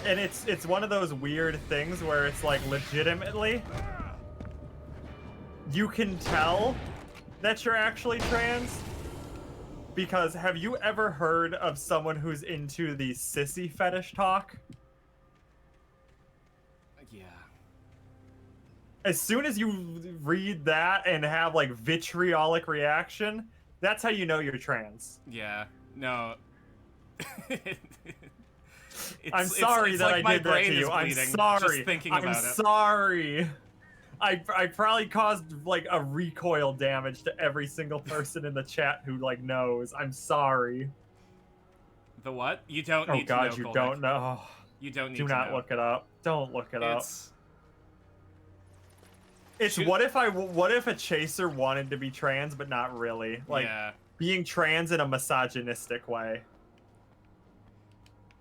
and it's one of those weird things where it's like legitimately you can tell that you're actually trans, because have you ever heard of someone who's into the sissy fetish talk? Yeah. As soon as you read that and have like vitriolic reaction, that's how you know you're trans. Yeah. No. I'm sorry it's that like I did that to you. I'm sorry. Just thinking about I'm it. sorry. I probably caused like a recoil damage to every single person in the chat who like knows. I'm sorry. The what? You don't Oh need God, to know. you Kolnick. don't know. You don't need Do to not know. look it up. Don't look it up. It's Shoot. what if a chaser wanted to be trans but not really, like Yeah. being trans in a misogynistic way.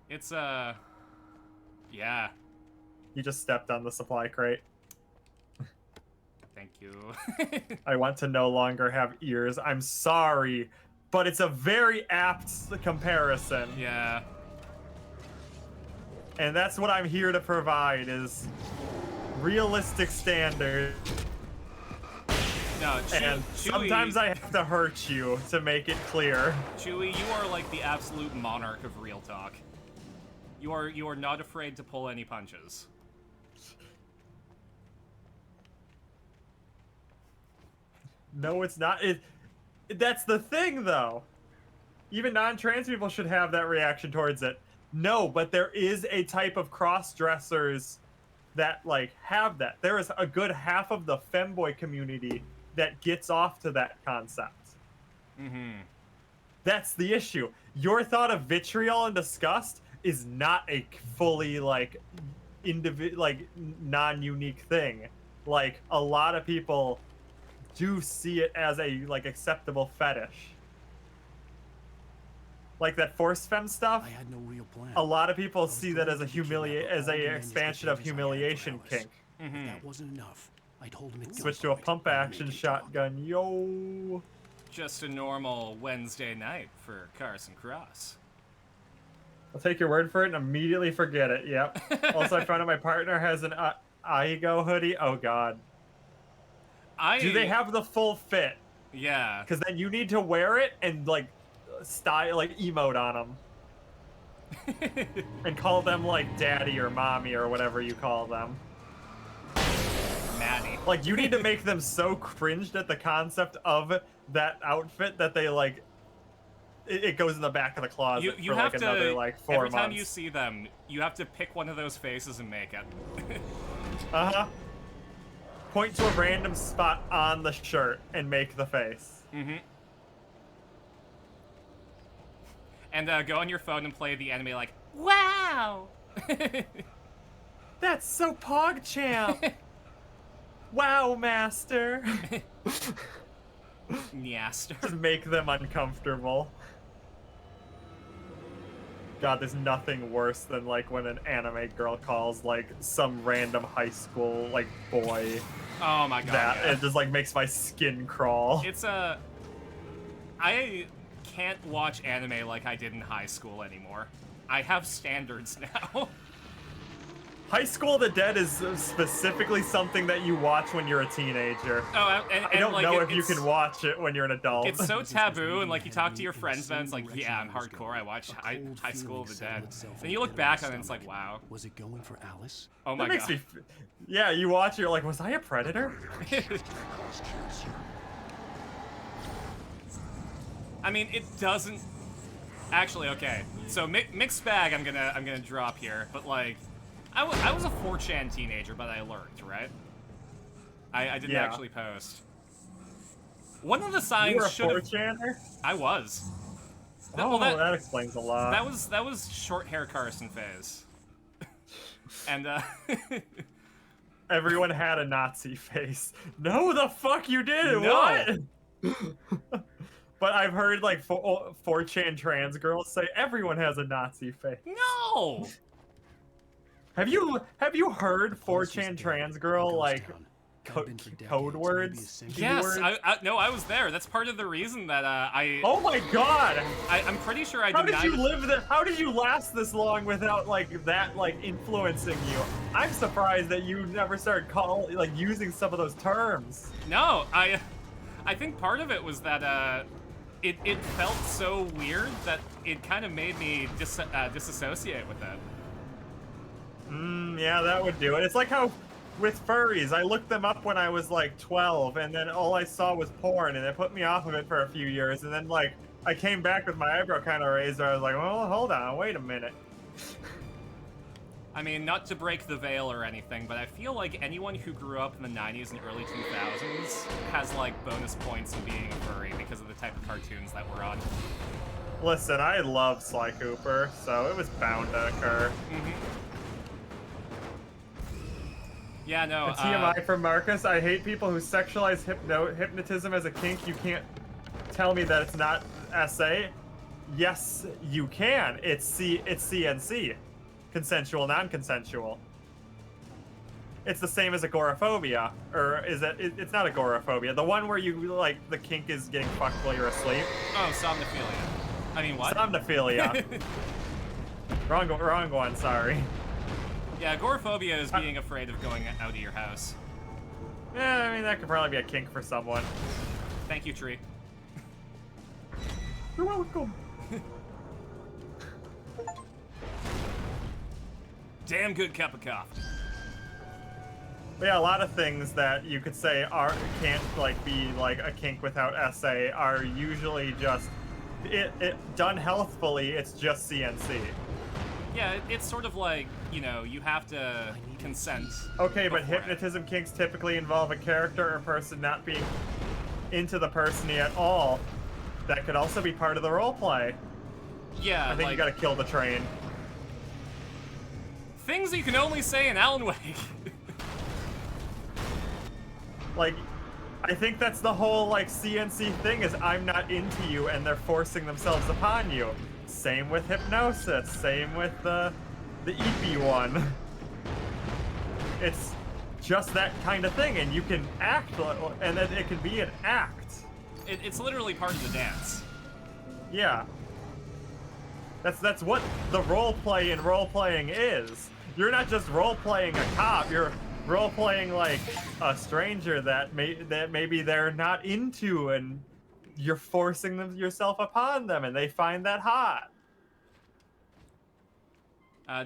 It's yeah. You just stepped on the supply crate. Thank you. I want to no longer have ears. I'm sorry, but it's a very apt comparison. Yeah. And that's what I'm here to provide, is realistic standards. No, And sometimes I have to hurt you to make it clear. Chewie, you are like the absolute monarch of real talk. You are not afraid to pull any punches. No, it's not. That's the thing, though. Even non-trans people should have that reaction towards it. No, but there is a type of cross-dressers that, like, have that. There is a good half of the femboy community that gets off to that concept. Mm-hmm. That's the issue. Your thought of vitriol and disgust is not a fully, like, non-unique thing. Like, a lot of people do see it as a like acceptable fetish, like that force fem stuff. I had no real plan. A lot of people see that as a expansion of humiliation kink. If that wasn't enough, I'd hold him at Switch to a pump action shotgun, yo. Just a normal Wednesday night for Carsyn Cross. I'll take your word for it and immediately forget it. Yep. Also, I found out my partner has an Aigo hoodie. Oh God. Do they have the full fit? Yeah. Because then you need to wear it and like style, like emote on them, and call them like daddy or mommy or whatever you call them. Maddie. Like you need to make them so cringed at the concept of that outfit that they like it goes in the back of the closet You for have like to, another like 4 every months. time you see them, you have to pick one of those faces and make it. Uh-huh. Point to a random spot on the shirt and make the face. Mm-hmm. And go on your phone and play the anime like, wow! That's so PogChamp! Wow, master! Nyaster. Just make them uncomfortable. God, there's nothing worse than like when an anime girl calls like some random high school like boy. Oh my god. That yeah. it just like makes my skin crawl. It's I can't watch anime like I did in high school anymore. I have standards now. High School of the Dead is specifically something that you watch when you're a teenager. Oh, and I don't like, know if you can watch it when you're an adult. It's so taboo, and like you talk to your friends, and it's like, yeah, I'm hardcore. I watch High School of the Dead. Then you look back on it, and it's like, wow. Was it going for Alice? Oh my That makes god. me. Yeah, you watch it, you're like, was I a predator? I mean, it doesn't. Actually, okay. So mixed bag. I'm gonna drop here, but like, I was a 4chan teenager, but I lurked, right? I didn't actually post. One of the signs You were a should have. 4chaner? I was. Oh, that explains a lot. That was short hair Carsyn phase. And everyone had a Nazi face. No, the fuck you did. No. What? But I've heard like 4chan trans girls say everyone has a Nazi face. No. Have you heard 4chan trans girl like code words? Yes, Keywords? I was there. That's part of the reason that I. Oh my god! I'm pretty sure I How did denied. you live that? How did you last this long without like that like influencing you? I'm surprised that you never started using some of those terms. No, I think part of it was that it felt so weird that it kind of made me disassociate with it. Yeah, that would do it. It's like how with furries, I looked them up when I was like 12, and then all I saw was porn, and it put me off of it for a few years, and then like I came back with my eyebrow kind of raised, I was like, well, hold on, wait a minute. I mean, not to break the veil or anything, but I feel like anyone who grew up in the 90s and early 2000s has like bonus points in being a furry because of the type of cartoons that were on. Listen, I love Sly Cooper, so it was bound to occur. Yeah, no. A TMI from Marcus. I hate people who sexualize hypnotism as a kink. You can't tell me that it's not SA. Yes, you can. It's CNC. Consensual, non-consensual. It's the same as agoraphobia, or is it? It's not agoraphobia. The one where you like the kink is getting fucked while you're asleep. Oh, somnophilia. I mean, what? Somnophilia. wrong one. Sorry. Yeah, agoraphobia is being afraid of going out of your house. Yeah, I mean that could probably be a kink for someone. Thank you, Tree. You're welcome. Damn good cup of coffee. But yeah, a lot of things that you could say can't like be like a kink without SA are usually just it done healthfully. It's just CNC. Yeah, it's sort of like, you know, you have to consent. Okay, but hypnotism kinks typically involve a character or person not being into the person at all. That could also be part of the roleplay. Yeah, I think you gotta kill the train. Things you can only say in Alan Wake. Like, I think that's the whole like CNC thing is I'm not into you and they're forcing themselves upon you. Same with hypnosis. Same with the EP one. It's just that kind of thing, and you can act, and then it can be an act. It's literally part of the dance. Yeah. That's what the roleplay in role-playing is. You're not just role-playing a cop, you're role-playing like a stranger that maybe they're not into, and you're forcing yourself upon them, and they find that hot.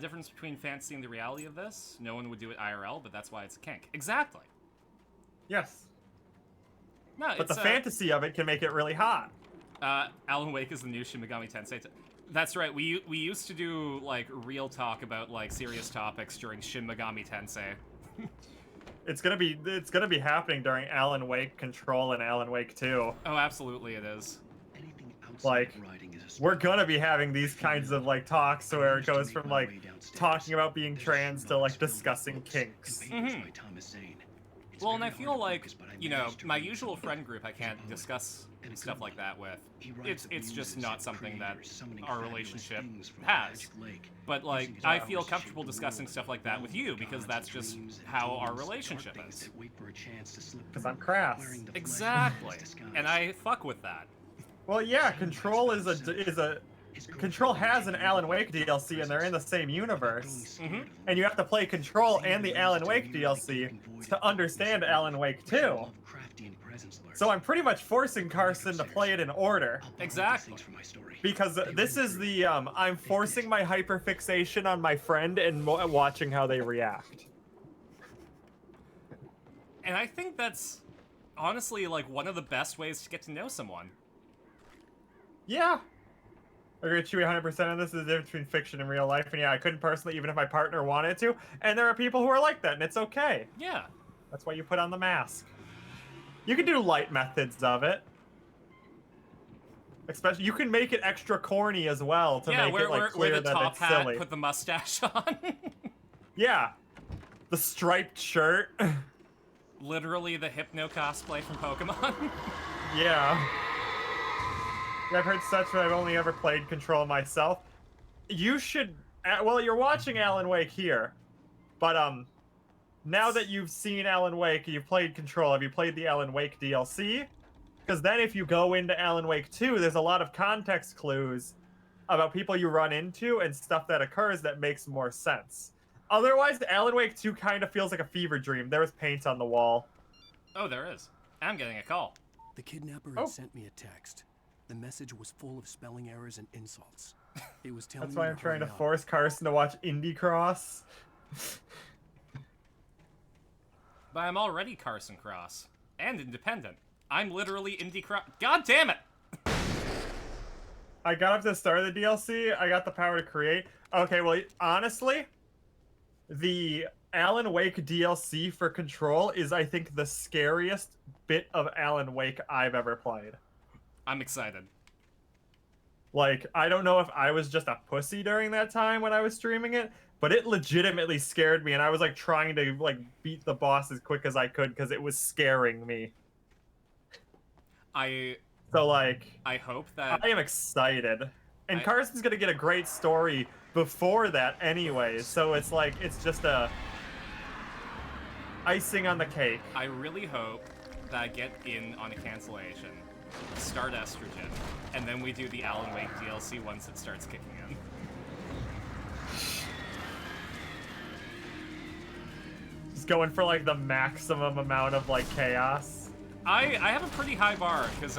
Difference between fantasy and the reality of this? No one would do it IRL, but that's why it's a kink. Exactly. Yes. No, but the fantasy of it can make it really hot. Alan Wake is the new Shin Megami Tensei. That's right. We used to do like real talk about like serious topics during Shin Megami Tensei. It's gonna be happening during Alan Wake Control and Alan Wake 2. Oh, absolutely, it is. Like, we're gonna be having these kinds of like talks where it goes from like talking about being trans to like discussing kinks. Well, and I feel like, you know, my usual friend group I can't discuss stuff like that with. It's just not something that our relationship has. But, like, I feel comfortable discussing stuff like that with you because that's just how our relationship is. Because I'm crass. Exactly. And I fuck with that. Well, yeah, Control Control has an Alan Wake DLC, and they're in the same universe. And you have to play Control and the Alan Wake DLC to understand Alan Wake 2. So I'm pretty much forcing Carsyn to play it in order. Exactly. Because this is the, I'm forcing my hyperfixation on my friend and watching how they react. And I think that's honestly, like, one of the best ways to get to know someone. Yeah. I agree with Chewie 100% on this. Is the difference between fiction and real life. And yeah, I couldn't personally, even if my partner wanted to. And there are people who are like that, and it's okay. Yeah. That's why you put on the mask. You can do light methods of it. Especially, you can make it extra corny as well to make it like clear wear the that top it's hat, silly. put the mustache on. Yeah. The striped shirt. Literally the Hypno cosplay from Pokemon. Yeah. I've heard such, but I've only ever played Control myself. You should, well, you're watching Alan Wake here, but now that you've seen Alan Wake, you've played Control, have you played the Alan Wake DLC? Because then if you go into Alan Wake 2, there's a lot of context clues about people you run into and stuff that occurs that makes more sense. Otherwise, the Alan Wake 2 kind of feels like a fever dream. There was paint on the wall. Oh, there is. I'm getting a call. The kidnapper had sent me a text. The message was full of spelling errors and insults. It was telling That's why me I'm trying to hurry up. force Carsyn to watch Indie Cross. But I'm already Carson Cross. And independent. I'm literally Indie Cross. God damn it! I got up to the start of the DLC. I got the power to create. Okay, well, honestly, the Alan Wake DLC for Control is, I think, the scariest bit of Alan Wake I've ever played. I'm excited. Like, I don't know if I was just a pussy during that time when I was streaming it, but it legitimately scared me, and I was, like, trying to, like, beat the boss as quick as I could because it was scaring me. So, like... I hope that... I am excited. And Carson's gonna get a great story before that anyway, so it's like, it's just a... icing on the cake. I really hope that I get in on a cancellation, start Estrogen, and then we do the Alan Wake DLC once it starts kicking in. Just going for like the maximum amount of like chaos. I have a pretty high bar, because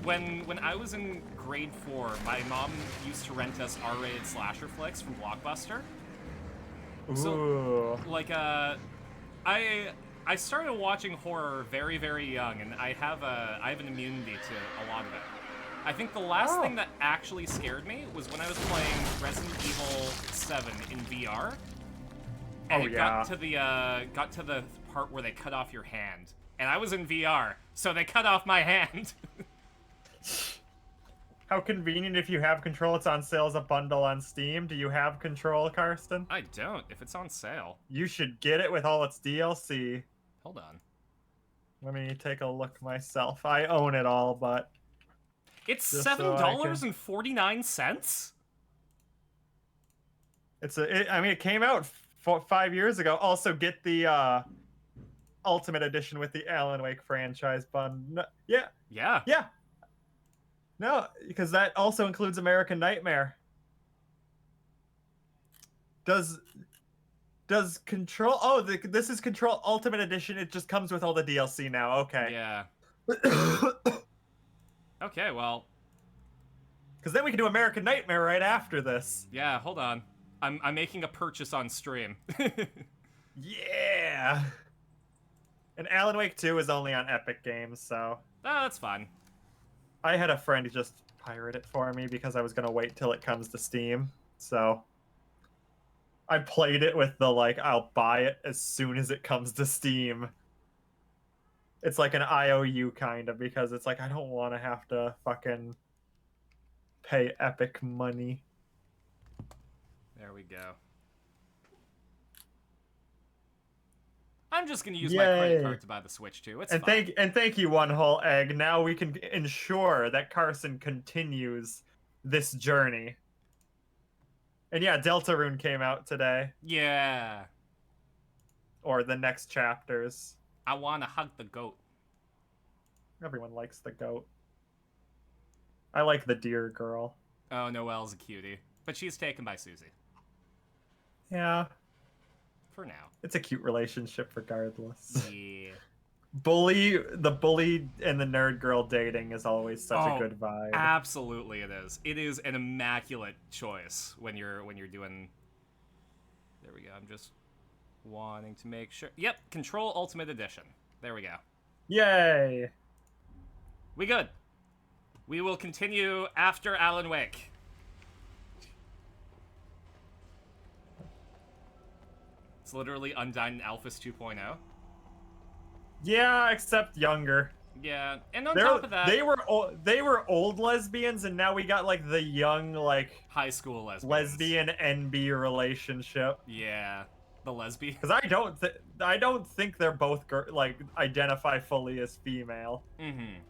when I was in grade 4, my mom used to rent us R-rated slasher flicks from Blockbuster. Ooh. So, like, I started watching horror very, very young, and I have an immunity to a lot of it. I think the last thing that actually scared me was when I was playing Resident Evil 7 in VR. And it got to the part where they cut off your hand. And I was in VR, so they cut off my hand. How convenient if you have Control. It's on sale as a bundle on Steam. Do you have Control, Carsyn? I don't, if it's on sale. You should get it with all its DLC. Hold on. Let me take a look myself. I own it all, but... It's $7.49. $7.49? I mean, it came out 5 years ago. Also, get the Ultimate Edition with the Alan Wake franchise bundle. Yeah. Yeah. Yeah. No, because that also includes American Nightmare. Does Control... Oh, this is Control Ultimate Edition. It just comes with all the DLC now. Okay. Yeah. Okay, well... Because then we can do American Nightmare right after this. Yeah, hold on. I'm making a purchase on stream. Yeah! And Alan Wake 2 is only on Epic Games, so... Oh, that's fine. I had a friend just pirate it for me because I was gonna wait till it comes to Steam. So I played it with the like, I'll buy it as soon as it comes to Steam. It's like an IOU kind of, because it's like I don't want to have to fucking pay Epic money. There we go. I'm just gonna use my credit card to buy the Switch too. It's fine. Thank you, One Whole Egg. Now we can ensure that Carsyn continues this journey. And yeah, Deltarune came out today. Yeah. Or the next chapters. I wanna hug the goat. Everyone likes the goat. I like the deer girl. Oh, Noelle's a cutie. But she's taken by Susie. Yeah. For now. It's a cute relationship regardless. Yeah. The bully and the nerd girl dating is always such a good vibe. Absolutely it is. It is an immaculate choice when you're doing. There we go. I'm just wanting to make sure. Yep, Control Ultimate Edition. There we go. Yay. We good. We will continue after Alan Wake. It's literally Undyne Alphys 2.0. Yeah, except younger. Yeah, and on top of that, they were old lesbians, and now we got like the young like high school lesbians. Lesbian NB relationship. Yeah, the lesbian. Because I don't think they're both like identify fully as female. Mm-hmm.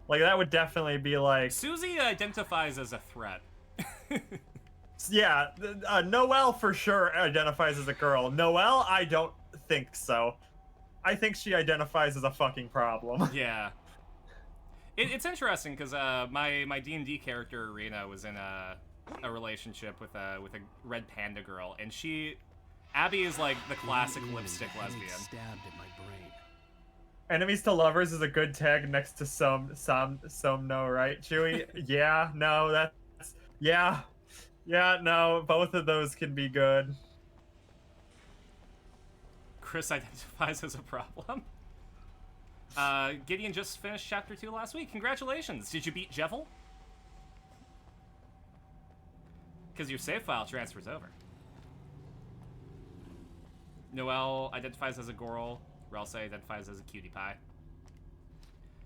Like that would definitely be like Susie identifies as a threat. Yeah, Noelle for sure identifies as a girl. Noelle, I don't think so. I think she identifies as a fucking problem. Yeah. It's interesting because my D&D character Irina was in a relationship with a red panda girl, and Abby is like the classic lipstick lesbian. Stabbed at my brain. Enemies to lovers is a good tag next to Somno, right, Chewie? Yeah, no, that's yeah, no, both of those can be good. Chris identifies as a problem. Gideon just finished Chapter 2 last week. Congratulations! Did you beat Jevel? Because your save file transfers over. Noelle identifies as a girl. Ralsei identifies as a cutie pie.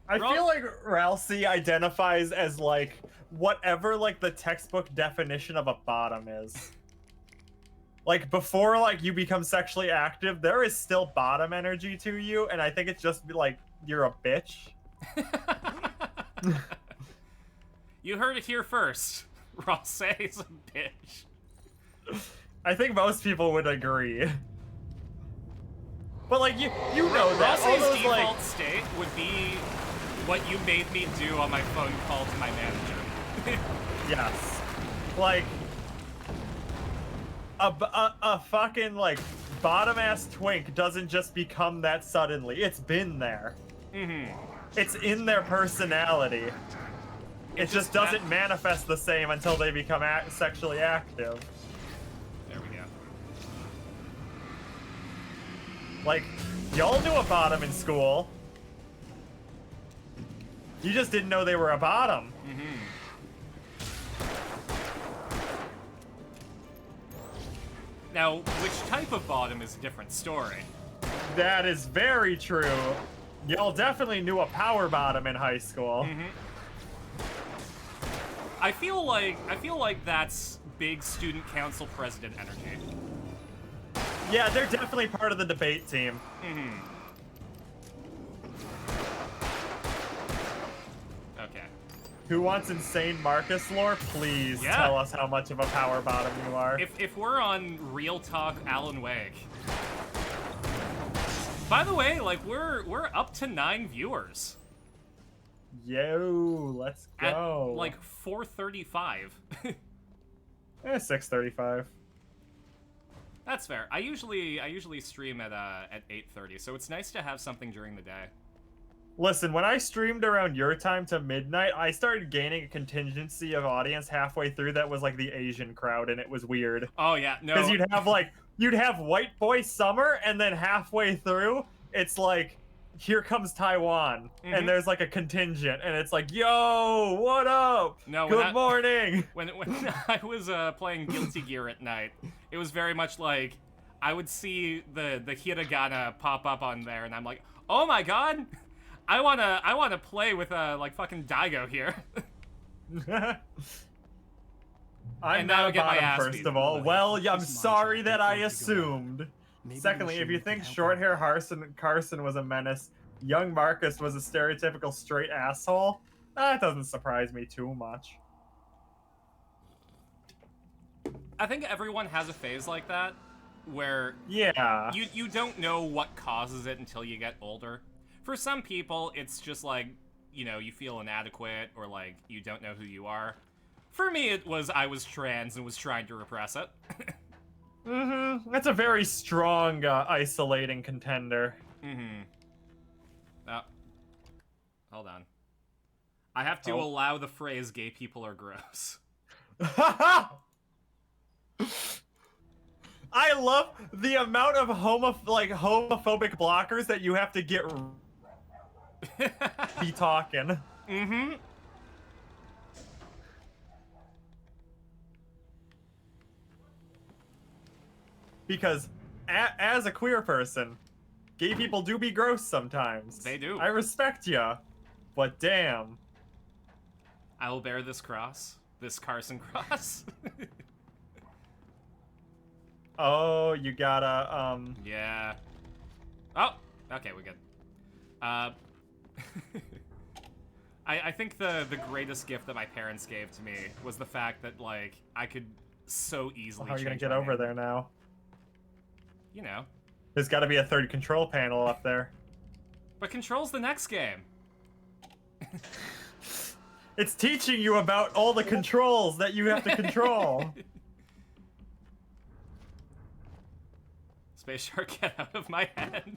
I feel like Ralsei identifies as like whatever like the textbook definition of a bottom is. Like before like you become sexually active, there is still bottom energy to you, and I think it's just like you're a bitch. You heard it here first. Ralsei is a bitch. I think most people would agree. But like you know that all Ralsei's those default like state would be what you made me do on my phone call to my manager. yes, like a fucking like bottom ass twink doesn't just become that suddenly. It's been there. Mm-hmm. It's in their personality. It just doesn't manifest the same until they become sexually active. There we go. Like, y'all knew a bottom in school. You just didn't know they were a bottom. Mm-hmm. Now, which type of bottom is a different story. That is very true. Y'all definitely knew a power bottom in high school. Mm-hmm. I feel like that's big student council president energy. Yeah, they're definitely part of the debate team. Mm-hmm. Okay. Who wants insane Marcus lore? Please tell us how much of a power bottom you are. If we're on Real Talk Alan Wake. By the way, like we're up to 9 viewers. Yo, let's go. At like 4:35. 6:35. That's fair. I usually stream at 8:30, so it's nice to have something during the day. Listen, when I streamed around your time to midnight, I started gaining a contingency of audience halfway through that was like the Asian crowd, and it was weird. Oh yeah, no. Because you'd have white boy summer, and then halfway through, it's like here comes Taiwan, Mhm. and there's like a contingent, and it's like, yo, what up? No, Good morning. When I was playing Guilty Gear at night, it was very much like I would see the hiragana pop up on there, and I'm like, oh my god, I wanna play with like fucking Daigo here. I'm And now I not get my bottom, ass first beat. of all. Well, I'm This sorry mantra that I before we go out. assumed. Maybe Secondly, we'll if show you we think can help short him. hair Carson was a menace, young Marcus was a stereotypical straight asshole, that doesn't surprise me too much. I think everyone has a phase like that, where Yeah. you don't know what causes it until you get older. For some people, it's just like, you know, you feel inadequate or like you don't know who you are. For me, it was I was trans and was trying to repress it. Mm-hmm. That's a very strong, isolating contender. Mm-hmm. Oh. Hold on. I have to Oh. allow the phrase gay people are gross. I love the amount of homophobic blockers that you have to get be talking. Mm-hmm. Because as a queer person, gay people do be gross sometimes. They do. I respect ya, but damn. I will bear this cross. This Carsyn cross. Oh, you gotta, Yeah. Oh, okay, we're good. I think the greatest gift that my parents gave to me was the fact that, like, I could so easily how are you gonna change get my over name. there now? You know. There's gotta be a third control panel up there. But Control's the next game. It's teaching you about all the controls that you have to control. Space Shark, get out of my head.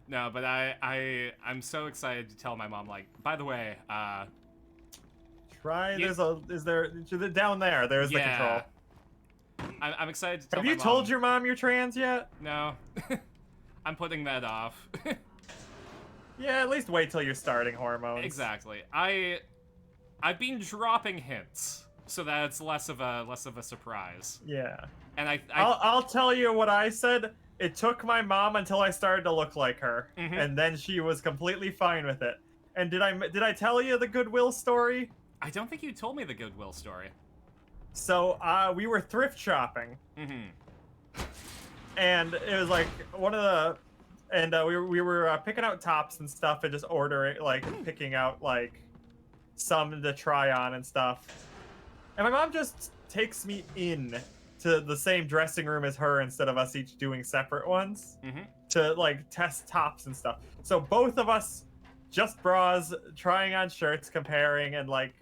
No, but I'm so excited to tell my mom, like, by the way, Try, is there down there, there's the control. I'm excited to tell Have my you mom. told your mom you're trans yet? No. I'm putting that off. Yeah, at least wait till you're starting hormones. Exactly. I've been dropping hints so that it's less of a surprise. Yeah. And I'll tell you what I said. It took my mom until I started to look like her, and then she was completely fine with it. And did I tell you the Goodwill story? I don't think you told me the Goodwill story. So we were thrift shopping, and it was like one of the, and we were picking out tops and stuff, and just ordering, like, picking out like some to try on and stuff. And my mom just takes me in to the same dressing room as her instead of us each doing separate ones to like test tops and stuff. So both of us just bras, trying on shirts, comparing, and like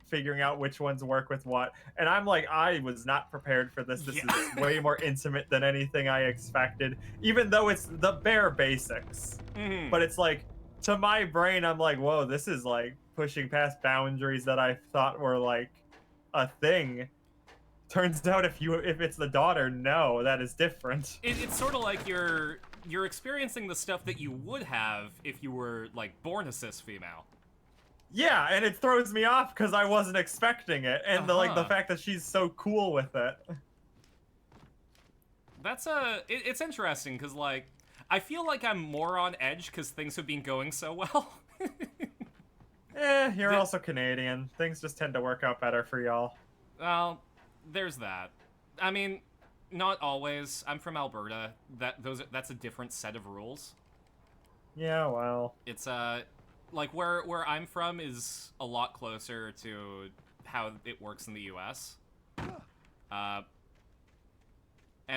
figuring out which ones work with what. And I'm like, I was not prepared for this. This is way more intimate than anything I expected, even though it's the bare basics. But it's like, to my brain, I'm like, whoa, this is like pushing past boundaries that I thought were like a thing. Turns out if it's the daughter, no, that is different. It's sort of like you're experiencing the stuff that you would have if you were like born a cis female. Yeah, and it throws me off because I wasn't expecting it, and the fact that she's so cool with it. That's it's interesting because like I feel like I'm more on edge because things have been going so well. You're also Canadian. Things just tend to work out better for y'all. Well, there's that. I mean, not always. I'm from Alberta. That's a different set of rules. Yeah, well. It's like where I'm from is a lot closer to how it works in the US. And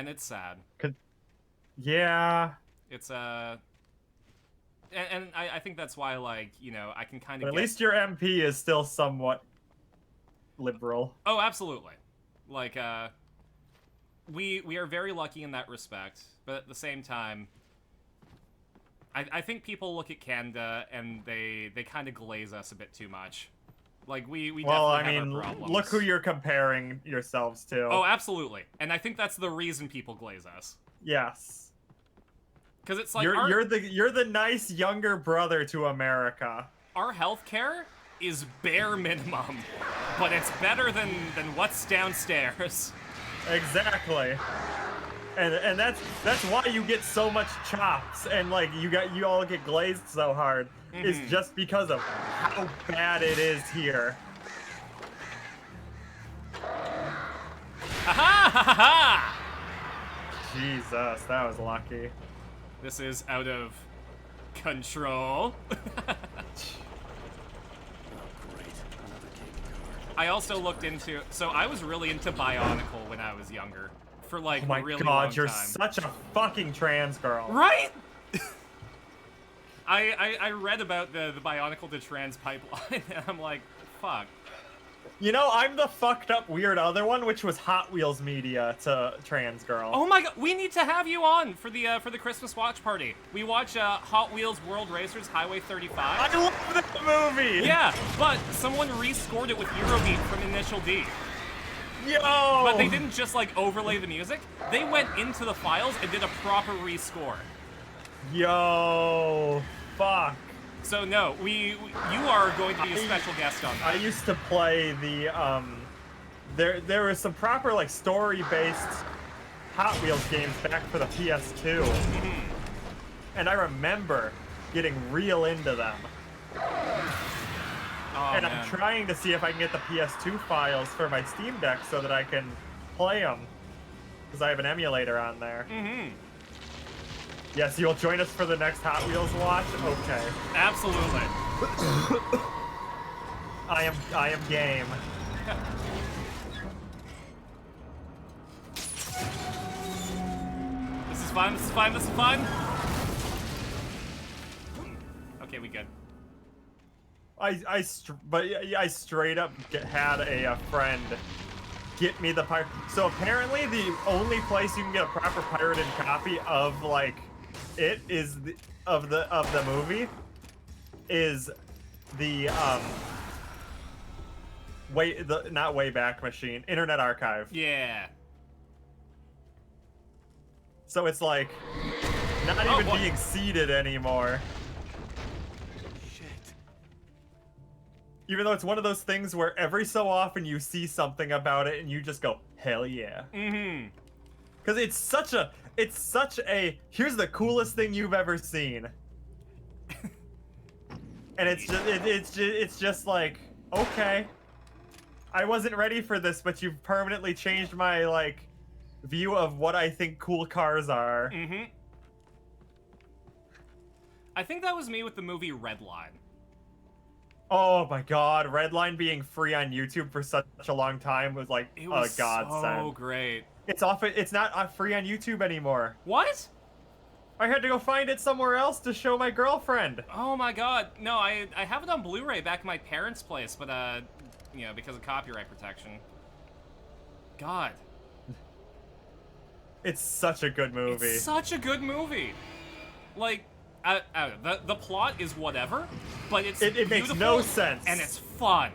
it's sad. Yeah. It's and I think that's why, like, you know, I can kind of. But at least your MP is still somewhat liberal. Oh, absolutely. Like, we are very lucky in that respect, but at the same time, I think people look at Canada and they kind of glaze us a bit too much. Like, we well, I definitely mean, have our problems. look who you're comparing yourselves to. Oh, absolutely. And I think that's the reason people glaze us. Yes. Because it's like you're the nice younger brother to America. Our healthcare is bare minimum, but it's better than what's downstairs. Exactly. And that's why you get so much chops and like you all get glazed so hard. Is just because of how bad it is here. Ha ha ha ha! Jesus, that was lucky. This is out of control. I also looked into, so I was really into Bionicle when I was younger. For like oh my really God, long you're time. such a fucking trans girl. Right? I read about the Bionicle to trans pipeline, and I'm like, fuck. You know, I'm the fucked up weird other one, which was Hot Wheels media to trans girl. Oh my God, we need to have you on for the Christmas watch party. We watch Hot Wheels World Racers Highway 35. I love that movie. Yeah, but someone rescored it with Eurobeat from Initial D. Yo! But they didn't just like overlay the music. They went into the files and did a proper rescore. Yo, fuck. So no, you are going to be a special guest on that. I used to play the there was some proper like story-based Hot Wheels games back for the PS2. And I remember getting real into them. Oh, and man. I'm trying to see if I can get the PS2 files for my Steam Deck so that I can play them. Because I have an emulator on there. Yes, you'll join us for the next Hot Wheels watch? Okay. Absolutely. I am game. This is fun, this is fun, this is fun. Okay, we good. I straight up had a friend get me the pirate. So apparently the only place you can get a proper pirated copy of like it is of the movie is the not Wayback Machine, Internet Archive. Yeah. So it's like not even being seeded anymore. Even though it's one of those things where every so often you see something about it and you just go, hell yeah. Because it's such a, here's the coolest thing you've ever seen. And it's just like, okay. I wasn't ready for this, but you've permanently changed my, like, view of what I think cool cars are. I think that was me with the movie Redline. Oh my God, Redline being free on YouTube for such a long time was like a godsend. So great. It's not free on YouTube anymore. What? I had to go find it somewhere else to show my girlfriend. Oh my God. No, I have it on Blu-ray back at my parents' place, but you know, because of copyright protection. God. It's such a good movie. It's such a good movie. Like, the plot is whatever, but it makes no sense. And it's fun.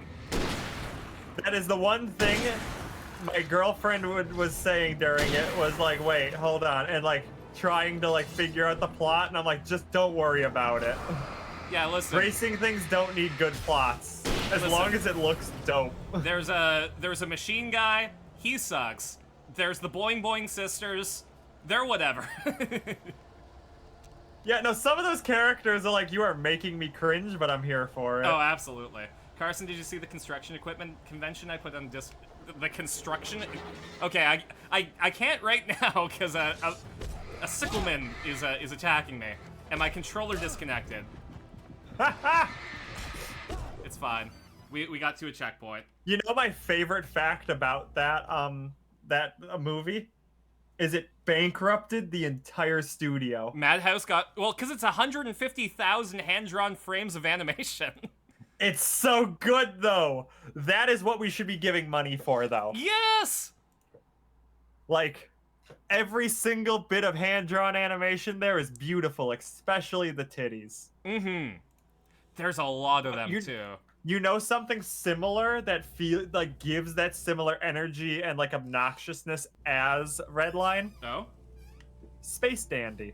That is the one thing my girlfriend was saying during it was like, wait, hold on, and like trying to like figure out the plot, and I'm like, just don't worry about it. Yeah, listen. Racing things don't need good plots as long as it looks dope. There's a machine guy. He sucks. There's the Boing Boing sisters. They're whatever. Yeah, no, some of those characters are like, you are making me cringe, but I'm here for it. Oh, absolutely. Carsyn, did you see the construction equipment convention I put on the construction? Okay, I can't right now because a sickleman is attacking me, and my controller disconnected. It's fine. We got to a checkpoint. You know my favorite fact about that movie? Is it bankrupted the entire studio. Madhouse got, well, because it's 150,000 hand-drawn frames of animation. It's so good, though. That is what we should be giving money for, though. Yes! Like, every single bit of hand-drawn animation there is beautiful, especially the titties. Mm-hmm. There's a lot of them, too. You know something similar that gives that similar energy and like obnoxiousness as Redline? Oh? Space Dandy.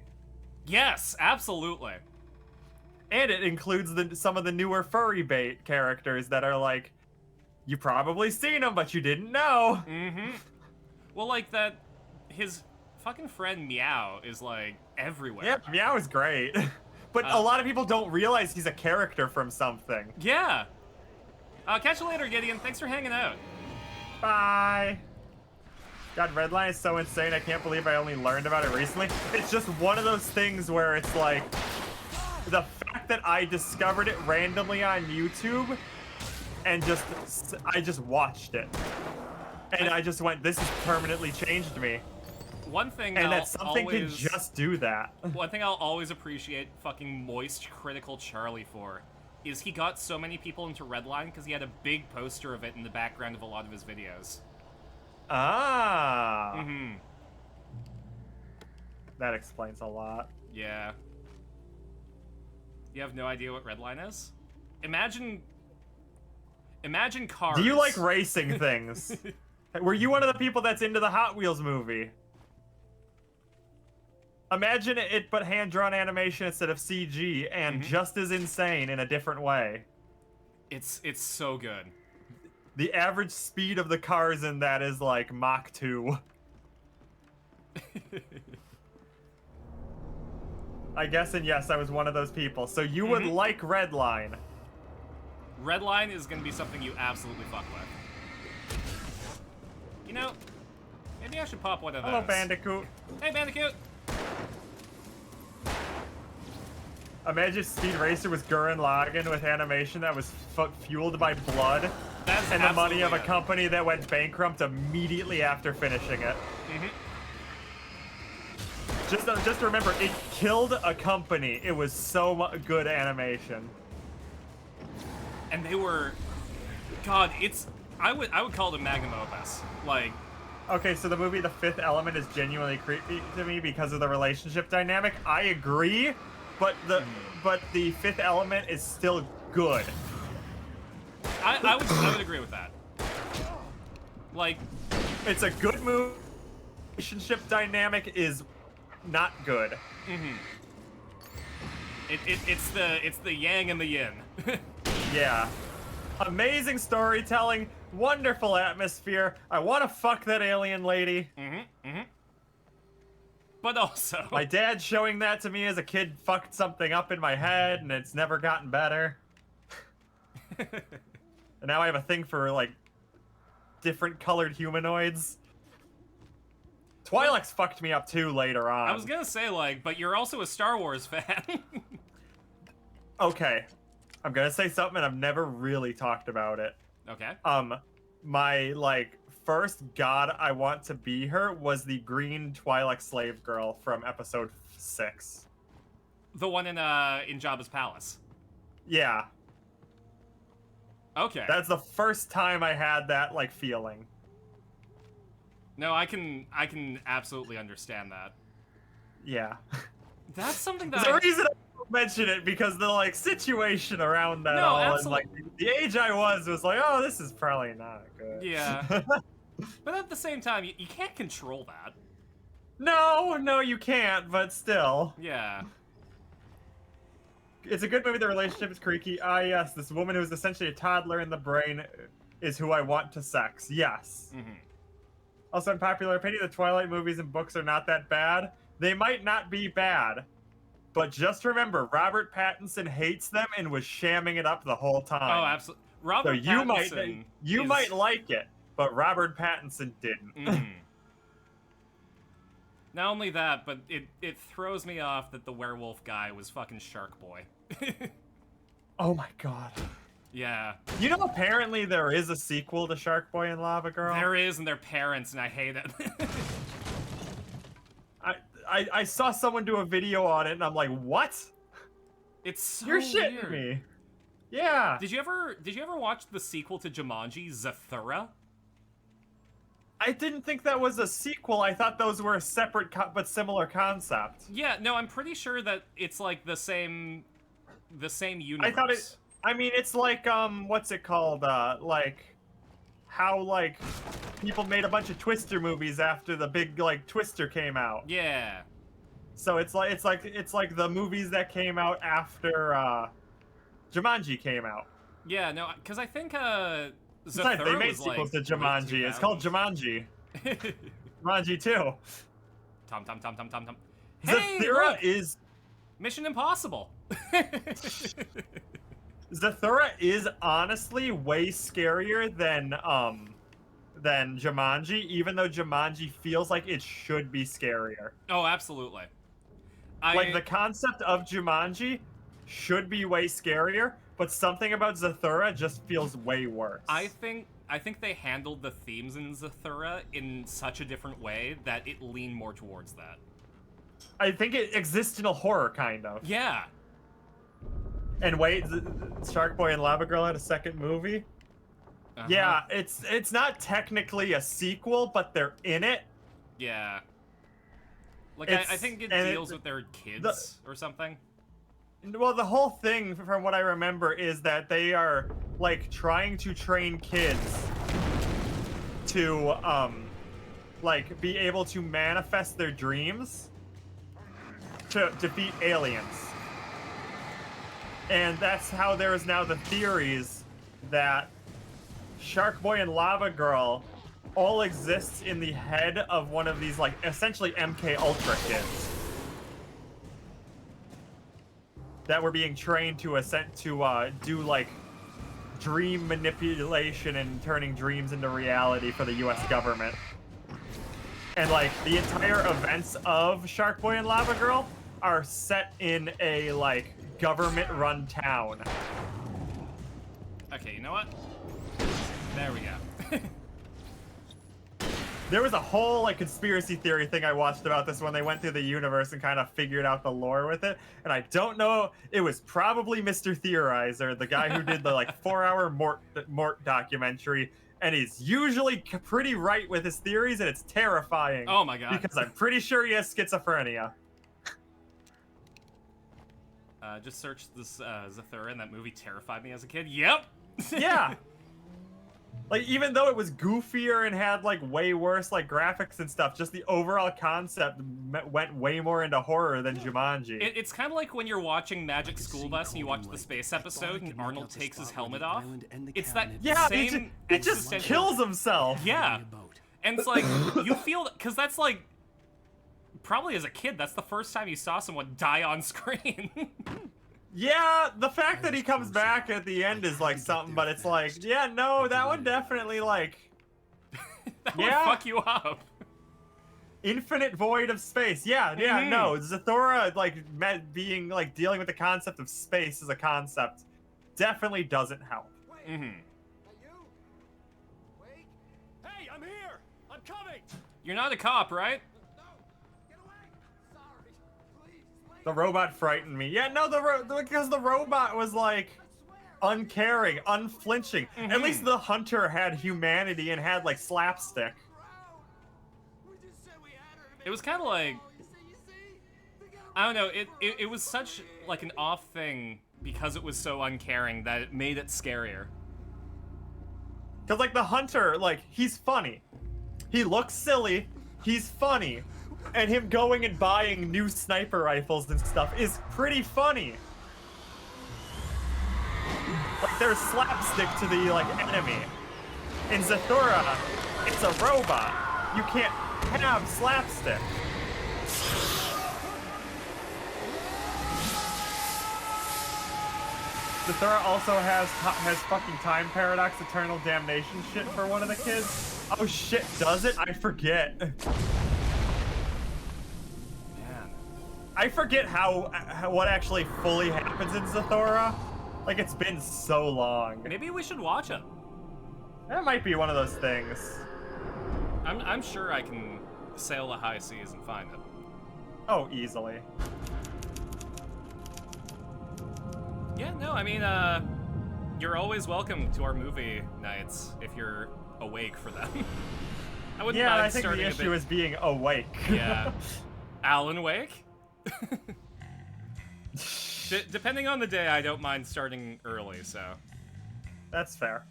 Yes, absolutely. And it includes some of the newer furry bait characters that are like, you probably seen them, but you didn't know. Mm-hmm. Well, like his fucking friend Meow is like everywhere. Yeah, Meow is great. But a lot of people don't realize he's a character from something. Yeah. Catch you later, Gideon. Thanks for hanging out. Bye. God, Redline is so insane. I can't believe I only learned about it recently. It's just one of those things where it's like, the fact that I discovered it randomly on YouTube and I just watched it. And I just went, this has permanently changed me. One thing and I'll that something always, can just do that. One thing I'll always appreciate fucking Moist Critical Charlie for is he got so many people into Redline because he had a big poster of it in the background of a lot of his videos. Ah. Mm-hmm. That explains a lot. Yeah. You have no idea what Redline is? Imagine cars. Do you like racing things? Were you one of the people that's into the Hot Wheels movie? Imagine it, but hand-drawn animation instead of CG, and just as insane in a different way. It's so good. The average speed of the cars in that is like Mach 2. I guess, and yes, I was one of those people. So you would like Redline. Redline is going to be something you absolutely fuck with. You know, maybe I should pop one of those. Hello, Bandicoot. Hey, Bandicoot. Imagine Speed Racer was Gurren Lagann with animation that was fueled by blood. That's and the money of a it. company that went bankrupt immediately after finishing it. Just remember, it killed a company. It was so good animation. And they were, God, I would call it a magnum opus. Like, okay, so the movie The Fifth Element is genuinely creepy to me because of the relationship dynamic. I agree, but the Fifth Element is still good. I would agree with that. Like, it's a good movie. Relationship dynamic is not good. It's the yang and the yin. Yeah. Amazing storytelling, wonderful atmosphere. I want to fuck that alien lady. But also, my dad showing that to me as a kid fucked something up in my head, and it's never gotten better. And now I have a thing for like different colored humanoids. Twi'leks fucked me up too later on. I was gonna say, like, but you're also a Star Wars fan. Okay. I'm gonna say something and I've never really talked about it. Okay. My, like, first god I want to be her was the green Twi'lek slave girl from episode 6. The one in Jabba's palace. Yeah. Okay. That's the first time I had that, like, feeling. No, I can absolutely understand that. Yeah. That's something that There's a reason I don't mention it, because the, like, situation around that and, like, the age I was like, oh, this is probably not good. Yeah. But at the same time, you can't control that. No, you can't, but still. Yeah. It's a good movie. The relationship is creaky. Ah, yes, this woman who's essentially a toddler in the brain is who I want to sex. Yes. Also, in popular opinion, the Twilight movies and books are not that bad. They might not be bad, but just remember, Robert Pattinson hates them and was shamming it up the whole time. Oh, absolutely. Robert Pattinson you might like it, but Robert Pattinson didn't. Not only that, but it throws me off that the werewolf guy was fucking Shark Boy. Oh my god. Yeah. You know, apparently there is a sequel to Shark Boy and Lava Girl. There is, and they're parents, and I hate it. I saw someone do a video on it, and I'm like, what? It's so You're shitting weird. me. Yeah. Did you ever watch the sequel to Jumanji, Zathura? I didn't think that was a sequel. I thought those were a separate but similar concept. Yeah, no, I'm pretty sure that it's like the same universe. I mean, it's like what's it called? Like how like people made a bunch of Twister movies after the big like Twister came out. Yeah. So it's like the movies that came out after Jumanji came out. Yeah, no, because I think Besides, they Zathura made was like sequels to late Jumanji. It's called 2000s. Jumanji. Jumanji 2. Tom. Hey, Zathura look! is Mission Impossible. Zathura is honestly way scarier than Jumanji, even though Jumanji feels like it should be scarier. Oh, absolutely. Like the concept of Jumanji should be way scarier, but something about Zathura just feels way worse. I think they handled the themes in Zathura in such a different way that it leaned more towards that. I think it exists in a horror, kind of. Yeah. And wait, Shark Boy and Lava Girl had a second movie? Uh-huh. Yeah, it's not technically a sequel, but they're in it. Yeah. Like, I think it deals with their kids or something. Well, the whole thing, from what I remember, is that they are, like, trying to train kids to, like, be able to manifest their dreams to defeat aliens. And that's how there is now the theories that Shark Boy and Lava Girl all exists in the head of one of these, like, essentially MK Ultra kids that were being trained to do, like, dream manipulation and turning dreams into reality for the US government. And, like, the entire events of Shark Boy and Lava Girl are set in a, like, government-run town. Okay, you know what? There we go. There was a whole, like, conspiracy theory thing I watched about this when they went through the universe and kind of figured out the lore with it. And I don't know, it was probably Mr. Theorizer, the guy who did the, like, 4-hour Mort documentary. And he's usually pretty right with his theories, and it's terrifying. Oh my god. Because I'm pretty sure he has schizophrenia. Just searched this Zathura, and that movie terrified me as a kid. Yep! Yeah! Like, even though it was goofier and had, like, way worse, like, graphics and stuff, just the overall concept went way more into horror than Jumanji. It's kind of like when you're watching Magic School Bus and you watch the space episode and Arnold takes his helmet off. It's that same he just kills himself. Yeah. And it's like, you feel... Because that's like... Probably as a kid, that's the first time you saw someone die on screen. Yeah, the fact that he comes back at the end is like something, but it's like, yeah, no, that one definitely like... That would fuck you up. Infinite void of space. Yeah, no. Zathura, like, being, like, dealing with the concept of space as a concept definitely doesn't help. Mm-hmm. Hey, I'm here! I'm coming! You're not a cop, right? The robot frightened me. Yeah, no, because the robot was, like, uncaring, unflinching. Mm-hmm. At least the hunter had humanity and had, like, slapstick. It was kind of like... I don't know, it was such, like, an off thing because it was so uncaring that it made it scarier. Because, like, the hunter, like, he's funny. He looks silly. He's funny. And him going and buying new sniper rifles and stuff is pretty funny. Like, there's slapstick to the, like, enemy. In Zathura, it's a robot. You can't have slapstick. Zathura also has fucking time paradox, eternal damnation shit for one of the kids. Oh shit, does it? I forget. I forget how what actually fully happens in Zathura. Like, it's been so long. Maybe we should watch it. That might be one of those things. I'm sure I can sail the high seas and find it. Oh, easily. Yeah, no, I mean, you're always welcome to our movie nights if you're awake for them. I wouldn't mind I think starting the issue is being awake. Yeah. Alan Wake? Depending on the day, I don't mind starting early, so. That's fair.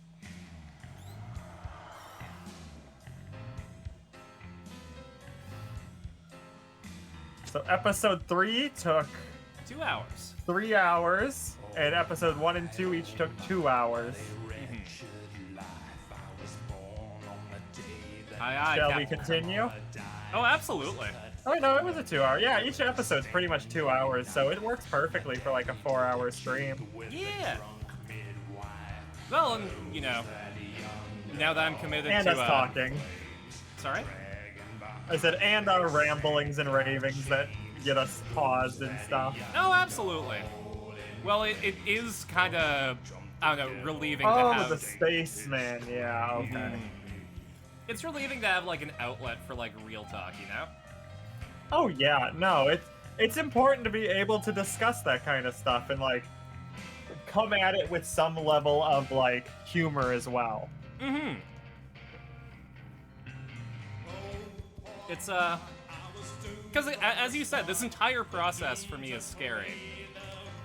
So episode 3 took 2 hours. 3 hours, and episode 1 and 2 each took 2 hours. Shall we continue? Oh, absolutely. Oh no, it was a 2 hour. Yeah, each episode's pretty much 2 hours, so it works perfectly for like a 4-hour stream. Yeah. Well, and, you know, now that I'm committed and to us talking. Sorry? I said, and our ramblings and ravings that get us paused and stuff. Oh, absolutely. Well, it is kind of, I don't know, relieving to Oh, have... the spaceman, yeah, okay. It's relieving to have, like, an outlet for, like, real talk, you know? Oh yeah, no, it's important to be able to discuss that kind of stuff and, like, come at it with some level of, like, humor as well. Mm-hmm. It's, because, as you said, this entire process for me is scary.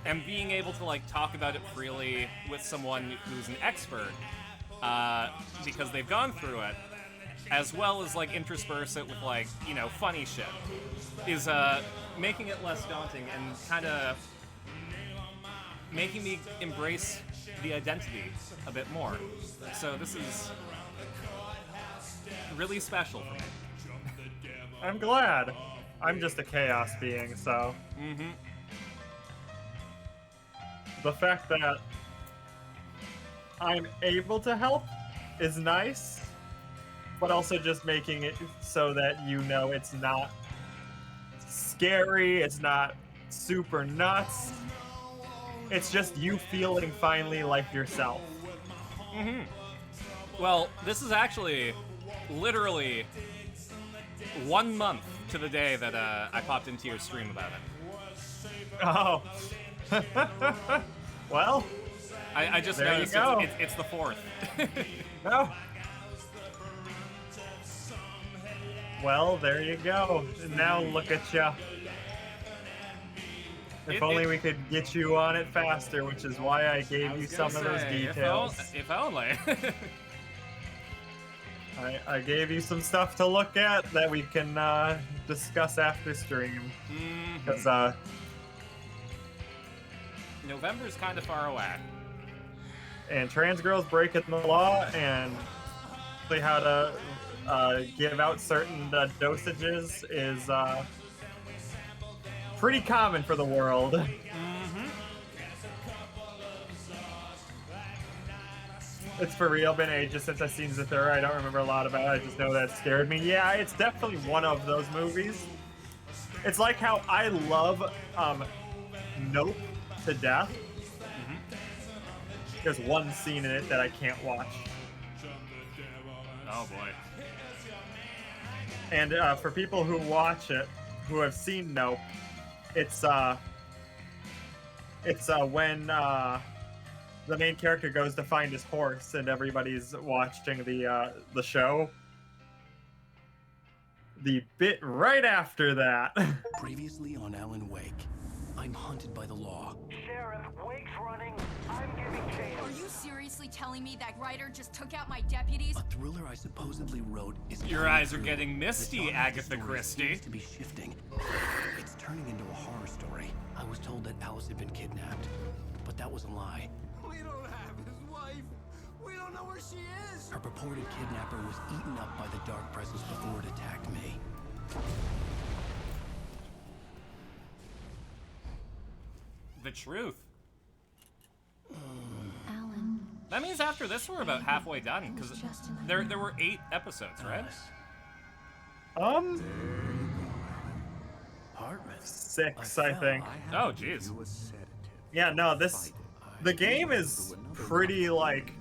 And being able to, like, talk about it freely with someone who's an expert, because they've gone through it, as well as, like, intersperse it with, like, you know, funny shit, is, making it less daunting and kind of making me embrace the identity a bit more. So this is really special for me. I'm glad. I'm just a chaos being, so... Mm-hmm. The fact that I'm able to help is nice, but also just making it so that you know it's not scary, it's not super nuts. It's just you feeling finally like yourself. Mm-hmm. Well, this is actually literally 1 month to the day that I popped into your stream about it. Oh. Well, I just there noticed you go. it's the 4th. Oh. Well, there you go. Now look at ya. If only we could get you on it faster, which is why I gave you some of those details. If only. I gave you some stuff to look at that we can discuss after stream. Because November's kind of far away. And trans girls breaking the law and how to give out certain dosages is pretty common for the world. It's for real been ages since I've seen Zathura. I don't remember a lot about it. I just know that scared me. Yeah, it's definitely one of those movies. It's like how I love Nope to death. There's one scene in it that I can't watch. Oh boy. And for people who watch it, who have seen Nope, it's when the main character goes to find his horse and everybody's watching the show. The bit right after that. Previously on Alan Wake, I'm hunted by the law. Sheriff, Wake's running. I'm giving chase. Are you seriously telling me that writer just took out my deputies? A thriller I supposedly wrote is Your coming eyes are through. getting misty, The Agatha story Christie. seems to be shifting. It's turning into a horror story. I was told that Alice had been kidnapped, but that was a lie. We don't have his wife. We don't know where she is. Her purported kidnapper was eaten up by the dark presence before it attacked me. The truth. Alan. That means after this we're about halfway done, because there were 8 episodes, right? 6, I think. Oh, jeez. Yeah, no, the game is pretty, like,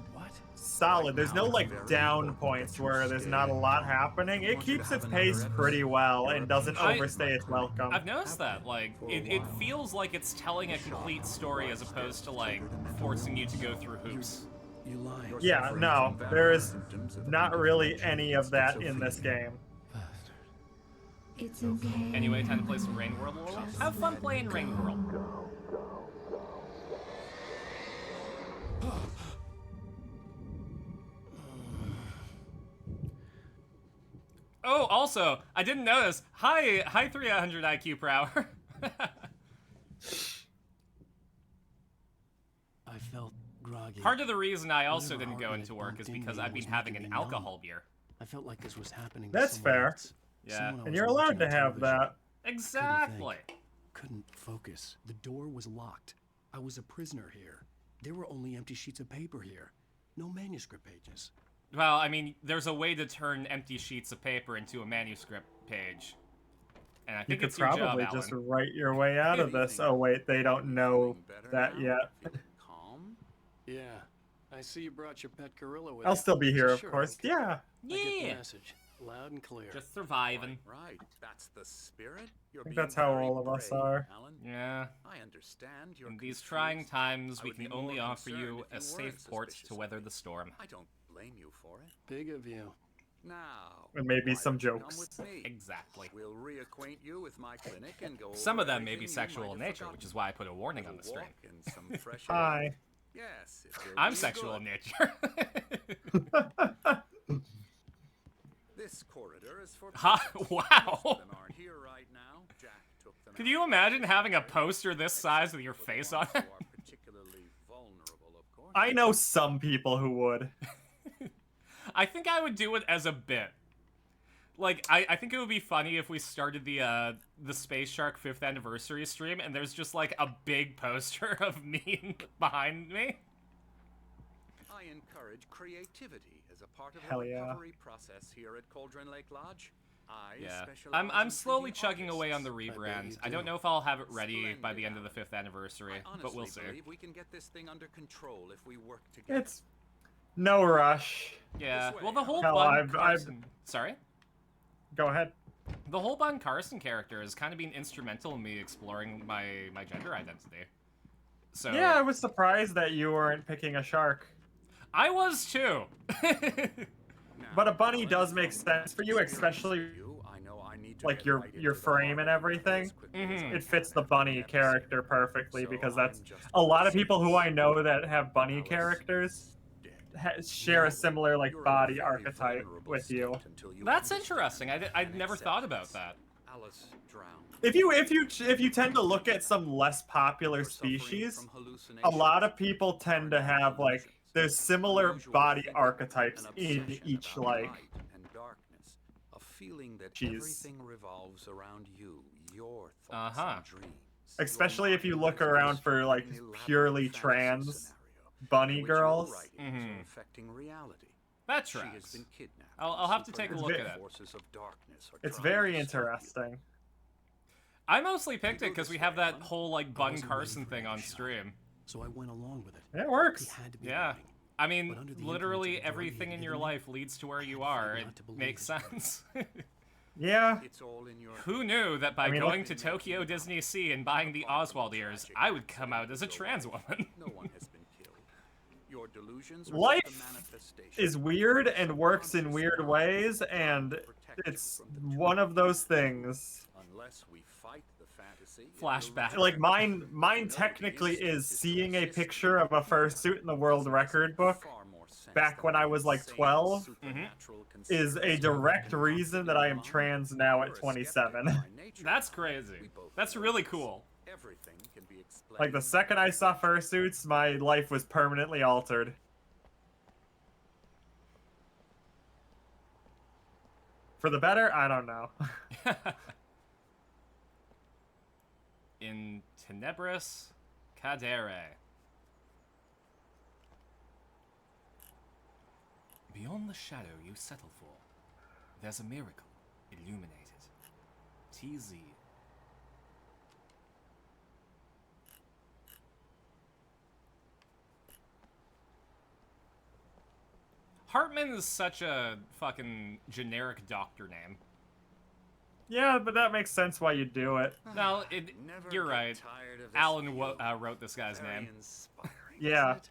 solid. There's no, like, down points where there's not a lot happening. It keeps its pace pretty well and doesn't overstay its welcome. I've noticed that. Like, it feels like it's telling a complete story as opposed to, like, forcing you to go through hoops. Yeah, no, there is not really any of that in this game. It's okay. Anyway, time to play some Rain World a little. Have fun playing Rain World. Oh, also, I didn't notice. Hi 300 IQ per hour. I felt groggy. Part of the reason I also Whatever didn't go Hartman into had work bumped is into because me I've been was having making an me numb. alcohol beer. I felt like this was happening to That's someone fair. else. Yeah. Someone I And was you're allowed watching to on have television. that. Exactly. Couldn't focus. The door was locked. I was a prisoner here. There were only empty sheets of paper here. No manuscript pages. Well, I mean, there's a way to turn empty sheets of paper into a manuscript page. And I You think could it's your job, probably Alan. just write your way out of this. Oh wait, they don't know that yet. Calm? Yeah. I see you brought your pet gorilla with I'll you. still be here, of Sure, course. okay. Yeah. I get the Yeah. message. Loud and clear. Just surviving. Right. That's the spirit. You're I think being that's how very all of us brave, are. Alan. Yeah. I understand you're In these confused. trying times, I we would can be only more offer concerned you if a weren't safe port to suspicious weather of the me. storm. I don't blame you for it. Big of you. Now, And maybe why some don't you come jokes. with me? Exactly. We'll reacquaint you with my clinic and go Some over of them may be everything you sexual might in have nature, forgotten. which is why I put a warning on the Little stream. walk and some fresh air. Hi. Yes, it will I'm do you sexual good. in nature. This corridor is for Ha! prisoners. Wow. Most of them aren't here right now. Jack took them Could out. you imagine having a poster this size with your For the face on ones it? who are particularly vulnerable, of course. I know some people who would. I think I would do it as a bit. Like, I think it would be funny if we started the Space Shark 5th anniversary stream and there's just like a big poster of me behind me. I encourage creativity as a part of Hell the yeah. recovery process here at Cauldron Lake Lodge. I Yeah. specialize I'm in slowly 3D chugging away on the artists. rebrand. you I don't do. know if I'll have it ready by the Splendid, end of the Alan. 5th anniversary, I but we'll honestly see. believe we can get this thing under control if we work together. It's no rush. Yeah. This Well, way, the whole Hell, Bun I've- Carson... Sorry? Go ahead. The whole Bun Carson character has kind of been instrumental in me exploring my gender identity. So Yeah, I was surprised that you weren't picking a shark. I was too. But a bunny does make sense for you, especially like your frame and everything. Mhm. It fits the bunny character perfectly because that's a lot of people who I know that have bunny characters share a similar like body archetype with you. That's interesting. I'd never thought about that. Alice drowned. If you tend to look at some less popular species, a lot of people tend to have like there's similar body archetypes in each like And darkness, a feeling that Jeez. everything revolves around you, your thoughts and dreams. especially if you look around for like purely trans bunny girls. Mhm. Affecting reality. That She has tracks. been kidnapped. I'll have to take a look at it. Forces of darkness are It's trying very to stop you. interesting. I mostly picked it because we have that whole like Bun Carson thing on stream. So I went along with it. It works. He had to be Yeah. lying. I mean, under the literally influence of the drug he everything had in your given me, life leads to where you are. It not to believe makes his sense. Yeah. It's all in your Who knew that by I mean, going look- to Tokyo Disney Sea and buying the Oswald ears, I would come out as a trans woman? No one has been killed. Your delusions are Life just a manifestation. is weird and works in weird ways, and it's one of those things. Unless we fight the fantasy. it Flashback. Like mine technically is seeing a picture of a fursuit in the world record book back when I was like 12 is a direct reason that I am trans now at 27. That's crazy. That's really cool. Everything can be explained. Like the second I saw fursuits, my life was permanently altered. For the better? I don't know. In Tenebris Cadere. Beyond the shadow you settle for, there's a miracle illuminated. TZ. Hartman is such a fucking generic doctor name. Yeah, but that makes sense why you do it. No, you're get right. tired of this Alan view. wrote this guy's Very name. inspiring, Yeah. isn't it?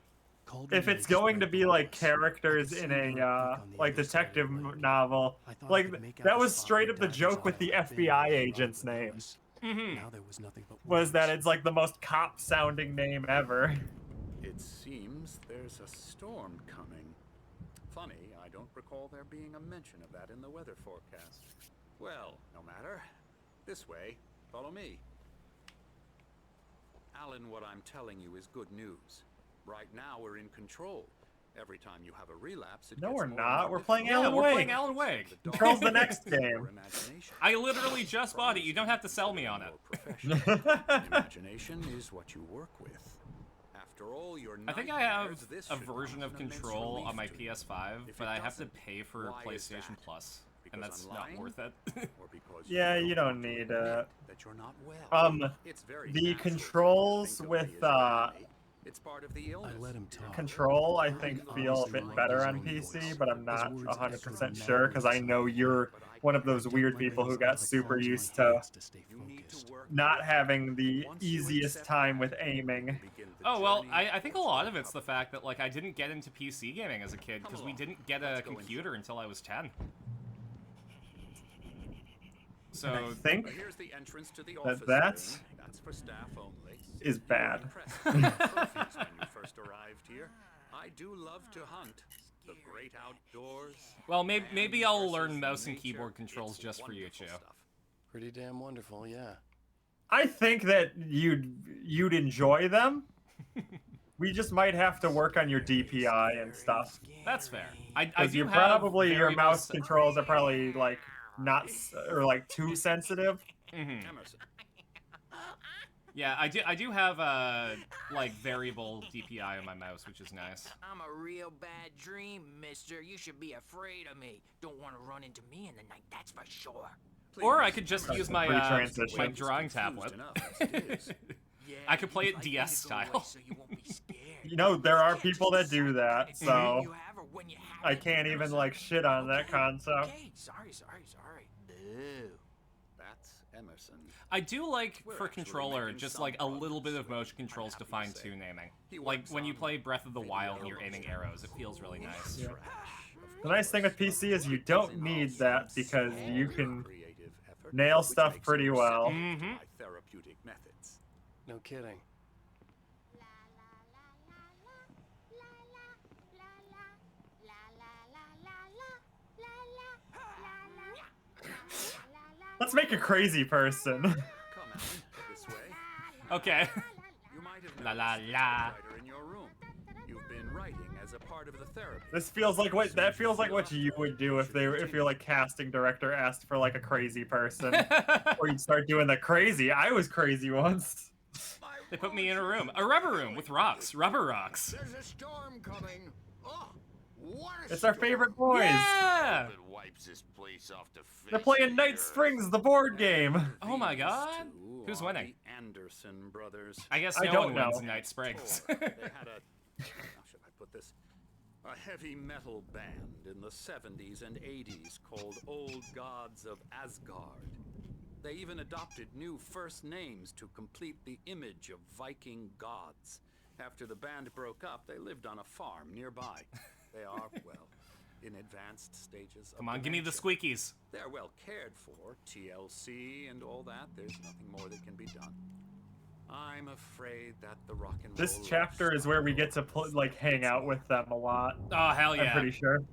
If it's going to be like characters in a like detective novel, like that was straight up the joke with the FBI agent's name. Now there was nothing but Was that it's like the most cop sounding name ever. It seems there's a storm coming. Funny, I don't recall there being a mention of that in the weather forecast. Well, no matter. This way. Follow me. Alan, what I'm telling you is good news. Right now, we're in control. Every time you have a relapse, it No, gets we're more not. and We're more playing difficult. Alan we're Wake. playing Alan Wake. Control's the next game. Your imagination. I literally just bought it. You don't have to sell me on it. Imagination is what you work with. After all, your I think I have nightmares, this a should version come of as an immense Control relief on my to you. PS5, If but it I have to doesn't, pay for why is PlayStation that? Plus, Because and that's I'm not lying? worth it. Or because Yeah, you don't want to need admit it. that you're not well. It's very The natural for you to controls think of with me as your enemy. It's part of the illness. I let him talk. Control, I think, feel a bit better on PC, but I'm not 100% sure because I know you're one of those weird people who got super used to not having the easiest time with aiming. Oh, well, I think a lot of it's the fact that, like, I didn't get into PC gaming as a kid because we didn't get a computer until I was 10. So I think Here's the entrance to the that office that's wing. That's for staff only. is bad. When you first arrived here. I do love to hunt. The great outdoors. Well, maybe I'll learn mouse and keyboard controls just for you, Chew. Pretty damn wonderful, yeah. I think that you'd enjoy them. We just might have to work on your DPI and stuff. That's fair. I do Because you have probably your variable mouse controls are probably like not or like too sensitive. Emerson. Yeah, I do have like variable DPI on my mouse, which is nice. I'm a real bad dream, mister. You should be afraid of me. Don't want to run into me in the night, that's for sure. Or I could just That's use a my free transition. my drawing tablet. I could play it DS style. You know, there are people that do that, so I can't even like shit on that concept. Okay, sorry. Boo. That's Emerson. I do like, We're for actually controller, making just some like a little bit progress, of motion I'm controls to happy to say. fine-tune aiming. He Like works when you on play Breath of the video Wild and you're motion. aiming arrows, it feels really nice. Yeah. The nice thing with PC is you don't need that because you can nail stuff pretty well. Mm-hmm. Therapeutic methods. No kidding. Let's make a crazy person. Come Alan, this way. Okay. You might have La la noticed la. a writer in your room. You've been writing as a part of the therapy. This feels like what you would do if your like casting director asked for like a crazy person, or you'd start doing the crazy. I was crazy once. They put me in a room. A rubber room with rocks. Rubber rocks. There's a storm coming. Oh, what a It's our favorite boys. Yeah! It wipes this place off the face. They're playing Night Springs, the board game. Oh my god. Who's winning? The Anderson brothers. I guess I no don't one wins know. in Night Springs. They had a how should I put this? A heavy metal band in the 70s and 80s called Old Gods of Asgard. They even adopted new first names to complete the image of Viking gods. After the band broke up, they lived on a farm nearby. They are, well, in advanced stages of Come on, give me the dementia. squeakies. They're well cared for, TLC and all that. There's nothing more that can be done. I'm afraid that the rock and roll This chapter is where we get to like hang out with them a lot. Oh, hell yeah. I'm pretty sure.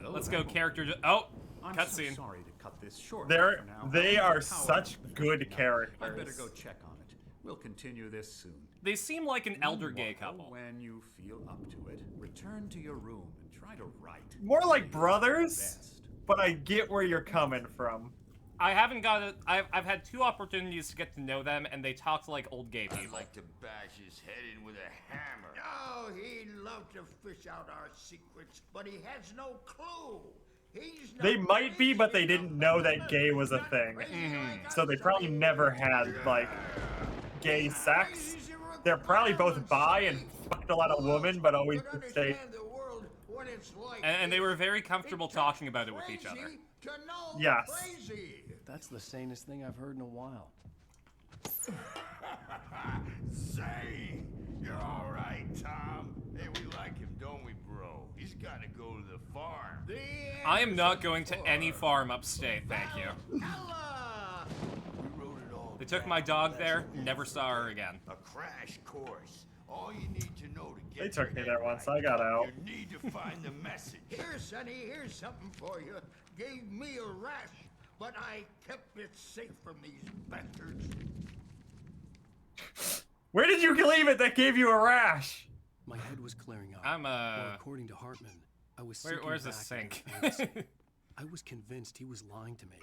Let's go character. Oh, I'm cutscene. so sorry to cut this short. They for now. are However, such good characters. I better go check on it. We'll continue this soon. They seem like an elder gay couple. When you feel up to it, return to your room and try to write. More like brothers, but I get where you're coming from. I haven't got it. I've had 2 opportunities to get to know them, and they talk like old gay people. I'd like to bash his head in with a hammer. Oh, he'd love to fish out our secrets, but he has no clue. He's They might be, but they didn't know that gay was a thing. So they probably never had, like, gay sex. They're probably both bi and fucked a lot of women, but always stay. And they were very comfortable talking about it with each other. Yes. That's the sanest thing I've heard in a while. Say, you're all right, Tom. Hey, we like him, don't we, bro? He's got to go to the farm. I am not going to any farm upstate, thank you. They took my dog there, never saw her again. A crash course All you need to know to get They took me your there head once. right, I got out. You need to find the message. Here, Sonny, here's something for you. Gave me a rash, but I kept it safe from these bastards. Where did you leave it that gave you a rash? My head was clearing up. I'm according to Hartman, I was where's the sinking sink? back into fantasy. I was convinced he was lying to me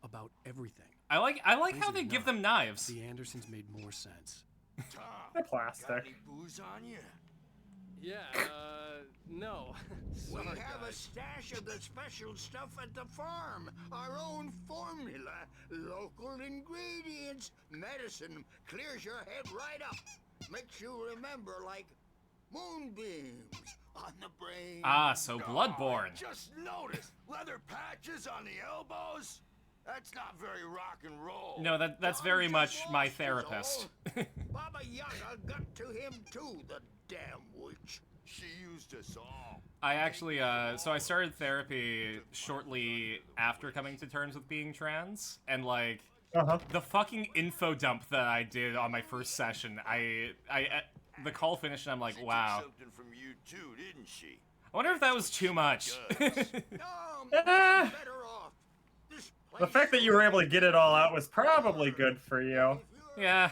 about everything. I like how they give them knives. The Andersons made more sense. Tom, They're plastic. got any booze on you? Yeah, no. We Sorry, have a guys. stash of the special stuff at the farm. Our own formula, local ingredients. Medicine clears your head right up. Makes you remember like moonbeams on the brain. Ah, so Bloodborne. Just notice leather patches on the elbows. That's not very rock and roll. No, that's very much my therapist. Baba Yaga got to him too, the damn witch. She used us all. I actually, so I started therapy shortly after coming to terms with being trans, and like, the fucking info dump that I did on my first session, the call finished and I'm like, wow. She took something from you too, didn't she? I wonder if that was too much. The fact that you were able to get it all out was probably good for you. Yeah.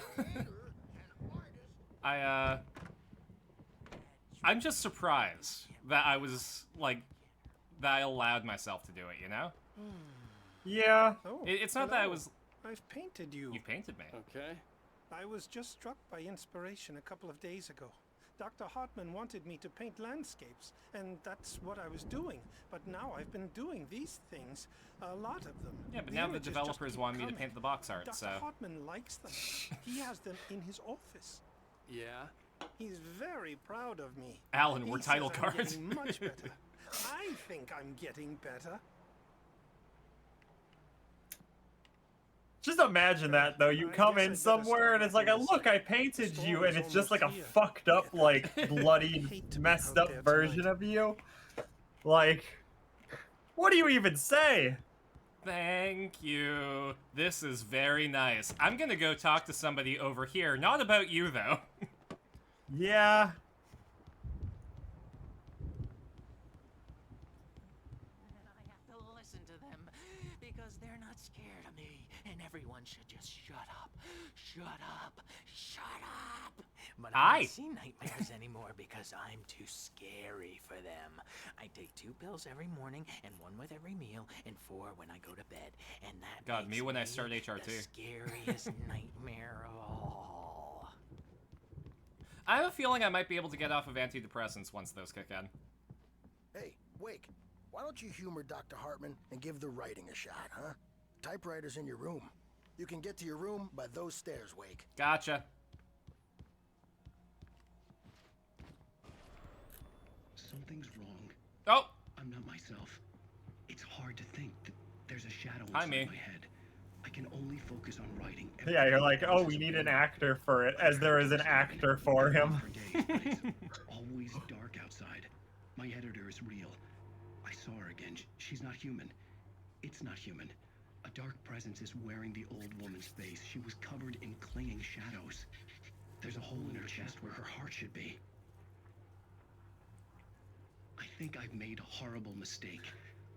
I'm just surprised that I was, like, that I allowed myself to do it, you know? Yeah. Oh, It's not that I was... I've painted you. You painted me. Okay. I was just struck by inspiration a couple of days ago. Dr. Hartman wanted me to paint landscapes, and that's what I was doing. But now I've been doing these things, a lot of them. Yeah, but The now the images just developers keep want me to coming. paint the box art, Dr. so... Hartman likes them. He has them in his office. Yeah? He's very proud of me. Alan, He we're says title I'm cards. getting much better. I think I'm getting better. Just imagine that though. You come in somewhere and it's like, look, I painted you, and it's just like a fucked up, like bloody, messed up version of you. Like, what do you even say? Thank you. This is very nice. I'm gonna go talk to somebody over here. Not about you, though. Yeah. To listen to them because they're not scared of me, and everyone should just shut up. Shut up. Shut up. But I don't see nightmares anymore because I'm too scary for them. I take 2 pills every morning and 1 with every meal and 4 when I go to bed. And that God, makes me when I start HRT. the scariest nightmare of all. I have a feeling I might be able to get off of antidepressants once those kick in. Hey, Wake, why don't you humor Dr. Hartman and give the writing a shot, huh? Typewriter's in your room. You can get to your room by those stairs, Wake. Gotcha. Something's wrong. Oh! I'm not myself. It's hard to think that there's a shadow Hi, inside me. my head. I can only focus on writing. Yeah, you're like, oh, we need an actor for it, as there is an actor for him. Always dark outside. My editor is real. I saw her again. She's not human. It's not human. A dark presence is wearing the old woman's face. She was covered in clinging shadows. There's a hole in her chest where her heart should be. I think I've made a horrible mistake.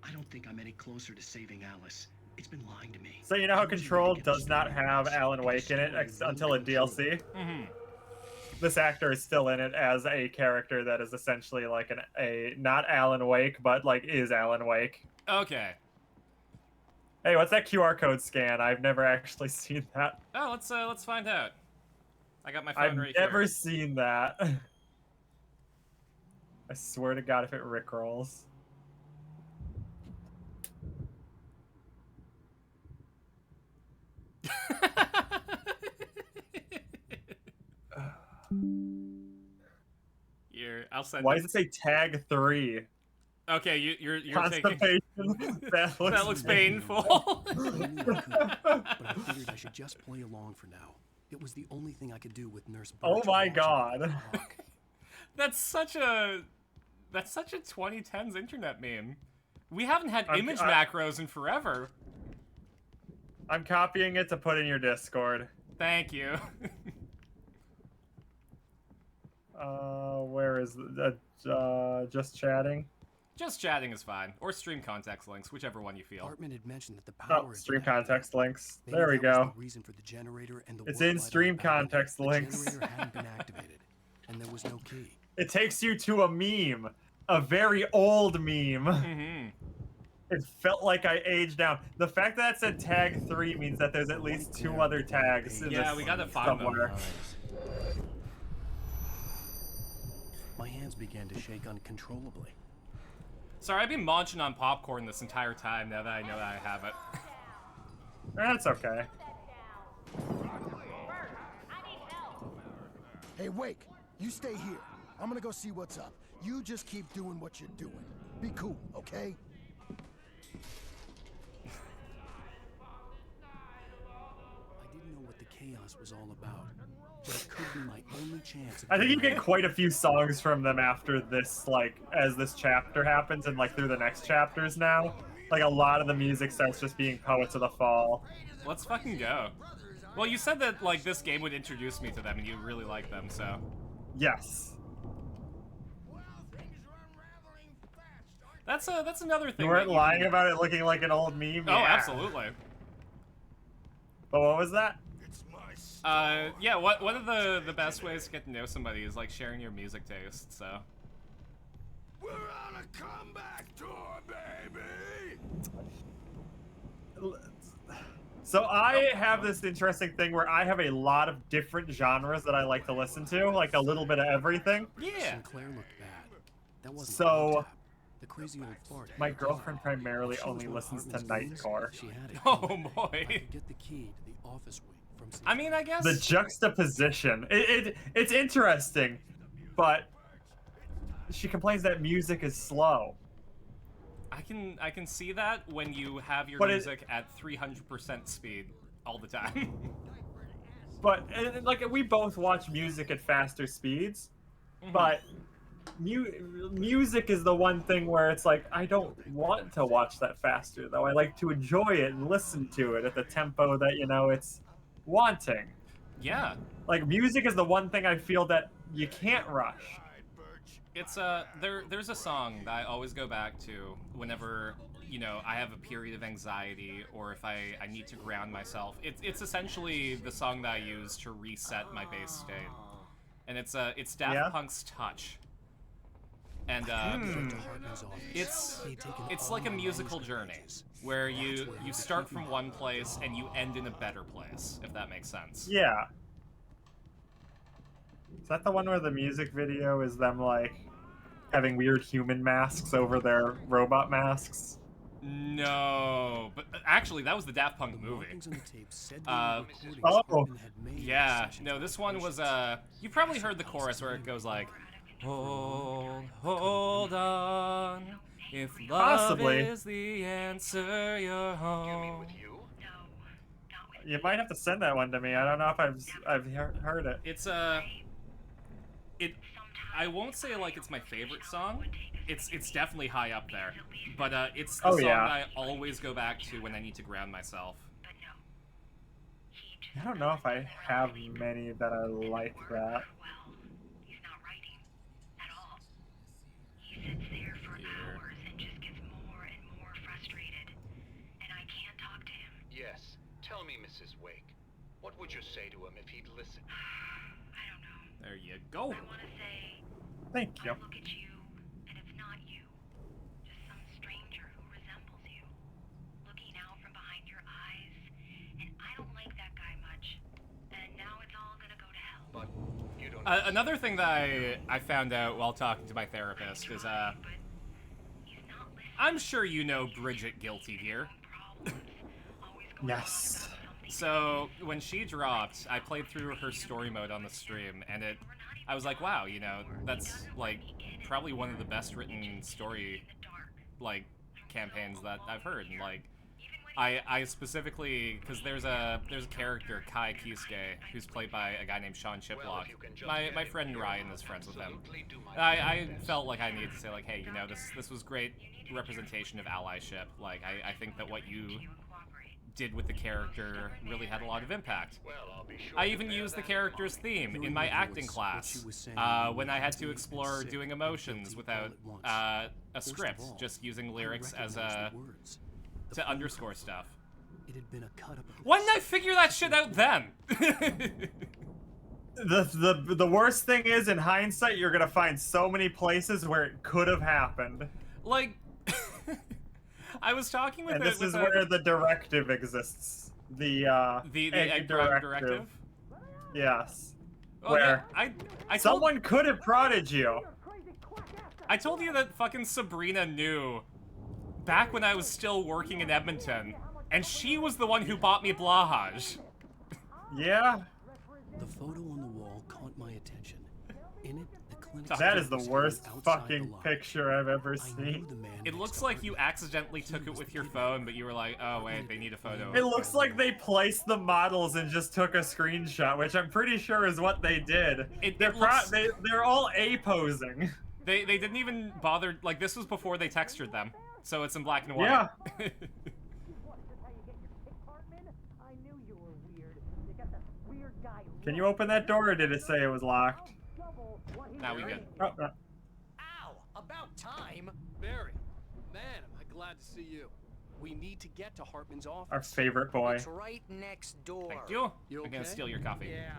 I don't think I'm any closer to saving Alice. It's been lying to me. So you know how Control does not have Alan Wake in it until a DLC? Mm-hmm. This actor is still in it as a character that is essentially like a not Alan Wake, but like is Alan Wake. Okay. Hey, what's that QR code scan? I've never actually seen that. Oh, let's find out. I got my phone I've right never here. seen that. I swear to God, if it rickrolls. I'll send. Why does it say tag 3? Okay, you're Constipation. taking. That looks painful. I knew I couldn't, but I figured I should just play along for now. It was the only thing I could do with Nurse Birch. Oh my God. That's such a 2010s internet meme. We haven't had image macros in forever. I'm copying it to put in your Discord. Thank you. Where is just chatting? Just chatting is fine, or stream context links, whichever one you feel. Hartman had mentioned that the power. Oh, stream context links. Maybe There we that was go. the reason for the generator and the It's warp in light on stream the balcony. context The links. generator hadn't been activated, and there was no key. It takes you to a meme, a very old meme. Mm-hmm. It felt like I aged down. The fact that it said tag 3 means that there's at least 2 other tags in Yeah, this we gotta find them. somewhere. My hands began to shake uncontrollably. Sorry, I've been munching on popcorn this entire time now that I know that I have it. That's okay. Hey, Wake, you stay here. I'm gonna go see what's up. You just keep doing what you're doing. Be cool, okay? I didn't know what the chaos was all about, but it could be my only chance. I think you get quite a few songs from them after this, like, as this chapter happens and, like, through the next chapters now. Like, a lot of the music starts just being Poets of the Fall. Let's fucking go. Well, you said that, like, this game would introduce me to them and you really like them, so... Yes. That's another thing. You weren't that lying can... about it looking like an old meme? Oh, Yeah. absolutely. But what was that? Yeah, one of the best ways to get to know somebody is, like, sharing your music taste, so... We're on a comeback tour, baby! So I have this interesting thing where I have a lot of different genres that I like to listen to, like a little bit of everything. Yeah. Sinclair looked bad. That wasn't So the crazy old fart. my girlfriend primarily only listens to Nightcore. She had it. Oh boy. I could get the key to the office wing from I mean, I guess... The juxtaposition. It's interesting, but she complains that music is slow. I can see that when you have your But music at 300% speed all the time. But like we both watch music at faster speeds, but music is the one thing where it's like I don't want to watch that faster though. I like to enjoy it and listen to it at the tempo that it's wanting. Yeah. Like music is the one thing I feel that you can't rush. It's there's a song that I always go back to whenever, I have a period of anxiety or if I need to ground myself. It's essentially the song that I use to reset my base state. And it's Daft Punk's Touch. And it's like a musical journey where you start from one place and you end in a better place, if that makes sense. Yeah. Is that the one where the music video is them like having weird human masks over their robot masks? No, but actually that was the Daft Punk movie. Oh. Yeah, no, this one was you probably heard the chorus where it goes like, hold on, if love is the answer, you're home. You might have to send that one to me. I don't know if I've heard it. It's I won't say like it's my favorite song. It's definitely high up there, but it's the song that I always go back to when I need to ground myself. I don't know if I have many that I like that. He sits there for hours and just gets more and more frustrated, and I can't talk to him. Yes. Tell me, Mrs. Wake. What would you say to him if he'd listen? I don't know. There you go. I want to say, thank you. I look at you, and it's not you. Just some stranger who resembles you, looking out from behind your eyes, and I don't like that guy much. And now it's all gonna go to hell. But you don't. Another thing that I found out while talking to my therapist is I'm sure you know Bridget Guilty Gear. Yes. So when she dropped, I played through her story mode on the stream, and I was like, wow, that's like probably one of the best written story like campaigns that I've heard. And like, I specifically because there's a character Kai Kisuke who's played by a guy named Sean Chiplock. My friend Ryan is friends with him. And I felt like I needed to say like, hey, this was great representation of allyship. Like I think that what you did with the character really had a lot of impact. I even used the character's theme in my acting class when I had to explore doing emotions without a script, just using lyrics as to underscore stuff. It had been a cut up. Why didn't I figure that shit out then? The worst thing is, in hindsight, you're gonna find so many places where it could have happened. Like, I was talking with. And this is where the directive exists. The egg directive. Yes. Oh, where I someone could have prodded you. I told you that fucking Sabrina knew back when I was still working in Edmonton, and she was the one who bought me Blahaj. Yeah. The photo on the wall caught my attention. In it, the clinic. That is the worst fucking picture I've ever seen. It looks like you accidentally took it with your phone, but you were like, oh wait, they need a photo. It looks like they placed the models and just took a screenshot, which I'm pretty sure is what they did. They're all A-posing. They didn't even bother, like, this was before they textured them, so it's in black and white. Yeah. Can you open that door, or did it say it was locked? Now we good. Oh, no. Ow! About time! Barry, man, am I glad to see you. We need to get to Hartman's office. Our favorite boy. It's right next door. Thank you. You I'm gonna okay? steal your coffee. Yeah.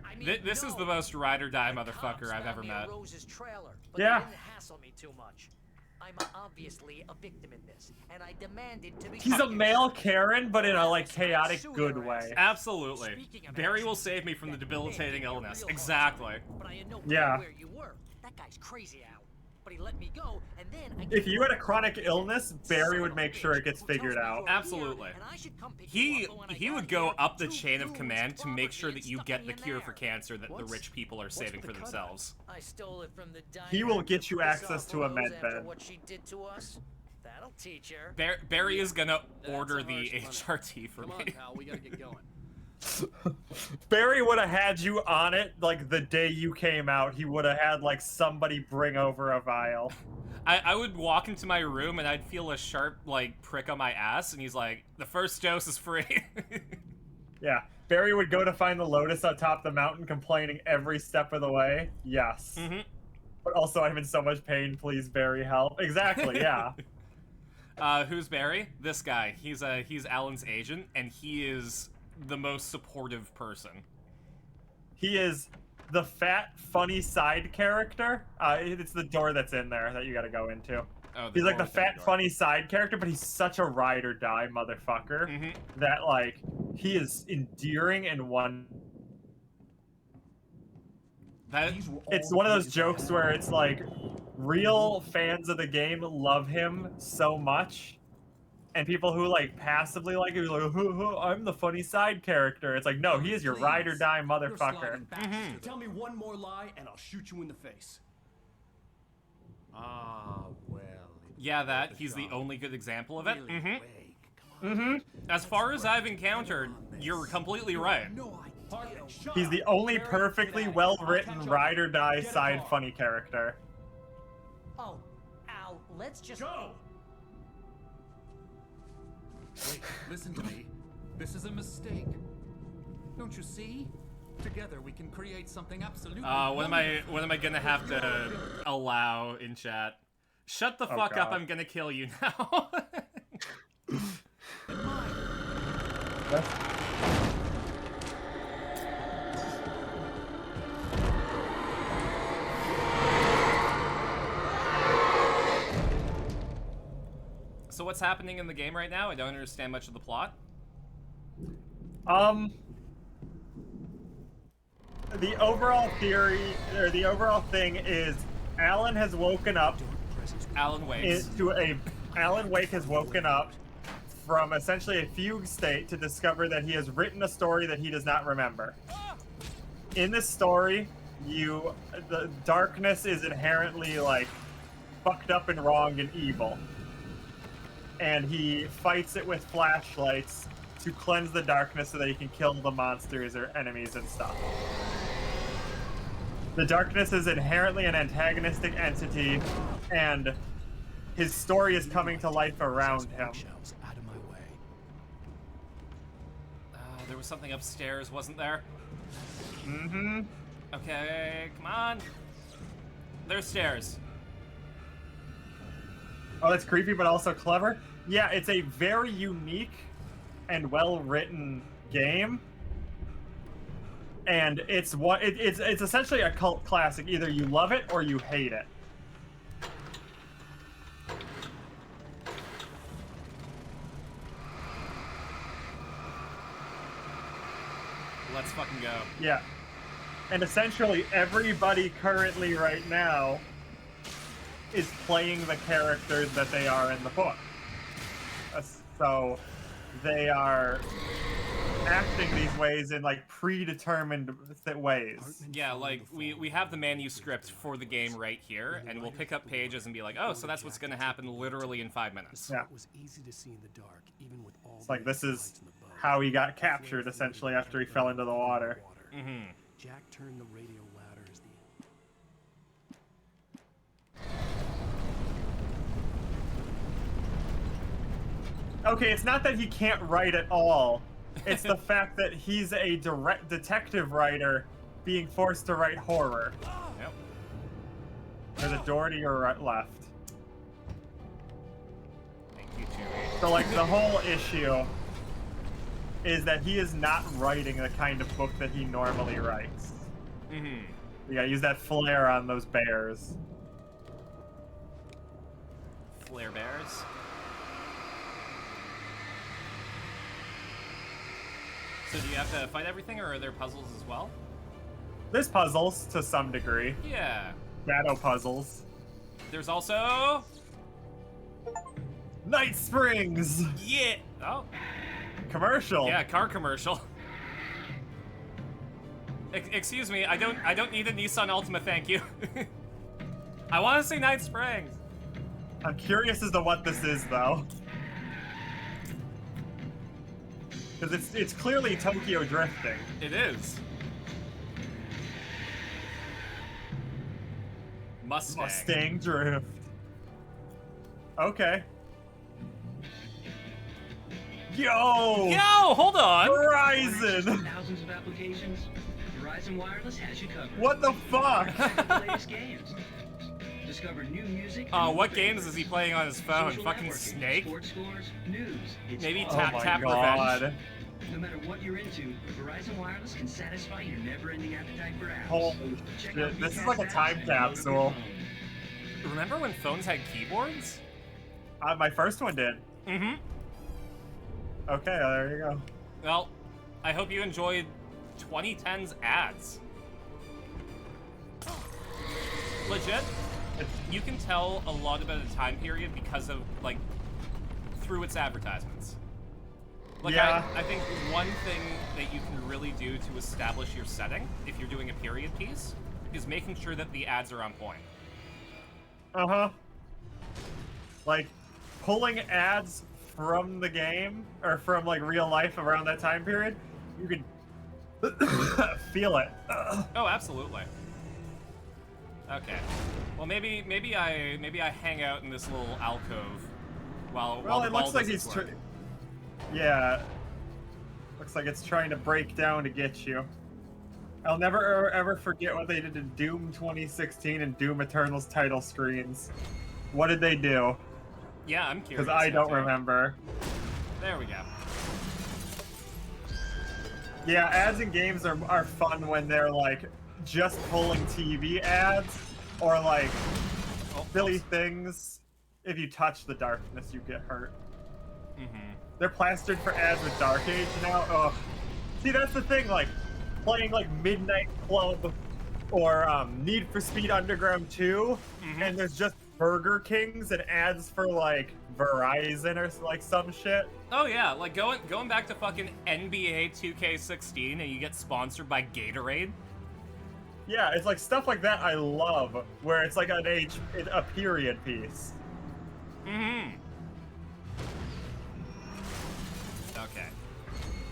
I mean, This is the most ride or die motherfucker I've ever met. Rose's trailer, but Yeah. they didn't hassle me too much. I'm obviously a victim in this, and I demanded to be. He's a male Karen, but in a like chaotic good way. Absolutely. Barry will save me from the debilitating illness. Exactly. But I had no Yeah. clue where you were. That guy's crazy, Al. But he let me go, and then If you had a chronic illness, Barry would make sure it gets figured out. Absolutely. He would go up the chain of command to make sure that you get the cure for cancer that the rich people are saving for themselves. I stole it from the diner. He will get you Took this access off to a Rose med after bed. What she did to us. That'll teach her. Barry is gonna order the HRT for Come me. on, pal, we gotta get going. Barry would have had you on it like the day you came out. He would have had like somebody bring over a vial. I would walk into my room and I'd feel a sharp like prick on my ass, and he's like, "The first dose is free." Yeah, Barry would go to find the Lotus on top of the mountain, complaining every step of the way. Yes. Mm-hmm. But also, I'm in so much pain. Please, Barry, help. Exactly. Yeah. Who's Barry? This guy. He's Alan's agent, and he is the most supportive person. He is the fat, funny side character. It's the door that's in there that you gotta go into. Oh, he's like the fat, funny side character, but he's such a ride or die motherfucker that, like, he is endearing and one. It's one of those jokes where it's like, real fans of the game love him so much, and people who like passively like it are like, I'm the funny side character. It's like, no, he is your ride or die motherfucker. Tell me one more lie and I'll shoot you in the face. Ah, well. Yeah, that. He's the only good example of it. As far as I've encountered, you're completely right. He's the only perfectly well-written ride or die side funny character. Oh, Al, let's just go. Wait, listen to me. This is a mistake. Don't you see? Together we can create something absolutely. What am I gonna have to allow in chat? Shut the fuck up! I'm gonna kill you now. So what's happening in the game right now? I don't understand much of the plot. The overall theory, or the overall thing is, Alan has woken up. Alan Wake. Alan Wake has woken up from essentially a fugue state to discover that he has written a story that he does not remember. In this story, the darkness is inherently like fucked up and wrong and evil. And he fights it with flashlights to cleanse the darkness so that he can kill the monsters or enemies and stuff. The darkness is inherently an antagonistic entity, and his story is coming to life around him. was something upstairs, wasn't there? Mm-hmm. Okay, come on. There's stairs. Oh, that's creepy, but also clever. Yeah, it's a very unique and well-written game. And it's essentially a cult classic. Either you love it or you hate it. Let's fucking go. Yeah. And essentially everybody currently right now is playing the characters that they are in the book. So they are acting these ways in like predetermined ways. Yeah, like we have the manuscript for the game right here, and we'll pick up pages and be like, oh, so that's what's gonna happen literally in 5 minutes. Yeah. It was easy to see in the dark, even with all It's like this is how he got captured essentially after he fell into the water. Mm-hmm. Jack turned the radio louder as the Okay, it's not that he can't write at all. It's the fact that he's a direct detective writer being forced to write horror. Yep. There's a door to your left. Thank you, Chewie. So, like, the whole issue is that he is not writing the kind of book that he normally writes. Mm-hmm. You gotta use that flare on those bears. Flare bears. So do you have to fight everything, or are there puzzles as well? There's puzzles, to some degree. Yeah. Shadow puzzles. There's also... Night Springs! Yeah! Oh. Commercial. Yeah, car commercial. Excuse me, I don't need a Nissan Altima, thank you. I want to say Night Springs. I'm curious as to what this is, though. Because it's clearly Tokyo drifting. It is. Mustang drift. Okay. Yo! Hold on! Verizon! Thousands of applications. Verizon Wireless has you covered. What the fuck? The latest games. Discover new music. What games is he playing on his phone? Social Fucking networking, Snake? Sports scores, news. It's Maybe all Tap my Tap God. Revenge? No matter what you're into, Verizon Wireless can satisfy your never-ending appetite for apps. Holy Check shit, out this is VCast like a apps time and download capsule. them. Remember when phones had keyboards? My first one did. Mm-hmm. Okay, there you go. Well, I hope you enjoyed 2010's ads. Legit, you can tell a lot about a time period because of, like, through its advertisements. Like, yeah. I think one thing that you can really do to establish your setting, if you're doing a period piece, is making sure that the ads are on point. Uh-huh. Like, pulling ads from the game, or from, like, real life around that time period, you can feel it. Oh, absolutely. Okay. Well, maybe I hang out in this little alcove while Well, the it ball looks like doesn't he's work. yeah. Looks like it's trying to break down to get you. I'll never ever forget what they did to Doom 2016 and Doom Eternal's title screens. What did they do? Yeah, I'm curious. Because I don't too. remember. There we go. Yeah, ads in games are fun when they're like just pulling TV ads or like silly things. If you touch the darkness, you get hurt. Mm-hmm. They're plastered for ads with Dark Age now. Ugh. See, that's the thing. Like playing like Midnight Club or Need for Speed Underground 2, and there's just Burger Kings and ads for like Verizon or like some shit. Oh yeah, like going back to fucking NBA 2K16 and you get sponsored by Gatorade. Yeah, it's like stuff like that I love, where it's like a period piece. Mm-hmm. Okay.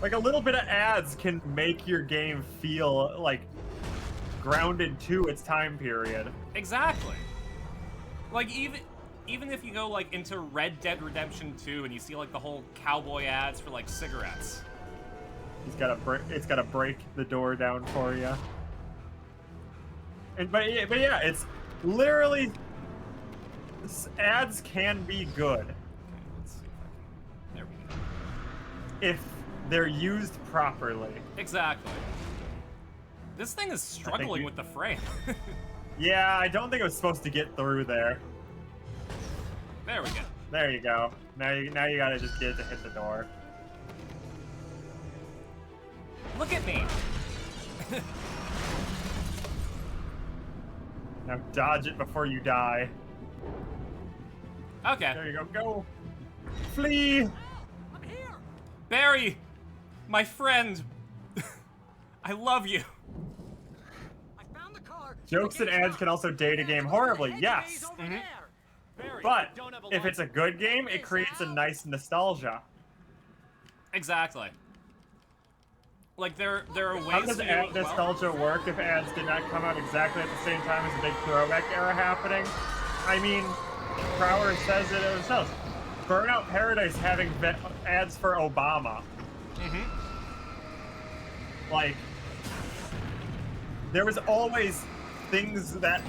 Like a little bit of ads can make your game feel like grounded to its time period. Exactly. Like even if you go like into Red Dead Redemption 2 and you see like the whole cowboy ads for like cigarettes. It's gotta break the door down for you. But yeah, it's literally ads can be good. Okay, let's see if I can. There we go. If they're used properly. Exactly. This thing is struggling with the frame. Yeah, I don't think it was supposed to get through there. There we go. There you go. Now you gotta just get it to hit the door. Look at me. Now dodge it before you die. Okay. There you go. Go. Flee. Barry, my friend. I love you. Jokes and ads can also date a game horribly, yes. But if it's a good game, it creates a nice nostalgia. Exactly. Like there are ways. How does ad nostalgia work if ads did not come out exactly at the same time as the big throwback era happening? I mean, Crower says it himself. Burnout Paradise having ads for Obama. Like, there was always things that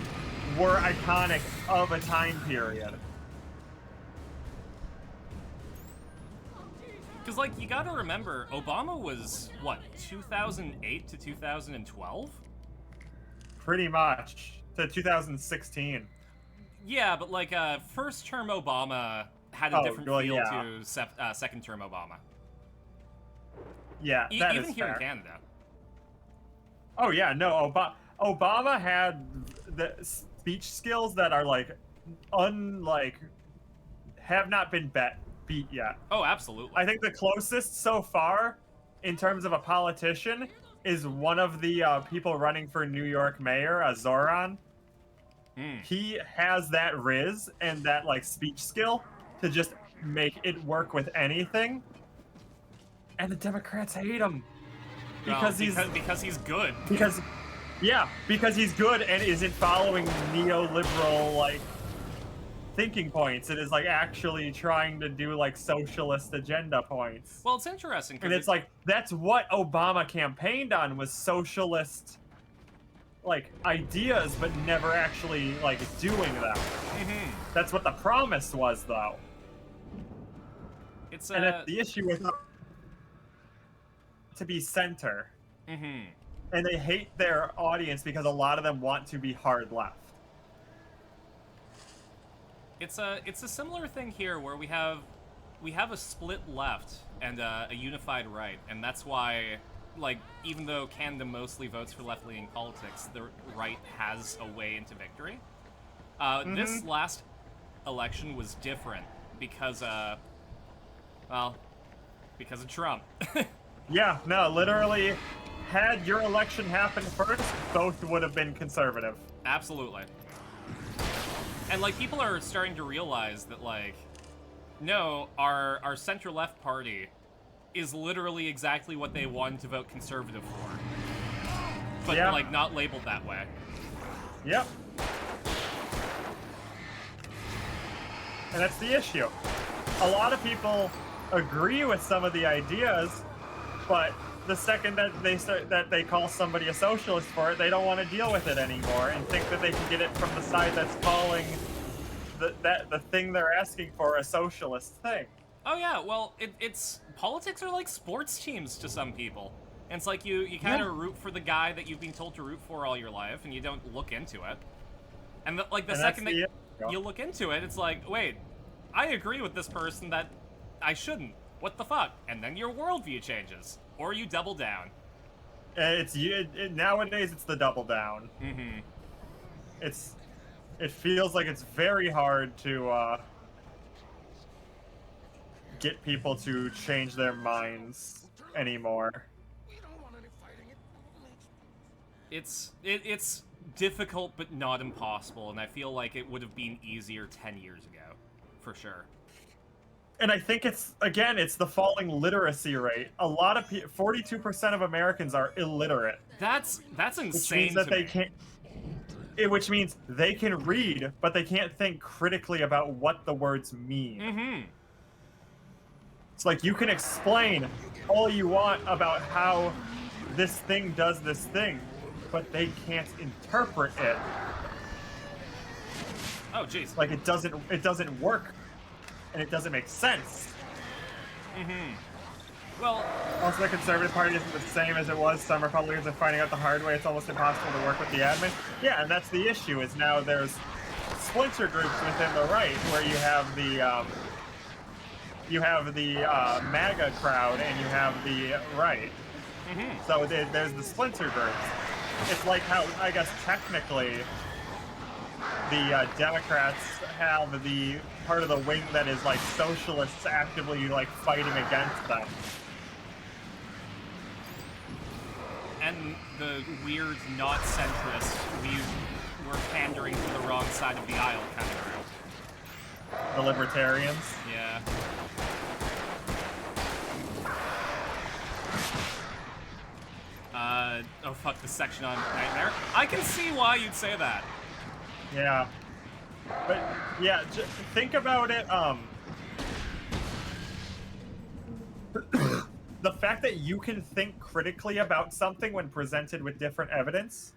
were iconic of a time period. Because, like, you gotta remember, Obama was, what, 2008 to 2012? Pretty much. To 2016. Yeah, but, like, first-term Obama had a different feel to second-term Obama. Yeah, that even is here fair. in Canada. Oh, yeah, no, Obama had the speech skills that are, like, have not been beat yet. Oh, absolutely. I think the closest so far, in terms of a politician, is one of the people running for New York mayor, Zoran. He has that riz and that, like, speech skill to just make it work with anything. And the Democrats hate him. Because he's good. Because he's good and isn't following neoliberal, like, thinking points. It is, like, actually trying to do, like, socialist agenda points. Well, it's interesting. And it's like, that's what Obama campaigned on, was socialist, like, ideas, but never actually, like, doing them. That's what the promise was, though. It's and that's the issue with to be center. And they hate their audience because a lot of them want to be hard left. It's a similar thing here where we have a split left and a unified right, and that's why, like, even though Canada mostly votes for left-leaning politics, the right has a way into victory. This last election was different because because of Trump. Yeah, no, literally, had your election happened first, both would have been conservative. Absolutely. And, like, people are starting to realize that, like, no, our center-left party is literally exactly what they wanted to vote conservative for. But, like, not labeled that way. Yep. And that's the issue. A lot of people agree with some of the ideas, but the second that they call somebody a socialist for it, they don't want to deal with it anymore and think that they can get it from the side that's calling the thing they're asking for a socialist thing. Oh yeah, well, it's politics are like sports teams to some people. And it's like you kind of root for the guy that you've been told to root for all your life, and you don't look into it. And the second that you look into it, it's like, wait, I agree with this person that I shouldn't. What the fuck? And then your worldview changes, or you double down. Nowadays it's the double down. It feels like it's very hard to get people to change their minds anymore. It's difficult but not impossible, and I feel like it would have been easier 10 years ago, for sure. And I think it's the falling literacy rate. A lot of 42% of Americans are illiterate. That's insane. Which means that they can't. Which means they can read, but they can't think critically about what the words mean. It's like you can explain all you want about how this thing does this thing, but they can't interpret it. Oh, jeez. Like it doesn't work, and it doesn't make sense. Mm-hmm. Well, also the Conservative Party isn't the same as it was. Some Republicans are finding out the hard way. It's almost impossible to work with the admin. Yeah, and that's the issue. Is now there's splinter groups within the right where you have the MAGA crowd and you have the right. Mm-hmm. So there's the splinter groups. It's like how I guess technically the Democrats have the part of the wing that is like socialists actively like fighting against them. And the weird, not centrist, we're pandering to the wrong side of the aisle kind of group. The libertarians? Yeah. Oh fuck, the section on Nightmare. I can see why you'd say that. Yeah. But, yeah, think about it, the fact that you can think critically about something when presented with different evidence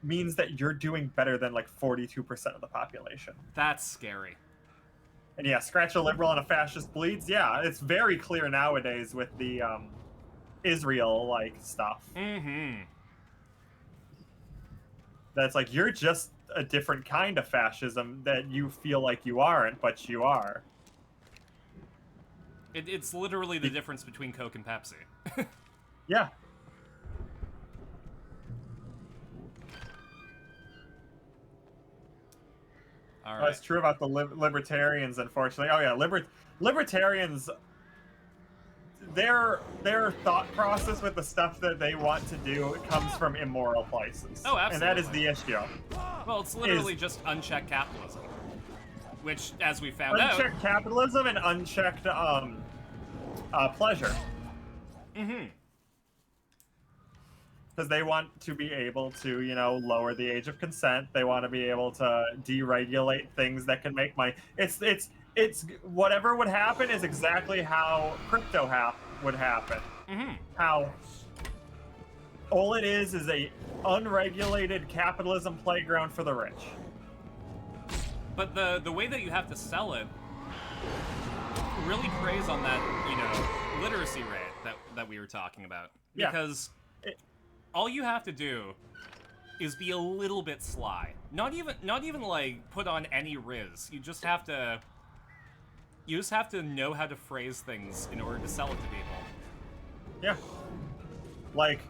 means that you're doing better than, like, 42% of the population. That's scary. And yeah, scratch a liberal and a fascist bleeds. Yeah, it's very clear nowadays with the, Israel-like stuff. Mm-hmm. That's like, you're just a different kind of fascism that you feel like you aren't, but you are. It's literally the difference between Coke and Pepsi. Yeah. All right. That's true about the libertarians, unfortunately. Oh yeah, libertarians. Their thought process with the stuff that they want to do comes from immoral places. Oh, absolutely. And that is the issue. Well, it's literally just unchecked capitalism, which, as we found unchecked capitalism and unchecked pleasure. Mm-hmm. Because they want to be able to, you know, lower the age of consent. They want to be able to deregulate things that can make money. It's whatever would happen is exactly how crypto would happen. Mm-hmm. How all it is a unregulated capitalism playground for the rich. But the way that you have to sell it really preys on that, you know, literacy rate that we were talking about. Yeah. Because all you have to do is be a little bit sly. Not even like put on any riz. You just have to know how to phrase things in order to sell it to people. Yeah. Like,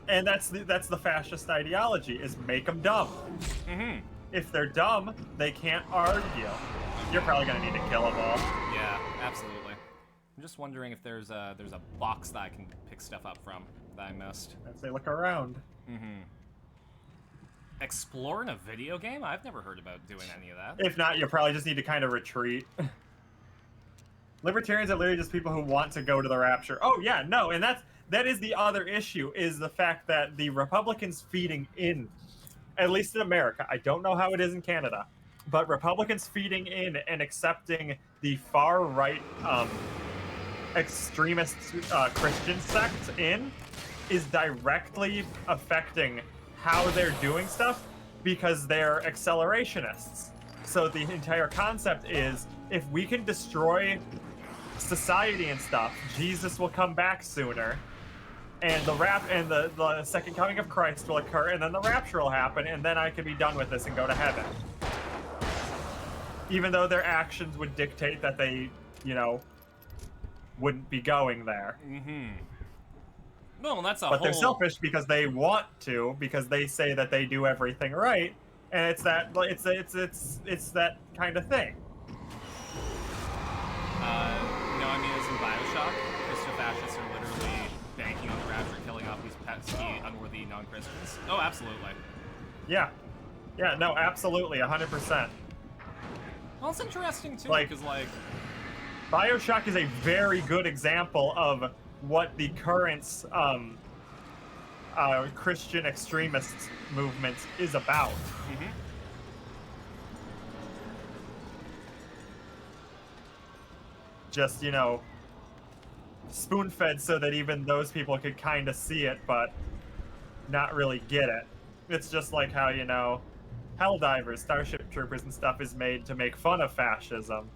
and that's the fascist ideology, is make them dumb. Mm-hmm. If they're dumb, they can't argue. You're probably gonna need to kill them all. Yeah, absolutely. I'm just wondering if there's a box that I can pick stuff up from that I missed. I'd say look around. Mm-hmm. Explore in a video game? I've never heard about doing any of that. If not, you'll probably just need to kind of retreat. Libertarians are literally just people who want to go to the rapture. Oh yeah, no, and that is the other issue, is the fact that the Republicans feeding in, at least in America, I don't know how it is in Canada, but Republicans feeding in and accepting the far right extremist Christian sect in is directly affecting how they're doing stuff, because they're accelerationists. So the entire concept is, if we can destroy society and stuff, Jesus will come back sooner, and the second coming of Christ will occur, and then the rapture will happen, and then I can be done with this and go to heaven. Even though their actions would dictate that they, you know, wouldn't be going there. Mm-hmm. Well, that's a But they're selfish because they want to, because they say that they do everything right, and it's that kind of thing. No, I mean, as in Bioshock, Christo-fascists are literally banking on the rapture, killing off these pesky, unworthy non-Christians. Oh, absolutely. Yeah. Yeah, no, absolutely, 100%. Well, it's interesting, too, Like, because, like... Bioshock is a very good example of what the current Christian extremist movement is about. Mm-hmm. just, you know, spoon-fed so that even those people could kind of see it, but not really get it. It's just like how, you know, Helldivers, Starship Troopers and stuff is made to make fun of fascism.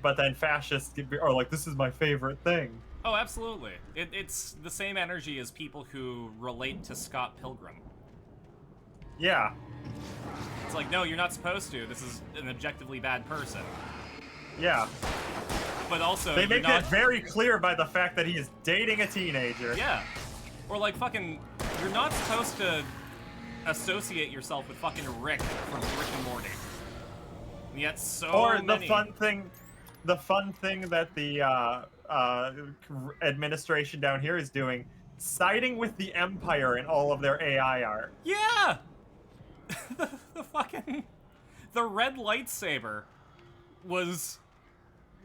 But then fascists are like, this is my favorite thing. Oh, absolutely. It's the same energy as people who relate to Scott Pilgrim. Yeah. It's like, no, you're not supposed to. This is an objectively bad person. Yeah. But also, they make not... it very clear by the fact that he is dating a teenager. Yeah. Or like fucking, you're not supposed to associate yourself with fucking Rick from Rick and Morty. And yet so many... the fun thing that the administration down here is doing, siding with the Empire in all of their AI art. Yeah! the fucking... The red lightsaber was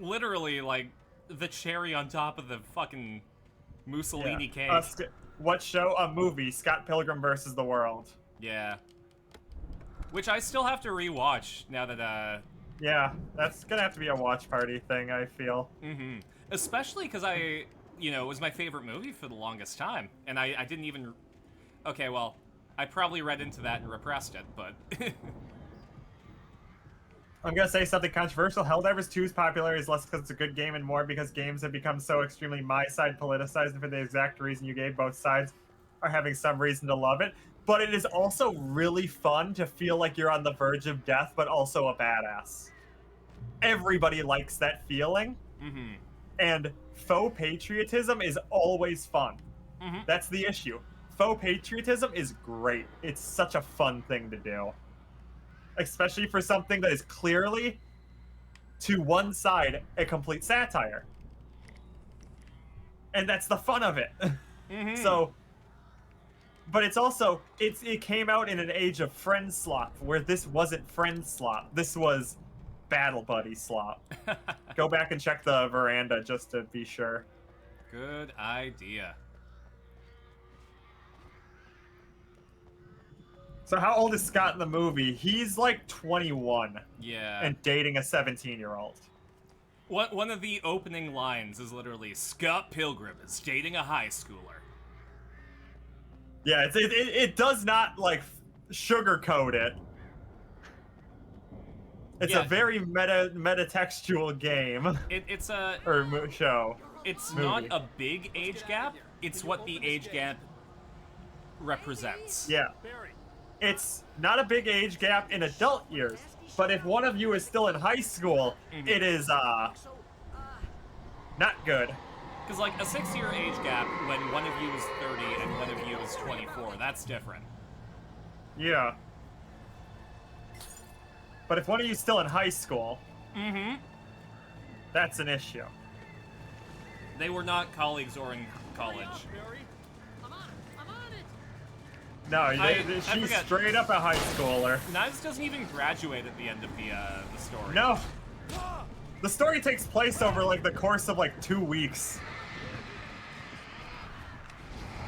literally, like, the cherry on top of the fucking Mussolini cake. What show? A movie, Scott Pilgrim versus the World. Yeah. Which I still have to rewatch now that, Yeah, that's gonna have to be a watch party thing, I feel. Mm-hmm. Especially because it was my favorite movie for the longest time. And I didn't even... Okay, well, I probably read into that and repressed it, but... I'm gonna say something controversial. Helldivers 2's popularity is less because it's a good game and more because games have become so extremely my side politicized, and for the exact reason you gave, both sides are having some reason to love it. But it is also really fun to feel like you're on the verge of death, but also a badass. Everybody likes that feeling. Mm-hmm. And faux patriotism is always fun. Mm-hmm. That's the issue. Faux patriotism is great. It's such a fun thing to do. Especially for something that is clearly, to one side, a complete satire. And that's the fun of it. Mm-hmm. So, but it's also, it came out in an age of friend slop, where this wasn't friend slop. This was battle buddy slop. Go back and check the veranda just to be sure. Good idea. So how old is Scott in the movie? He's like 21. Yeah. And dating a 17-year-old. One of the opening lines is literally, Scott Pilgrim is dating a high schooler. Yeah, it does not, like, sugarcoat it. It's a very metatextual game. It's a... Or show. It's movie. not a big age gap. It's what the age gap represents. Yeah. It's not a big age gap in adult years, but if one of you is still in high school, it is, not good. Because, like, a 6-year age gap when one of you is 30 and one of you is 24, that's different. Yeah. But if one of you is still in high school, that's an issue. They were not colleagues or in college. No, she's straight up a high schooler. Knives doesn't even graduate at the end of the story. No. The story takes place over, like, the course of, like, 2 weeks.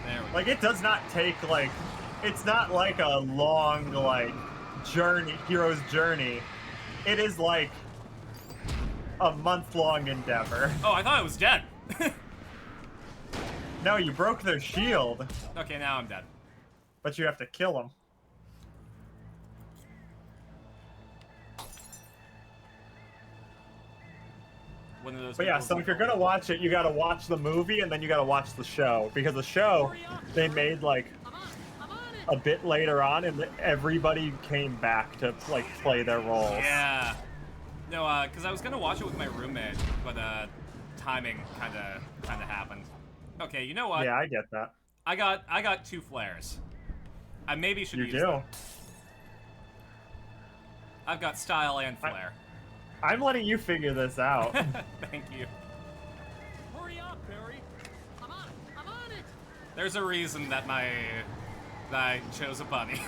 There we go. Like, it does not take, like... It's not like a long, like, hero's journey. It is, like, a month-long endeavor. Oh, I thought I was dead. No, you broke their shield. Okay, now I'm dead. But you have to kill them. But yeah, so if you're gonna watch it, you gotta watch the movie and then you gotta watch the show. Because the show, they made, like, a bit later on and everybody came back to, like, play their roles. Yeah. No, because I was gonna watch it with my roommate, but timing kinda happened. Okay, you know what? Yeah, I get that. I got 2 flares. I maybe should use them. You do. I've got style and flair. I'm letting you figure this out. Thank you. Hurry up, Barry. I'm on it. There's a reason that I chose a bunny.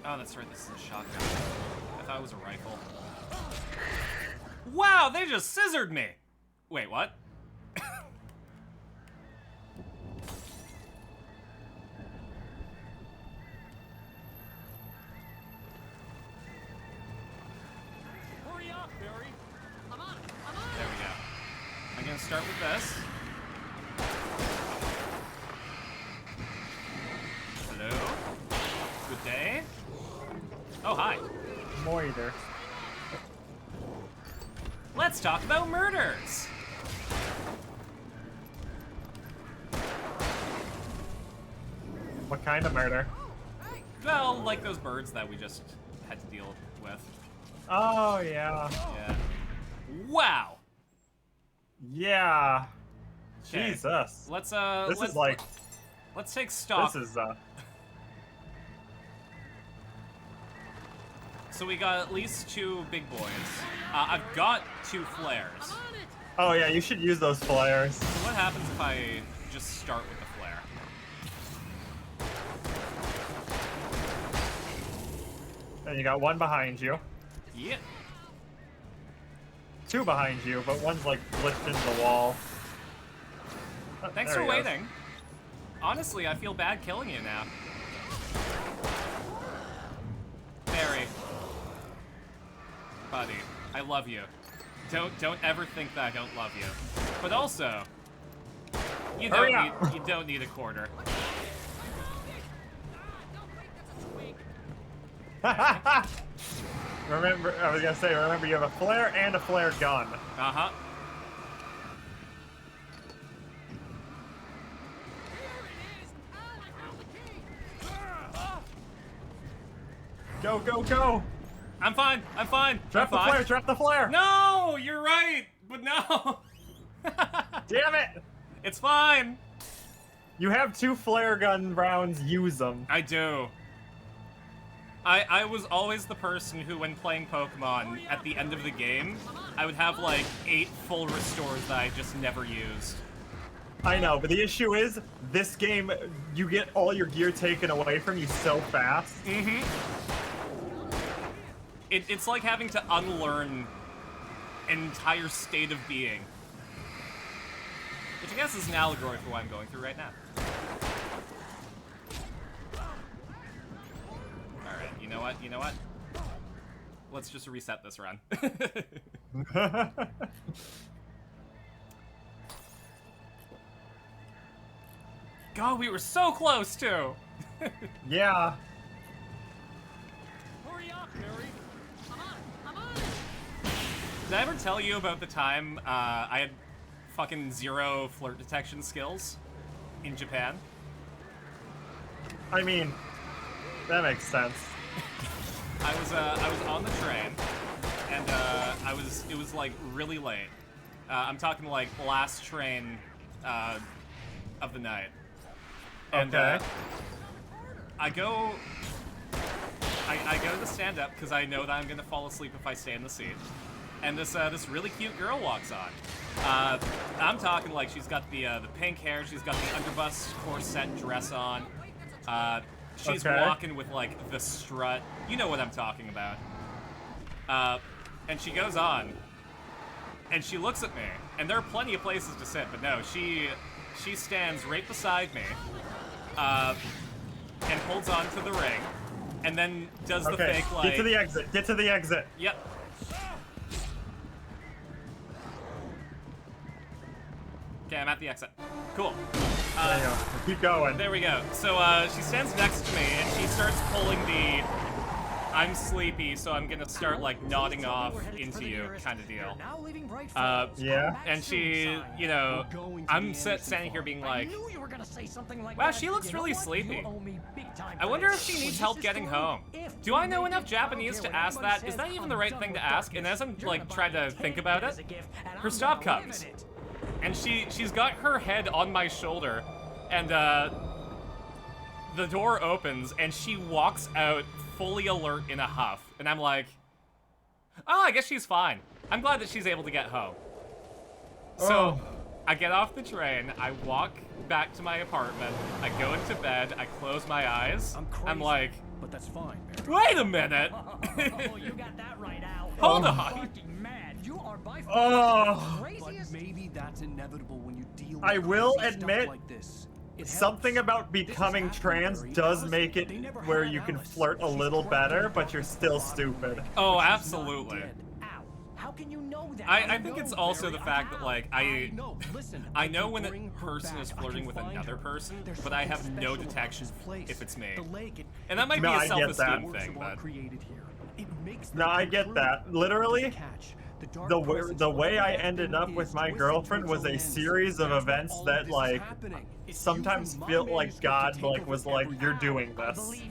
Oh, that's right, this is a shotgun. I thought it was a rifle. Wow, they just scissored me. Wait, what? Hurry up, Barry. I'm on it. There we go. I'm gonna start with this. Hello? Good day? Oh, hi. Moiter. Let's talk about murders! What kind of murder? Well, like those birds that we just had to deal with. Oh, yeah. Yeah. Wow! Yeah. 'Kay. Jesus. Let's let's take stock. This is So we got at least 2 big boys. I've got 2 flares. Oh yeah, you should use those flares. So what happens if I just start with the flare? And you got 1 behind you. Yeah. 2 behind you, but one's like glitched into the wall. Thanks There for he goes. waiting. Honestly, I feel bad killing you now. Barry. Buddy, I love you. Don't ever think that I don't love you. But also, you don't need a quarter. Remember, I was gonna say, remember you have a flare and a flare gun. Uh-huh. Go, go, go! I'm fine. I'm fine. Drop the flare, drop the flare! No, you're right, but no. Damn it! It's fine. You have 2 flare gun rounds, use them. I do. I was always the person who, when playing Pokemon, at the end of the game, I would have like 8 full restores that I just never used. I know, but the issue is, this game, you get all your gear taken away from you so fast. Mm-hmm. It's like having to unlearn an entire state of being. Which I guess is an allegory for what I'm going through right now. Alright, you know what? You know what? Let's just reset this run. God, we were so close, too! Yeah. Hurry up, Barry. Did I ever tell you about the time I had fucking 0 flirt detection skills in Japan? I mean, that makes sense. I was on the train, and it was like really late. I'm talking like last train of the night. And Okay. I go to stand up because I know that I'm gonna fall asleep if I stay in the seat. And this really cute girl walks on. I'm talking like she's got the pink hair, she's got the underbust corset dress on. She's Okay. walking with like the strut. You know what I'm talking about. And she goes on, and she looks at me, and there are plenty of places to sit, but no, she stands right beside me, and holds on to the ring, and then does the fake like. Get to the exit. Get to the exit. Yep. Okay, I'm at the exit. Cool. There you go. Keep going. There we go. So she stands next to me and she starts pulling the I'm sleepy, so I'm gonna start like nodding off into you kind of deal. Yeah. And she, you know, I'm standing here being like, wow, she looks really sleepy. I wonder if she needs help getting home. Do I know enough Japanese to ask that? Is that even the right thing to ask? And as I'm like trying to think about it, her stop comes. And she's got her head on my shoulder, and the door opens, and she walks out fully alert in a huff. And I'm like, oh, I guess she's fine. I'm glad that she's able to get home. So, I get off the train, I walk back to my apartment, I go into bed, I close my eyes, I'm like, but that's fine, wait a minute! Oh, you got that right, Al. Hold on. Fucking mad. You are by far Oh. the craziest. But maybe that's inevitable when you deal with I will crazy stuff admit, like this. It something helps. about becoming trans does make it where you can flirt a little better, but you're still stupid. Oh, absolutely. How can you know that? I think it's also the fact that, like, I know when a person is flirting with another person, but I have no detection if it's me. And that might be a self-esteem thing, but... No, I get that. Literally, the way I ended up with my girlfriend was a series of events that, like, sometimes felt like God, like, was like, you're doing this.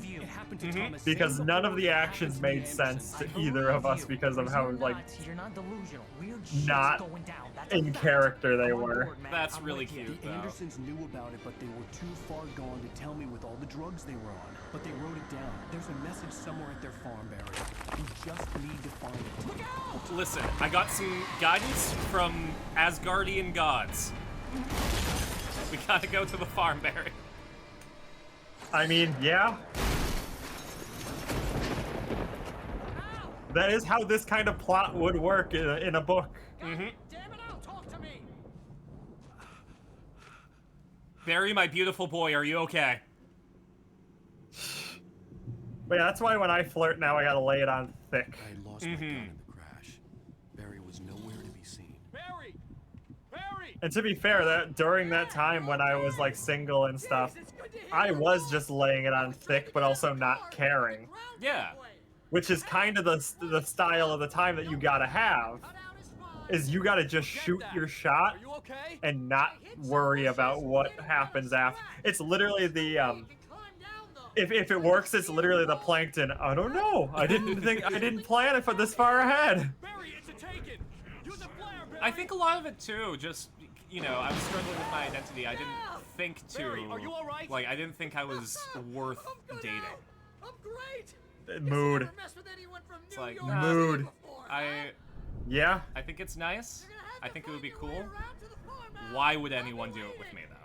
Because none of the actions made sense to either of us because of how, like, You're not delusional. We're not going down. That's in character they were. That's really cute, The though. Andersons knew about it, but they were too far gone to tell me with all the drugs they were on. But they wrote it down. There's a message somewhere at their farm, Barry. We just need to find it. Look out! Listen, I got some guidance from Asgardian gods. We gotta go to the farm, Barry. I mean, yeah. That is how this kind of plot would work in a book. Mm-hmm. Damn it out, talk to me. Barry, my beautiful boy, are you okay? But yeah, that's why when I flirt now, I gotta lay it on thick. I had lost my gun in the crash. Barry was nowhere to be seen. Barry! Barry! And to be fair, that during that time when I was like single and stuff, I was just laying it on thick, but also not caring. Yeah. Which is kind of the style of the time that you gotta have. Is you gotta just shoot your shot and not worry about what happens after. It's literally the if it works, it's literally the plankton. I don't know. I didn't plan it for this far ahead. I think a lot of it too, just, you know, I was struggling with my identity. I didn't think to, like, I didn't think I was worth dating. I'm great. Mood. It's like, Mood. Yeah. I think it's nice. I think it would be cool. Why would anyone do it with me, though?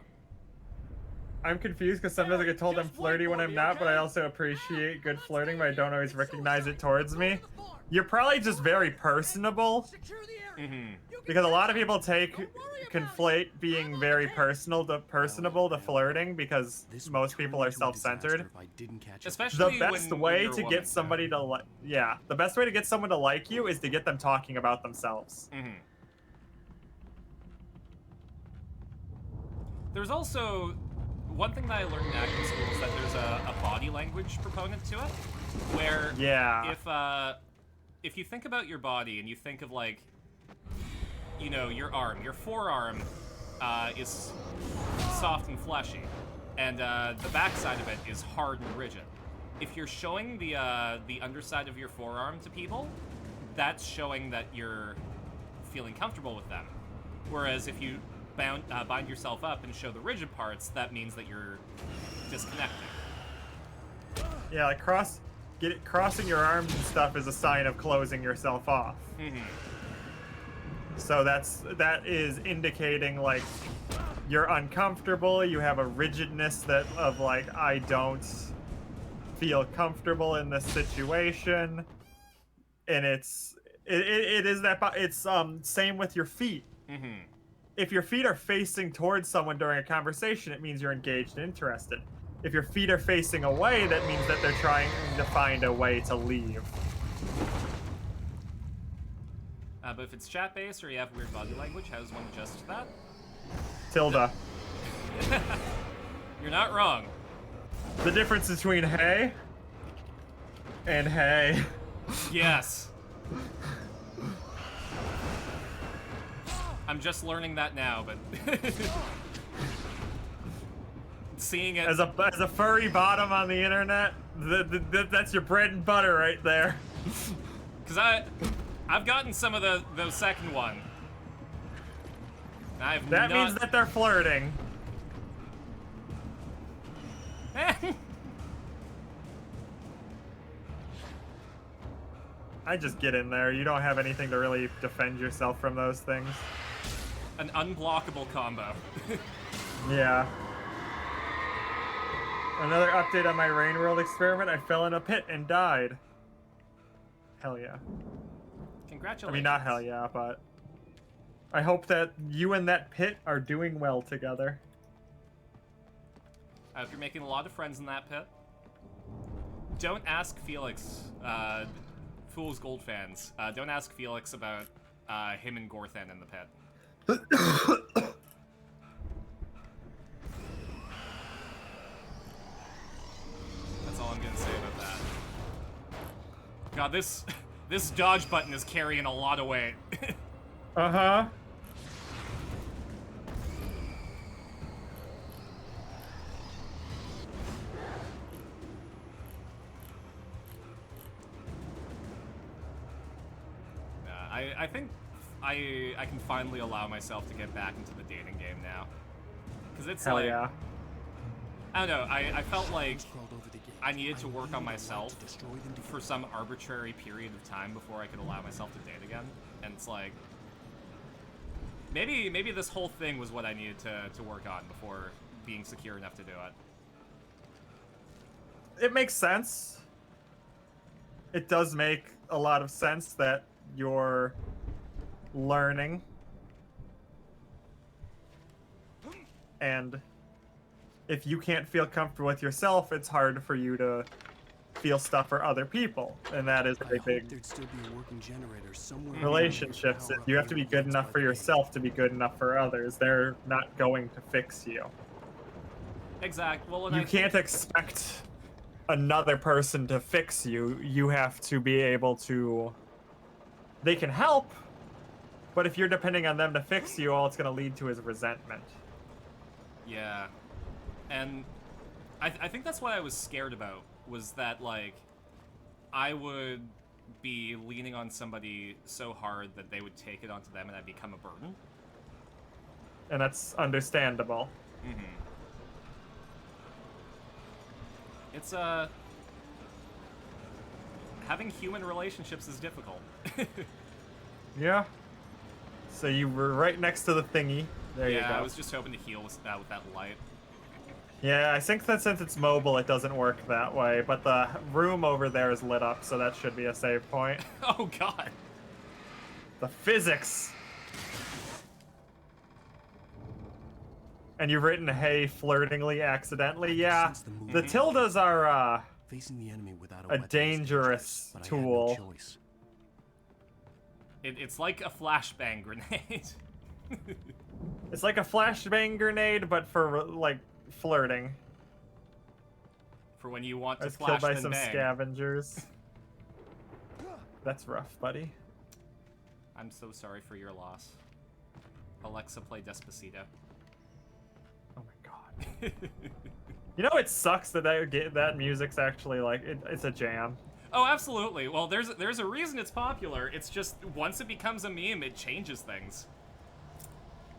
I'm confused because sometimes I get told I'm flirty when I'm not, but I also appreciate good flirting, but I don't always recognize it towards me. You're probably just very personable. Mm-hmm. Because a lot of people conflate being very personable to flirting because most people are self-centered. Especially the best when way you're a to woman. get somebody to like, the best way to get someone to like you is to get them talking about themselves. Mm-hmm. There's also one thing that I learned in acting school is that there's a body language proponent to it, where if you think about your body and you think of, like, you know, your forearm is soft and fleshy, and the backside of it is hard and rigid. If you're showing the underside of your forearm to people, that's showing that you're feeling comfortable with them. Whereas if you bind yourself up and show the rigid parts, that means that you're disconnecting. Yeah, like crossing your arms and stuff is a sign of closing yourself off. Mm-hmm. So that is indicating, like, you're uncomfortable, you have a rigidness of like, I don't feel comfortable in this situation. And it is that, it's same with your feet. Mm-hmm. If your feet are facing towards someone during a conversation, it means you're engaged and interested. If your feet are facing away, that means that they're trying to find a way to leave. But if it's chat-based or you have weird body language, how does one adjust to that? Tilda. You're not wrong. The difference between hey and hey. Yes. I'm just learning that now, but seeing it as a furry bottom on the internet, that's your bread and butter right there. Because I've gotten some of those second one. That means that they're flirting. I just get in there. You don't have anything to really defend yourself from those things. An unblockable combo. Yeah. Another update on my Rain World experiment. I fell in a pit and died. Hell yeah. Congratulations. I mean, not hell yeah, but I hope that you and that pit are doing well together. I hope you're making a lot of friends in that pit. Don't ask Felix, Fool's Gold fans. Don't ask Felix about him and Gorthan in the pit. That's all I'm gonna say about that. God, this dodge button is carrying a lot of weight. Uh-huh. I think I can finally allow myself to get back into the dating game now. Because it's Hell like... yeah. I don't know, I felt like I needed to work on myself for some arbitrary period of time before I could allow myself to date again. And it's like... Maybe this whole thing was what I needed to work on before being secure enough to do it. It makes sense. It does make a lot of sense that you're learning. And if you can't feel comfortable with yourself, it's hard for you to feel stuff for other people. And that is a big There'd still be a working generator somewhere. relationships. You have to be good enough for yourself to be good enough for others. They're not going to fix you. Exactly. Well, You can't expect another person to fix you. You have to be able to... They can help, but if you're depending on them to fix you, all it's going to lead to is resentment. Yeah. And I think that's what I was scared about, was that, like, I would be leaning on somebody so hard that they would take it onto them and I'd become a burden. And that's understandable. Mm-hmm. It's, having human relationships is difficult. Yeah. So you were right next to the thingy. There you go. Yeah, I was just hoping to heal with that light. Yeah, I think that since it's mobile, it doesn't work that way. But the room over there is lit up, so that should be a save point. Oh, God. The physics. And you've written "hey" flirtingly, accidentally. Yeah, the tildes are Facing the enemy without a dangerous tool. It's like a flashbang grenade. It's like a flashbang grenade, but for like flirting. For when you want I to was flash killed by then some bang. scavengers. That's rough, buddy. I'm so sorry for your loss. Alexa, play Despacito. Oh my god. You know, it sucks that that music's actually like it's a jam. Oh, absolutely. Well, there's a reason it's popular. It's just once it becomes a meme, it changes things.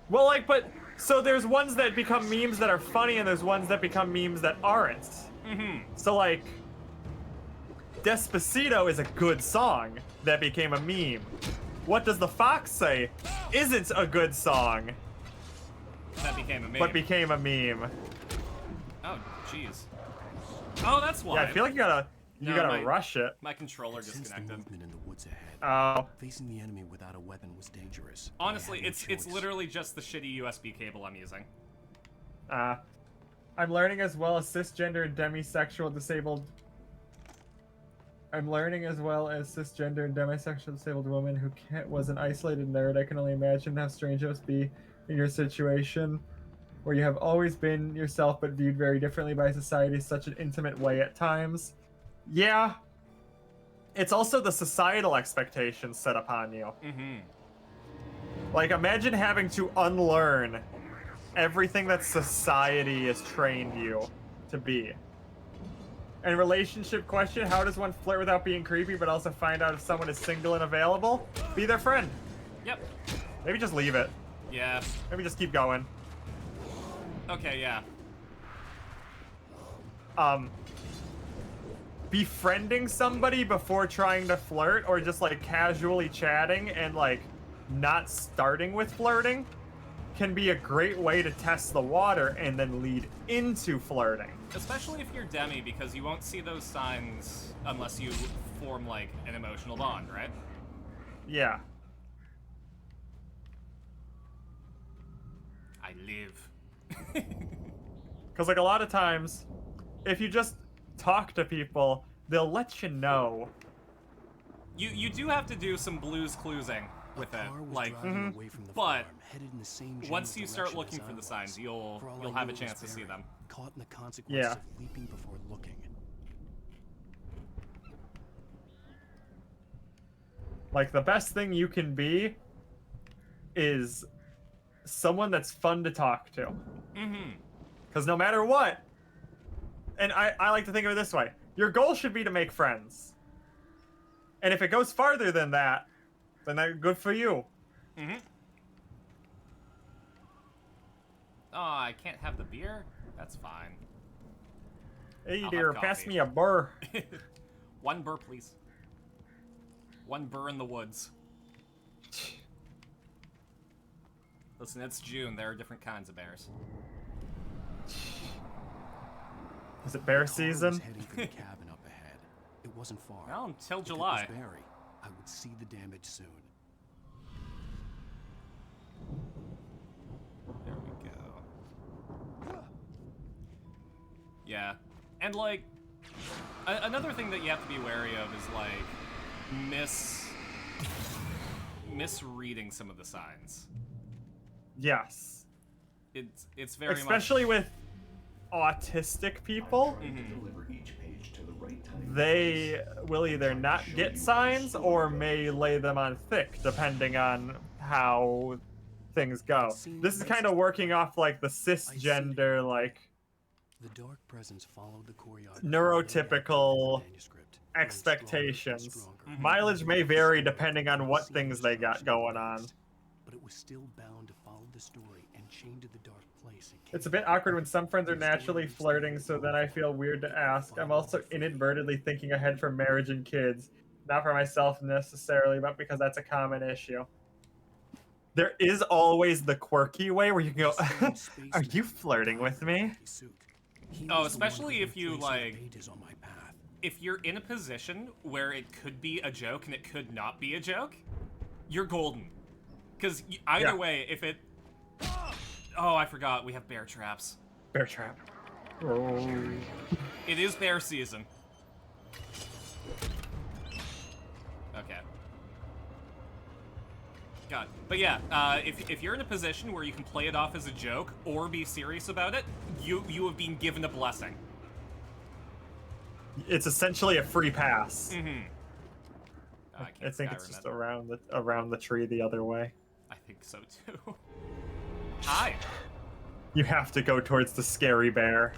Well, like, but so there's ones that become memes that are funny, and there's ones that become memes that aren't. Mm-hmm. So like, Despacito is a good song that became a meme. What Does the Fox Say isn't a good song. That became a meme. But became a meme. Oh, jeez. Oh, that's why. Yeah, I feel like you gotta rush it. My controller disconnected. Movement in the woods ahead. Oh. Facing the enemy without a weapon was dangerous. Honestly, it's literally just the shitty USB cable I'm using. I'm learning as well as cisgender and demisexual disabled. I'm learning as well as cisgender and demisexual disabled woman who was an isolated nerd. I can only imagine how strange it must be in your situation, where you have always been yourself but viewed very differently by society, such an intimate way at times. Yeah. It's also the societal expectations set upon you. Mm-hmm. Like, imagine having to unlearn everything that society has trained you to be. And relationship question, how does one flirt without being creepy but also find out if someone is single and available? Be their friend. Yep. Maybe just leave it. Yeah. Maybe just keep going. Okay, yeah. Befriending somebody before trying to flirt, or just like casually chatting and like not starting with flirting, can be a great way to test the water and then lead into flirting. Especially if you're demi, because you won't see those signs unless you form like an emotional bond, right? Yeah. I live. Because, like, a lot of times, if you just talk to people, they'll let you know. You do have to do some Blues Cluesing with it, like, away from the but farm, headed in the same once general you start direction looking as for I the was. signs, you'll For all you'll I have knew, a it was chance to see Barry, them. Caught in the consequences Yeah. of leaping before looking. Like, the best thing you can be is someone that's fun to talk to. Mm-hmm. Because no matter what, and I like to think of it this way, your goal should be to make friends. And if it goes farther than that, then good for you. Mm-hmm. Oh, I can't have the beer? That's fine. Hey, I'll dear, have pass coffee. me a burr. One burr, please. One burr in the woods. Listen, it's June. There are different kinds of bears. Is it bear The car season? was heading for the cabin up ahead. It wasn't far. Well, until If July. It was Barry, I would see the damage soon. There we go. Yeah. And, like, another thing that you have to be wary of is, like, misreading some of the signs. Yes. It's very Especially much... with autistic people. Mm-hmm. They will either not get signs or may lay them on thick, depending on how things go. This is kind of working off, like, the cisgender, like, The dark presence followed the choreography. neurotypical expectations. Mileage may vary depending on what things they got going on. But it was still bound to follow the story and chained to the dark place. It's a bit awkward when some friends are naturally flirting, so then I feel weird to ask. I'm also inadvertently thinking ahead for marriage and kids. Not for myself necessarily, but because that's a common issue. There is always the quirky way where you can go, are you flirting with me? Oh, especially if you, like... If you're in a position where it could be a joke and it could not be a joke, you're golden. Because either way, if it... Oh, I forgot. We have bear traps. Bear trap. Oh. It is bear season. Okay. God. But yeah, if you're in a position where you can play it off as a joke or be serious about it, you have been given a blessing. It's essentially a free pass. Mm-hmm. Oh, I think it's just around the tree the other way. I think so too. Hi. You have to go towards the scary bear.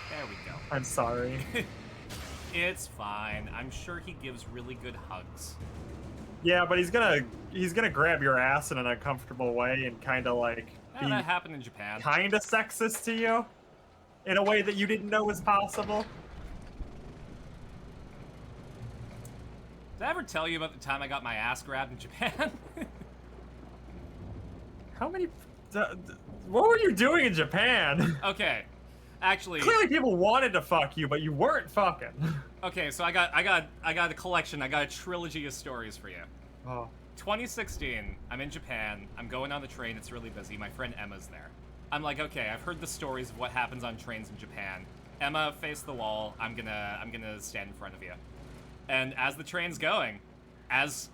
There we go. I'm sorry. It's fine. I'm sure he gives really good hugs. Yeah, but he's gonna grab your ass in an uncomfortable way and kind of like be That happened in Japan. kind of sexist to you in a way that you didn't know was possible. Did I ever tell you about the time I got my ass grabbed in Japan? How many? What were you doing in Japan? Okay, actually. Clearly, people wanted to fuck you, but you weren't fucking. Okay, so I got a collection. I got a trilogy of stories for you. Oh. 2016. I'm in Japan. I'm going on the train. It's really busy. My friend Emma's there. I'm like, okay, I've heard the stories of what happens on trains in Japan. Emma, face the wall. I'm gonna stand in front of you. And as the train's going, as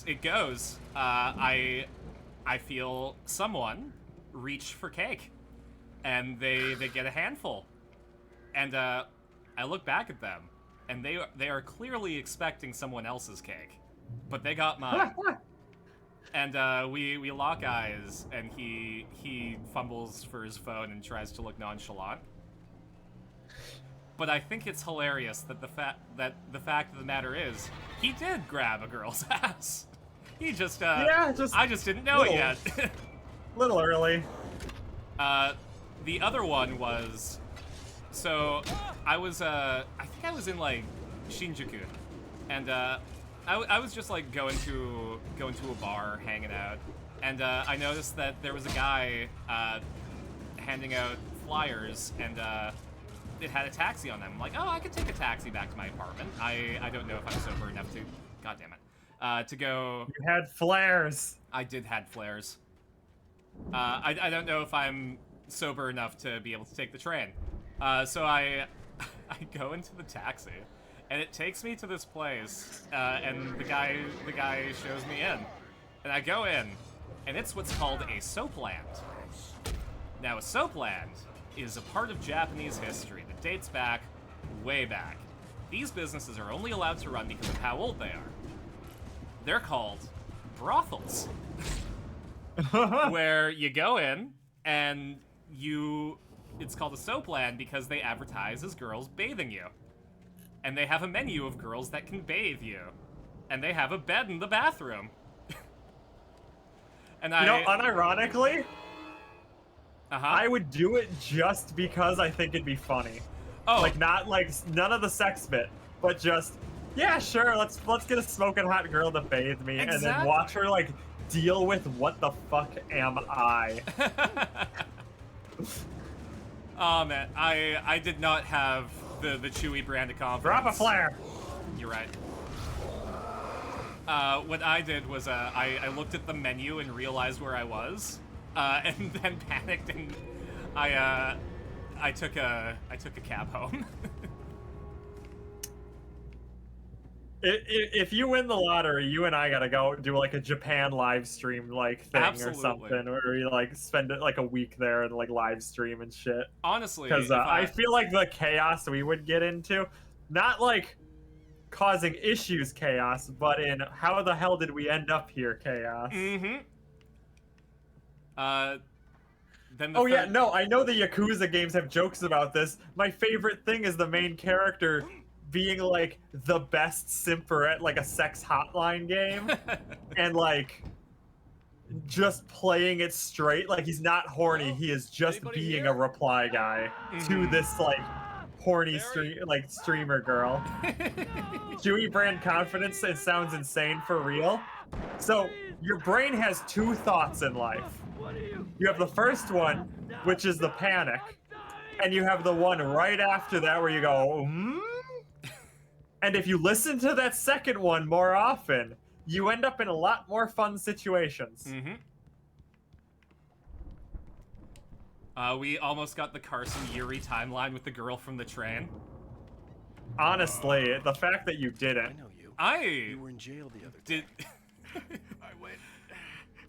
it goes, I feel someone reach for cake, and they get a handful, and I look back at them, and they are clearly expecting someone else's cake, but they got mine. And we lock eyes, and he fumbles for his phone and tries to look nonchalant. But I think it's hilarious that the fact of the matter is, he did grab a girl's ass. He just I just didn't know it yet. Little early. The other one was, so I was I think I was in like Shinjuku, and I was just like going to a bar, hanging out, and I noticed that there was a guy handing out flyers, and it had a taxi on them. I'm like, oh, I could take a taxi back to my apartment. I don't know if I'm sober enough to, god damn it, to go. You had flares. I did had flares. I don't know if I'm sober enough to be able to take the train. So I go into the taxi, and it takes me to this place, and the guy shows me in, and I go in, and it's what's called a soapland. Now, a soapland is a part of Japanese history that dates back, way back. These businesses are only allowed to run because of how old they are. They're called brothels. Where you go in, and it's called a soapland because they advertise as girls bathing you. And they have a menu of girls that can bathe you. And they have a bed in the bathroom. And unironically, I would do it just because I think it'd be funny. Oh. Like, not, like, none of the sex bit, but just, yeah, sure, let's get a smoking hot girl to bathe me, and then watch her, like, deal with what the fuck am I? Oh, man, I did not have the Chewie brand of confidence. Drop a flare! You're right. What I did was, I looked at the menu and realized where I was, and then panicked, and I took a cab home. If you win the lottery, you and I gotta go do like a Japan live stream like thing or something, where we like spend like a week there and like live stream and shit. Honestly, because I feel like the chaos we would get into, not like causing issues chaos, but in how the hell did we end up here chaos. Mm-hmm. Yeah, no, I know the Yakuza games have jokes about this. My favorite thing is the main character being like the best simper at like a sex hotline game and like just playing it straight. Like, he's not horny, he is just being a reply guy to this like horny streamer girl. Chewie brand confidence, it sounds insane for real. So your brain has two thoughts in life. You have the first one, which is the panic, and you have the one right after that where you go, And if you listen to that second one more often, you end up in a lot more fun situations. We almost got the Carsyn Yuri timeline with the girl from the train. Honestly, the fact that you didn't. I know you. You were in jail the other day. I went.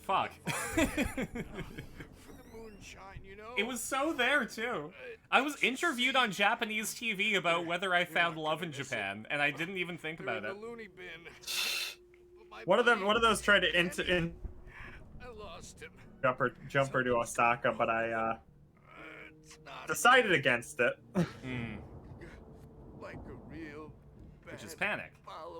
Fuck. For the moonshine, you know? It was so there, too. I was interviewed on Japanese TV about whether I found love in Japan, and I didn't even think about it. One of those tried to I lost him. jump her to Osaka, but I decided against it. Like a real Which is panic.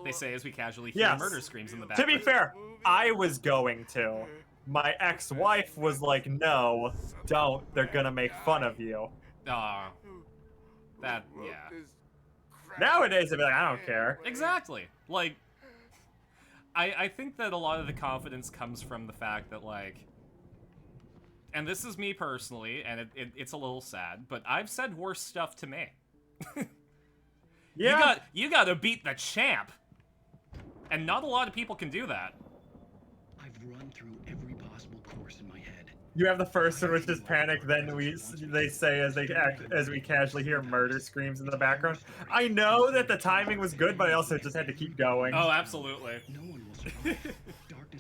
They say as we casually hear murder screams in the To background. be fair, I was going to. My ex-wife was like, no, don't. They're gonna make fun of you. Aw. That, yeah. Nowadays, I'd be like, I don't care. Exactly. Like, I think that a lot of the confidence comes from the fact that, like, and this is me personally, and it's a little sad, but I've said worse stuff to me. Yeah. You gotta beat the champ. And not a lot of people can do that. I've run through every possible course in my head. You have the first one, which is panic. Then they say as we casually hear murder screams in the background. I know that the timing was good, but I also just had to keep going. Oh, absolutely.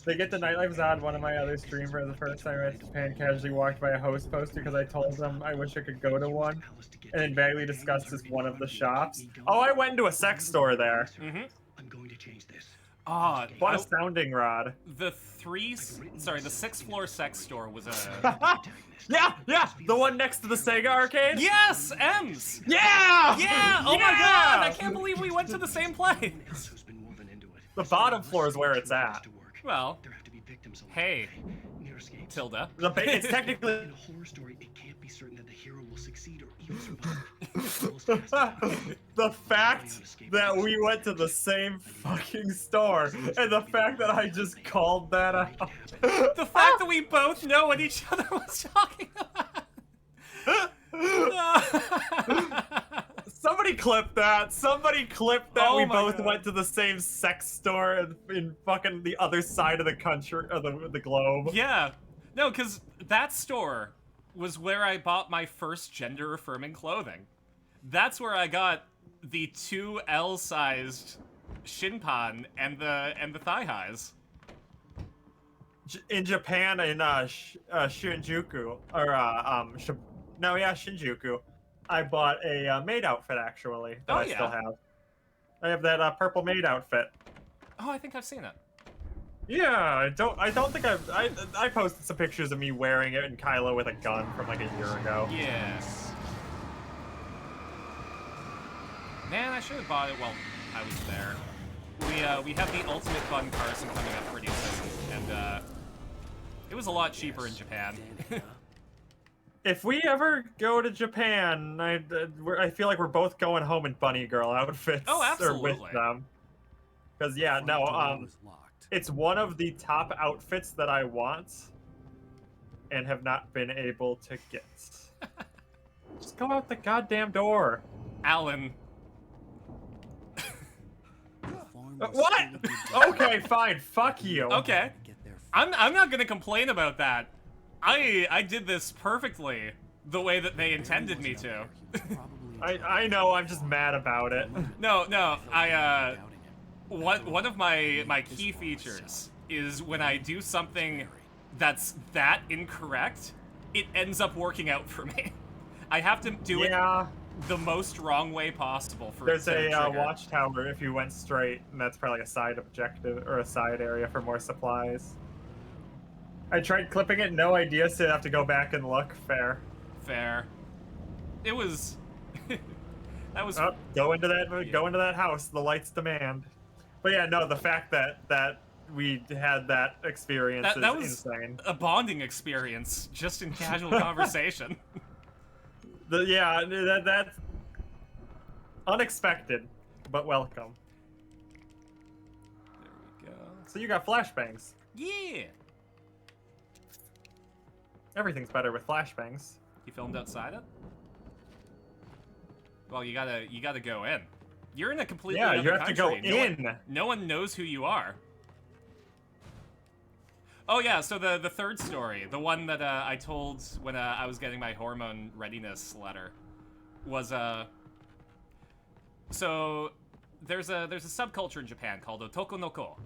They get the Nightlife is Odd, one of my other streamers, the first time I went to Japan, casually walked by a host poster because I told them I wish I could go to one, and then vaguely discussed as one of the shops. Oh, I went into a sex store there. I'm going to change this. What a sounding rod. The 6th floor sex store was a... Yeah, the one next to the Sega arcade? Yes, M's! Yeah! Yeah! Oh my god, I can't believe we went to the same place! The bottom floor is where it's at. Well, hey, Tilda. It's technically... In a horror story, it can't be certain that the hero will succeed or even survive. The fact that we went to the same fucking store, and the fact that I just called that out. The fact that we both know what each other was talking about. Somebody clip that. Somebody clip that. Oh We my both God. went to the same sex store in fucking the other side of the country, or the globe. Yeah. No, because that store was where I bought my first gender-affirming clothing. That's where I got the 2L-sized shinpan and the thigh highs. In Japan, in Shinjuku, or Shinjuku, I bought a maid outfit actually that Oh, I still yeah. have. I have that purple maid outfit. Oh, I think I've seen it. Yeah, I don't think I posted some pictures of me wearing it and Kylo with a gun from like a year ago. Yes. Man, I should have bought it while I was there. We have the Ultimate Fun Carsyn coming up pretty soon, and it was a lot cheaper in Japan. If we ever go to Japan, I feel like we're both going home in bunny girl outfits. Oh, Or absolutely. with them. Because yeah, no, it's one of the top outfits that I want, and have not been able to get. Just go out the goddamn door, Alan. What? Okay, fine. Fuck you. Okay. I'm not gonna complain about that. I did this perfectly the way that they intended me to. I know. I'm just mad about it. No, one of my key features is when I do something that's that incorrect, it ends up working out for me. I have to do it the most wrong way possible for There's it to a trigger. watchtower if you went straight, and that's probably a side objective or a side area for more supplies. I tried clipping it, no idea, so I have to go back and look. Fair. Fair. It was. That was. Oh, go into that house. The lights demand. But yeah, no, the fact that we had that experience That is was insane. a bonding experience, just in casual conversation. That's unexpected, but welcome. There we go. So you got flashbangs. Yeah. Everything's better with flashbangs. You filmed outside it? Well, you gotta go in. You're in a completely Yeah, other you have to go country. in. No one knows who you are. Oh yeah, so the third story, the one that I told when I was getting my hormone readiness letter, was so there's a subculture in Japan called Otoko no Ko,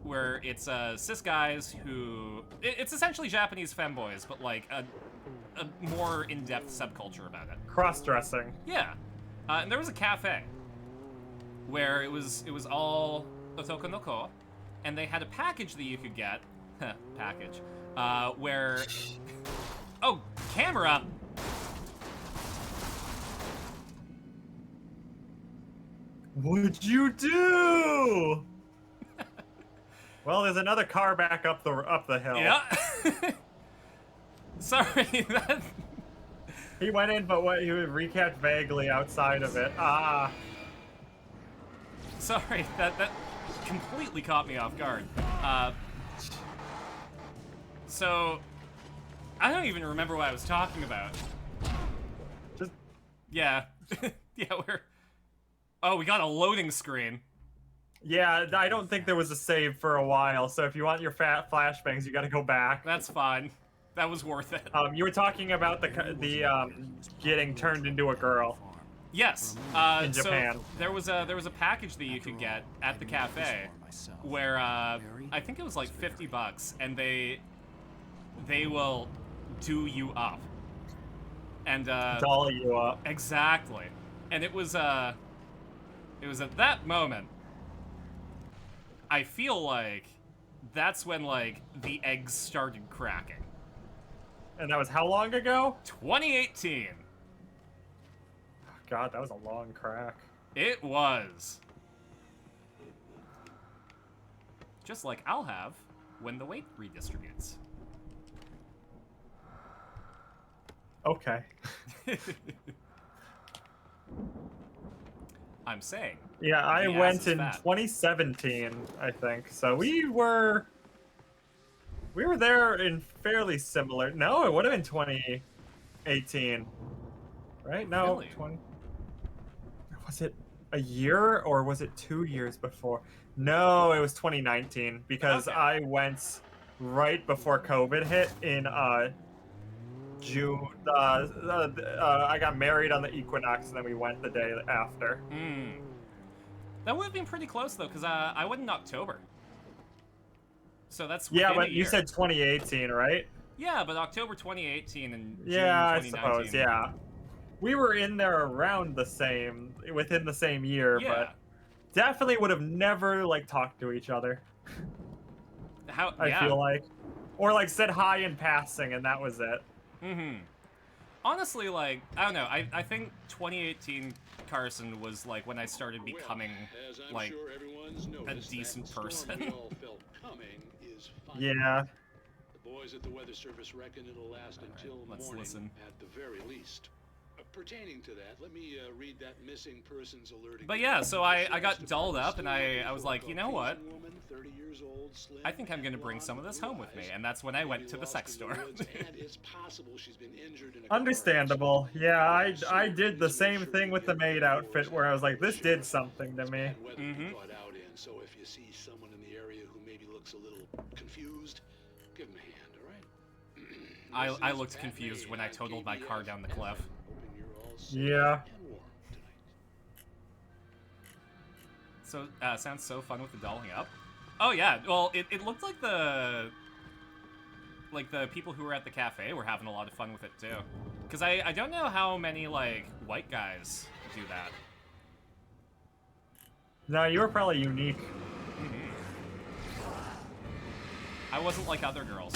where it's cis guys who it's essentially Japanese femboys, but like a more in-depth subculture about it. Cross-dressing. Yeah, and there was a cafe where it was all Otoko no Ko, and they had a package that you could get. Package. Where... Oh, camera! What'd you do? Well, there's another car back up the hill. Yeah. Sorry, that... He went in, but he recapped vaguely outside of it. Ah. Sorry, that completely caught me off guard. So, I don't even remember what I was talking about. Yeah. Yeah, Oh, we got a loading screen. Yeah, I don't think there was a save for a while, so if you want your fat flashbangs, you gotta go back. That's fine. That was worth it. You were talking about the getting turned into a girl. Yes. In Japan. So there was a package that you could get at the cafe where I think it was like $50, and they will do you up. And doll you up. Exactly. And it was at that moment I feel like that's when like the eggs started cracking. And that was how long ago? 2018. God, that was a long crack. It was. Just like I'll have when the weight redistributes. Okay. I'm saying. Yeah, I the ass went is in fat. 2017, I think. So we were there in fairly similar. No, it would have been 2018. Right? No, Really? Was it a year or was it 2 years before? No, it was 2019 because Okay. I went right before COVID hit in June. I got married on the equinox, and then we went the day after. Hmm. That would have been pretty close though, because I went in October. So that's Yeah, within a but you year. said 2018, right? Yeah, but October 2018 and June Yeah, I 2019. suppose. Yeah, we were in there around within the same year, Yeah. but definitely would have never like talked to each other. How? I Yeah. feel like, or like said hi in passing, and that was it. Mm-hmm. Honestly, like, I don't know. I think 2018 Carsyn was like when I started becoming like a decent person. Yeah. The boys at the Weather Service reckon it'll last until morning listen. at the very least. Pertaining to that, let me read that missing persons alert. But yeah, so I got dolled up, and I was like, you know what? I think I'm gonna bring some of this home with me, and that's when I went to the sex store. Understandable. Yeah, I did the same thing with the maid outfit, where I was like, this did something to me. Mm-hmm. So if you see someone in the area who maybe looks a little confused, give them a hand, all right? I looked confused when I totaled my car down the cliff. Yeah. So, sounds so fun with the dolling up. Oh yeah, well, it looked like the people who were at the cafe were having a lot of fun with it too. Because I don't know how many, like, white guys do that. No, you were probably unique. Mm-hmm. I wasn't like other girls.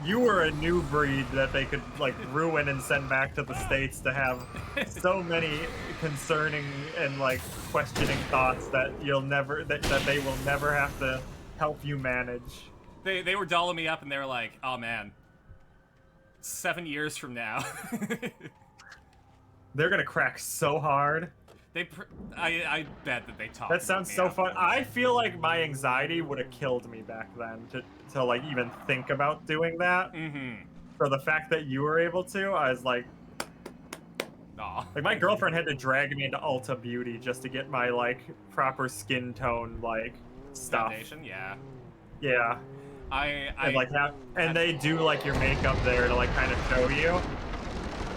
You were a new breed that they could like ruin and send back to the States to have so many concerning and like questioning thoughts that that they will never have to help you manage. They were dolling me up and they were like, oh man, 7 years from now. They're gonna crack so hard. I bet that they talked. That sounds so fun. I feel like my anxiety would have killed me back then to like even think about doing that. Mm-hmm. So the fact that you were able to, I was like, aw. Like my girlfriend had to drag me into Ulta Beauty just to get my like proper skin tone like stuff. Foundation, yeah. Yeah. And like they do like your makeup there to like kind of show you.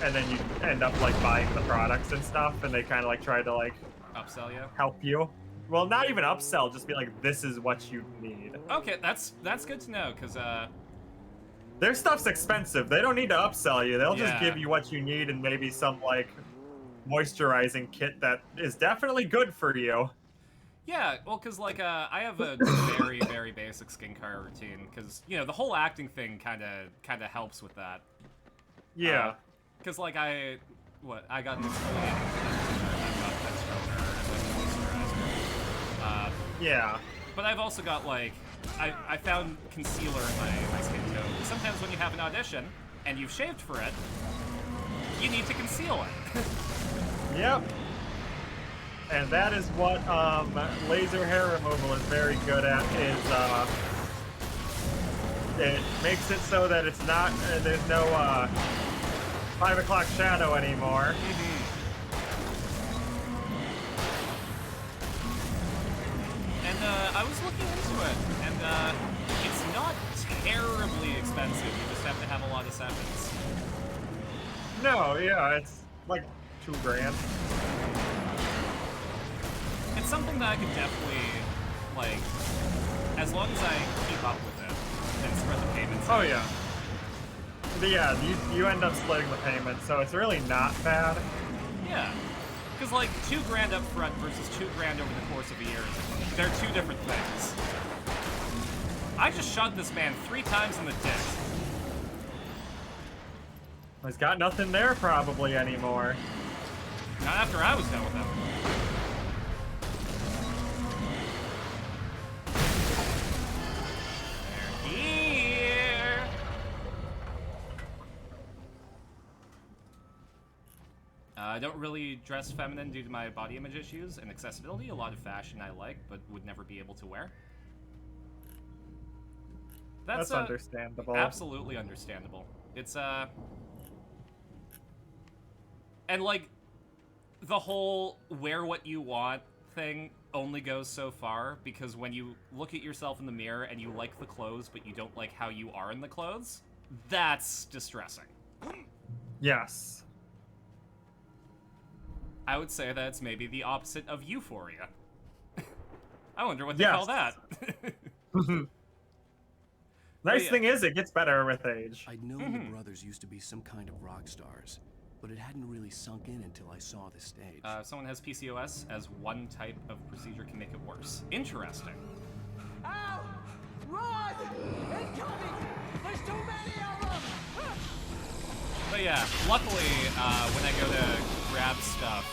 And then you end up like buying the products and stuff, and they kind of like try to like upsell you, help you. Well, not even upsell, just be like, this is what you need. Okay, that's good to know, because their stuff's expensive. They don't need to upsell you. They'll just Yeah. give you what you need and maybe some like moisturizing kit that is definitely good for you. yeah, well, because like I have a very very basic skincare routine, because you know the whole acting thing kind of helps with that. Yeah. Because like I got an exfoliating I've got best toner and like moisturizer. Yeah. But I've also got like I found concealer in my skin tone. Sometimes when you have an audition and you've shaved for it, you need to conceal it. Yep. And that is what laser hair removal is very good at. It makes it so that it's not there's no 5 o'clock shadow anymore. And I was looking into it, and it's not terribly expensive. You just have to have a lot of sessions. No, yeah, it's like $2,000. It's something that I could definitely, like, as long as I keep up with it and spread the payments. Oh yeah. But yeah, you end up splitting the payment, so it's really not bad. Yeah. Because, like, $2,000 up front versus $2,000 over the course of a year, they're two different things. I just shot this man 3 times in the dick. He's got nothing there probably anymore. Not after I was done with him. They're here. I don't really dress feminine due to my body image issues and accessibility. A lot of fashion I like, but would never be able to wear. That's understandable. Absolutely understandable. It's And, like, the whole wear what you want thing only goes so far, because when you look at yourself in the mirror and you like the clothes, but you don't like how you are in the clothes, that's distressing. Yes. I would say that's maybe the opposite of euphoria. I wonder what they call that. Nice thing is, it gets better with age. I'd known the brothers used to be some kind of rock stars, but it hadn't really sunk in until I saw the stage. If someone has PCOS, as one type of procedure can make it worse. Interesting. Ow! Run! Incoming! There's too many of them! But yeah, luckily, when I go to grab stuff,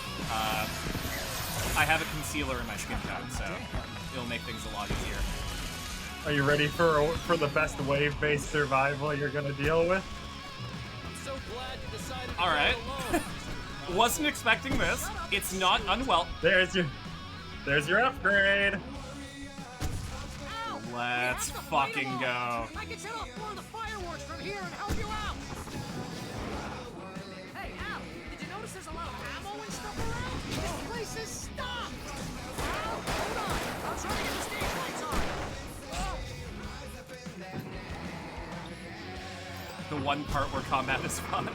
I have a concealer in my skin tone, so it'll make things a lot easier. Are you ready for the best wave-based survival you're gonna deal with? I'm so glad you decided to All right. go alone. Wasn't expecting this. It's not unwell. There's your upgrade. Let's fucking go. I can set off more of the fireworks from here and help you out. Hey, Al, did you notice there's a lot of ammo and stuff around? This place is stopped. Al, hold on. I'm trying to get the stage lights on. The one part where combat is fun.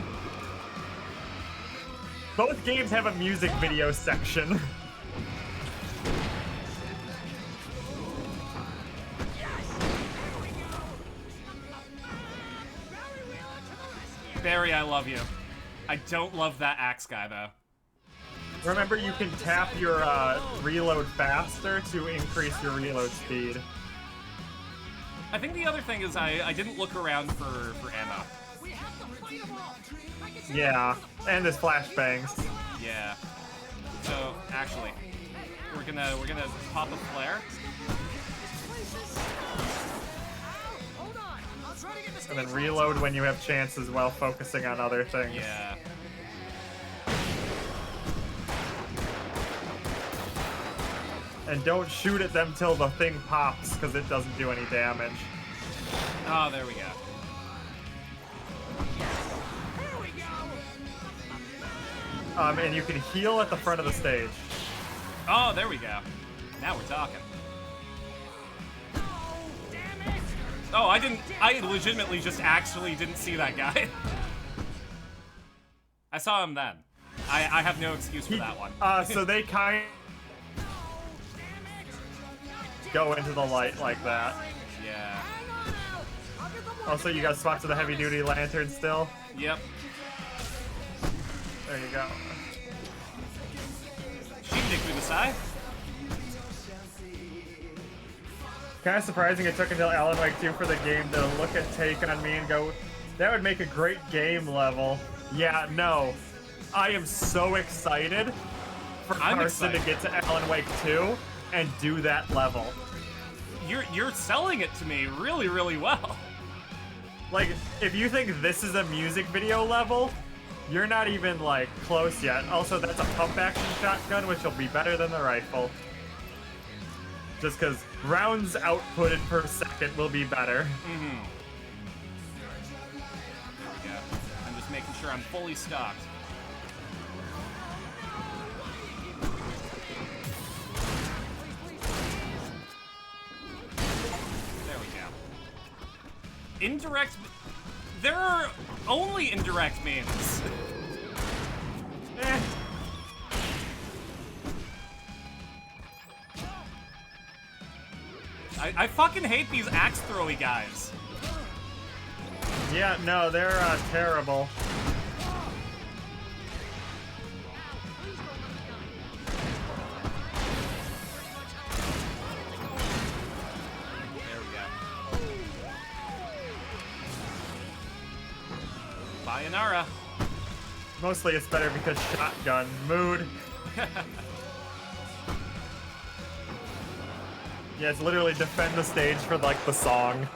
Both games have a music video section. Barry, I love you. I don't love that axe guy, though. Remember, you can tap your reload faster to increase your reload speed. I think the other thing is I didn't look around for ammo. Yeah, and there's flashbangs. Yeah. So actually, we're gonna pop a flare. And then reload when you have chances while focusing on other things. Yeah. And don't shoot at them till the thing pops, because it doesn't do any damage. Oh, there we go. And you can heal at the front of the stage. Oh, there we go. Now we're talking. Oh, I legitimately just actually didn't see that guy. I saw him then. I have no excuse for that one. So they kind of go into the light like that. Yeah. Also, you got spots of the heavy-duty lantern still? Yep. There you go. Shindig through the side. Kind of surprising it took until Alan Wake 2 for the game to look at Take on me and go, that would make a great game level. Yeah, no. I am so excited for Carsyn to get to Alan Wake 2 and do that level. You're selling it to me really, really well. Like, if you think this is a music video level, you're not even, like, close yet. Also, that's a pump-action shotgun, which will be better than the rifle. Just because rounds outputted per second will be better. Mm-hmm. Yeah, I'm just making sure I'm fully stocked. There we go. Indirect... There are only indirect means. I fucking hate these axe throwy guys. Yeah, no, they're terrible. There we go. Sayonara. Mostly it's better because shotgun. Mood. Yeah, it's literally defend the stage for, like, the song.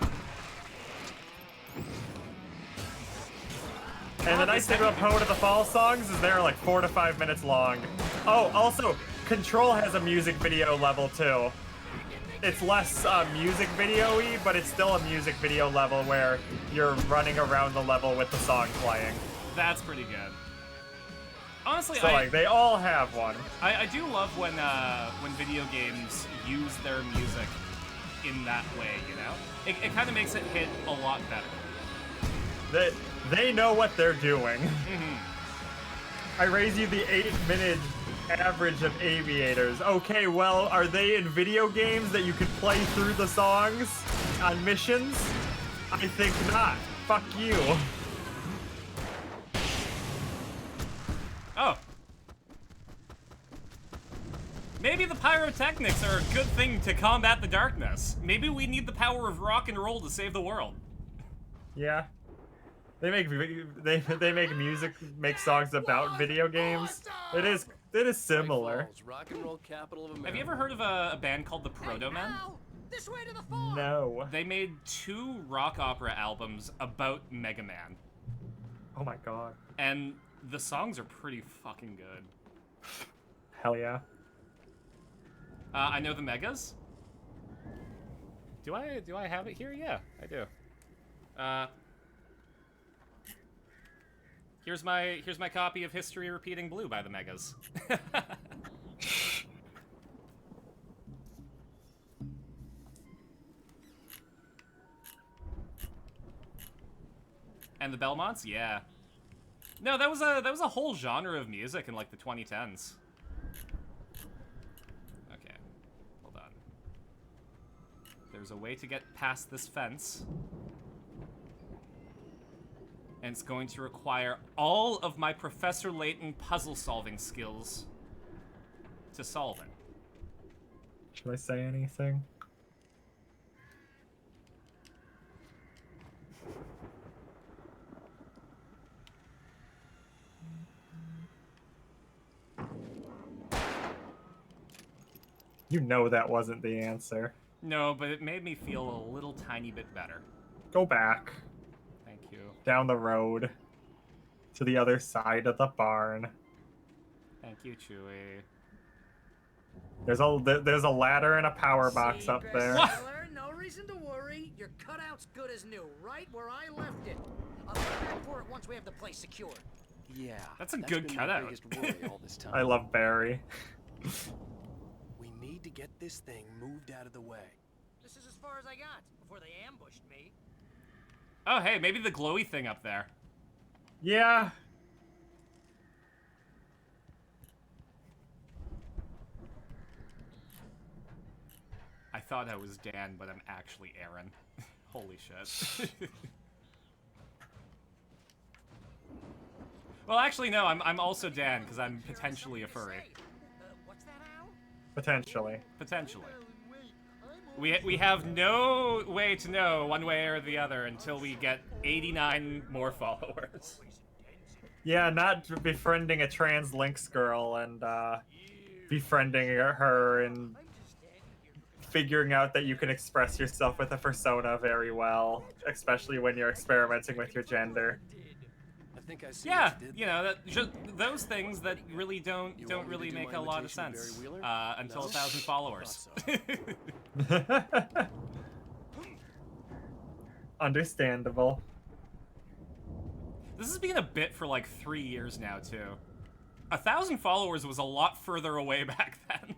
And the nice thing about Poe to the Fall songs is they're like 4 to 5 minutes long. Oh, also, Control has a music video level too. It's less music video-y, but it's still a music video level where you're running around the level with the song playing. That's pretty good. Honestly, so like they all have one. I do love when video games use their music in that way, you know? It kind of makes it hit a lot better. They know what they're doing. Mm-hmm. I raise you the 8-minute average of aviators. Okay, well, are they in video games that you could play through the songs on missions? I think not. Fuck you. Oh. Maybe the pyrotechnics are a good thing to combat the darkness. Maybe we need the power of rock and roll to save the world. Yeah. They make music, make songs about video games. It is similar. Rock and roll capital of America. Have you ever heard of a band called the Proto Men? This way to the farm. No. They made 2 rock opera albums about Mega Man. Oh my god. And the songs are pretty fucking good. Hell yeah. I know the Megas. Do I have it here? Yeah, I do. Here's my copy of History Repeating Blue by the Megas. And the Belmonts? Yeah. No, that was a whole genre of music in like the 2010s. Okay. Hold on. There's a way to get past this fence. And it's going to require all of my Professor Layton puzzle-solving skills to solve it. Should I say anything? You know that wasn't the answer. No, but it made me feel a little tiny bit better. Go back. Thank you. Down the road. To the other side of the barn. Thank you, Chewie. There's a ladder and a power box up there. No reason to worry. Your cutout's good as new, right where I left it. I'll be back for it once we have the place secured. Yeah. That's a good been cutout. my biggest worry all this time. I love Barry. We need to get this thing moved out of the way. This is as far as I got before they ambushed me. Oh, hey, maybe the glowy thing up there. Yeah. I thought I was Dan, but I'm actually Aaron. Holy shit. Well, actually, no, I'm also Dan, because I'm potentially a furry. Potentially. Potentially. We have no way to know one way or the other until we get 89 more followers. Yeah, not befriending a trans Lynx girl and befriending her and figuring out that you can express yourself with a persona very well, especially when you're experimenting with your gender. I think I see Yeah, what you did. you know, that just those things that really don't really make a lot of sense until 1,000 followers. Understandable. This has been a bit for like 3 years now too. 1,000 followers was a lot further away back then.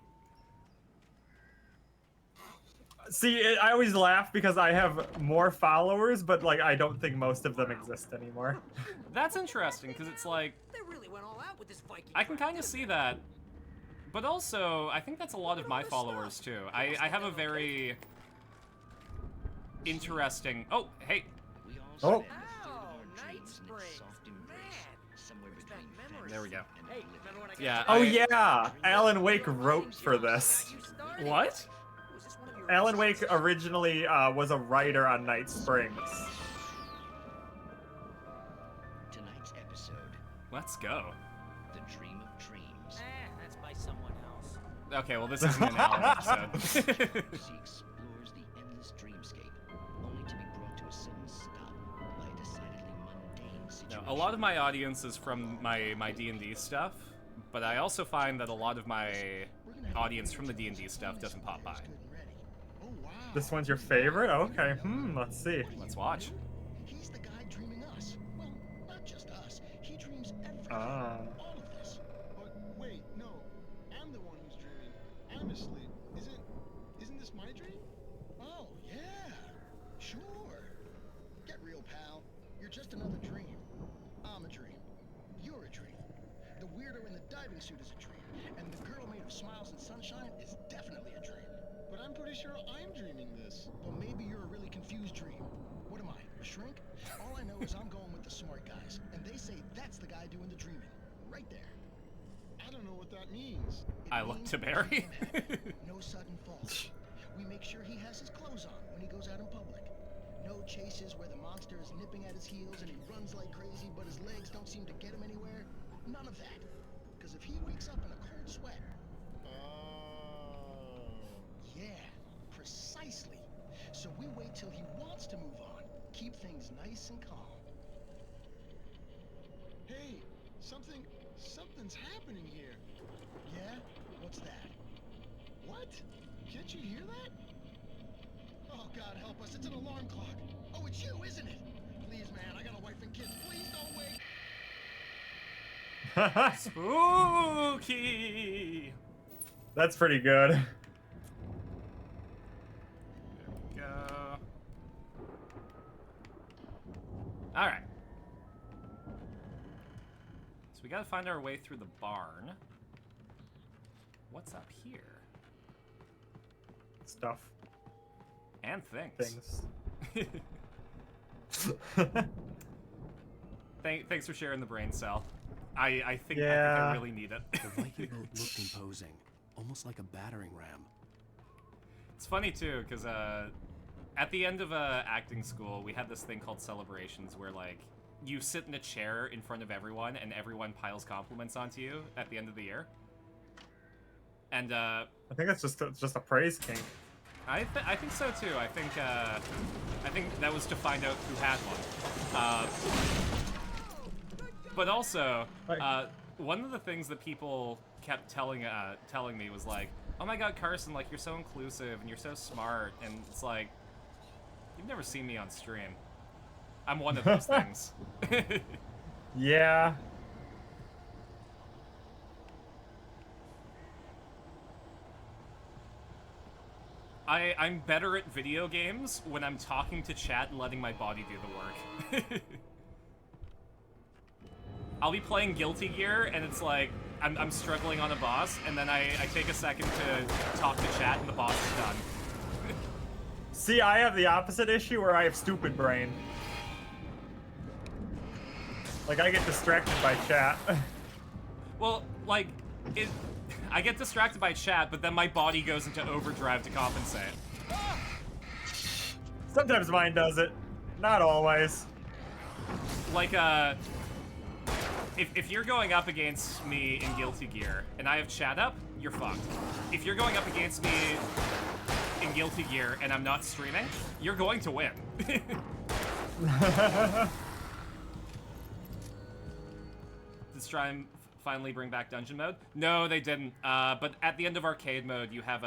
See, I always laugh because I have more followers, but like I don't think most of them exist anymore. That's interesting because it's like They really went all out with this Viking. I can kind of see that, but also I think that's a lot of my followers too. I have a very interesting. Oh, hey. Oh. Night Springs. There we go. Hey, remember when I got Yeah. Oh yeah, Alan Wake wrote for this. What? Alan Wake originally was a writer on Night Springs. Tonight's episode. Let's go. The Dream of Dreams. That's by someone else. Okay, well this isn't an Alan episode. She explores the endless dreamscape, only to be brought to a sudden stop by a decidedly mundane situation. No, a lot of my audience is from my D&D stuff, but I also find that a lot of my audience from the D&D stuff doesn't pop by. This one's your favorite? Okay, let's see. Let's watch. He's the guy dreaming us. Well, not just us. He dreams everything. Ah. All of this. asleep. Isn't this my dream? Oh, yeah. Sure. Get real, pal. You're just another dream. I'm a dream. You're a dream. The weirdo in the diving suit is a dream. And the girl made of smiles and sunshine is definitely a dream. But I'm pretty sure I'm dreaming this. Well, maybe you're a really confused dream. What am I, a shrink? All I know is I'm going with the smart guys. And they say that's the guy doing the dreaming. Right there. I don't know what that means. I look to Barry. No sudden falls. We make sure he has his clothes on when he goes out in public. No chases where the monster is nipping at his heels and he runs like crazy, but his legs don't seem to get him anywhere. None of that. Because if he wakes up in a cold sweat... Yeah, precisely. So we wait till he wants to move on. Keep things nice and calm. Hey, something's happening here. Yeah? What's that? What? Can't you hear that? Oh, God help us, it's an alarm clock. Oh, it's you, isn't it? Please, man, I got a wife and kids. Please don't wake. Spooky. That's pretty good. There we go. All right. So we gotta find our way through the barn. What's up here? Stuff. And things. Thanks for sharing the brain cell. I think I really need it. The Viking boat looked imposing, almost like a battering ram. It's funny too, because at the end of acting school, we had this thing called celebrations, where like you sit in a chair in front of everyone, and everyone piles compliments onto you at the end of the year. And I think that's just a praise king. I think so too. I think that was to find out who had one. But also, one of the things that people kept telling me was like, "Oh my God, Carsyn, like you're so inclusive and you're so smart," and it's like, you've never seen me on stream. I'm one of those things. Yeah. I'm better at video games when I'm talking to chat and letting my body do the work. I'll be playing Guilty Gear, and it's like, I'm struggling on a boss, and then I take a second to talk to chat, and the boss is done. See, I have the opposite issue where I have stupid brain. Like, I get distracted by chat. Well, like, I get distracted by chat, but then my body goes into overdrive to compensate. Sometimes mine does it. Not always. Like, if you're going up against me in Guilty Gear, and I have chat up, you're fucked. If you're going up against me in Guilty Gear, and I'm not streaming, you're going to win. Did Strime finally bring back dungeon mode? No, they didn't. But at the end of arcade mode, you have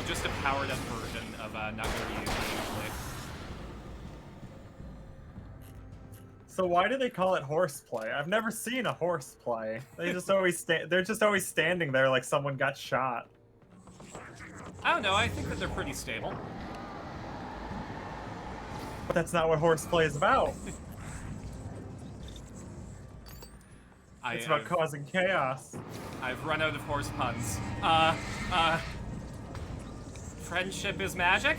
just a powered up version of Not Gonna Be Used usually. So why do they call it horseplay? I've never seen a horseplay. They just always they're just always standing there like someone got shot. I don't know. I think that they're pretty stable. But that's not what horseplay is about. It's about causing chaos. I've run out of horse puns. Friendship is magic?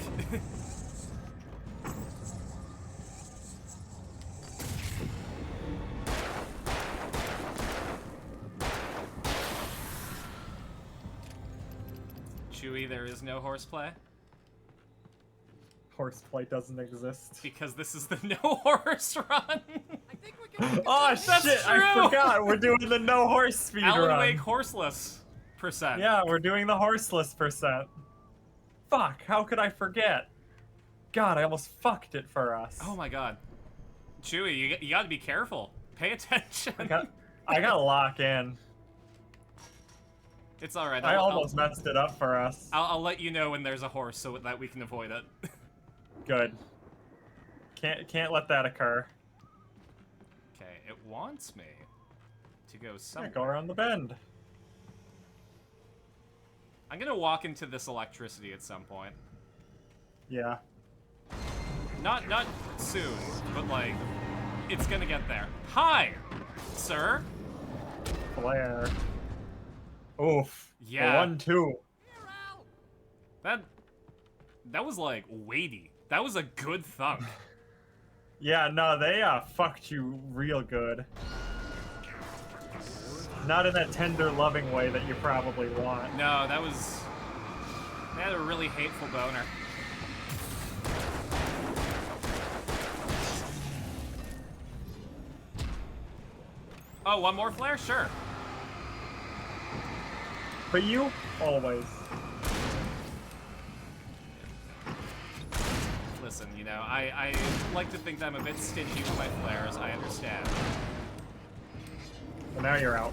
Chewie, there is no horseplay. Horseplay doesn't exist. Because this is the no horse run. Oh That's shit! true. I forgot. We're doing the no horse speed Alan run. Wake horseless %. Yeah, we're doing the horseless %. Fuck! How could I forget? God, I almost fucked it for us. Oh my God, Chewie, you got to be careful. Pay attention. I gotta lock in. It's all right. I almost messed it up for us. I'll let you know when there's a horse so that we can avoid it. Good. Can't let that occur. Okay, it wants me to go somewhere. Yeah, go around the bend. I'm gonna walk into this electricity at some point. Yeah. Not soon, but like, it's gonna get there. Hi, sir. Flare. Oof. Yeah. 1-2. That was like weighty. That was a good thunk. Yeah, no, they fucked you real good. Not in that tender, loving way that you probably want. No, they had a really hateful boner. Oh, one more flare? Sure. But you, always. Listen, you know, I like to think that I'm a bit stingy with my flares. I understand. Well, now you're out.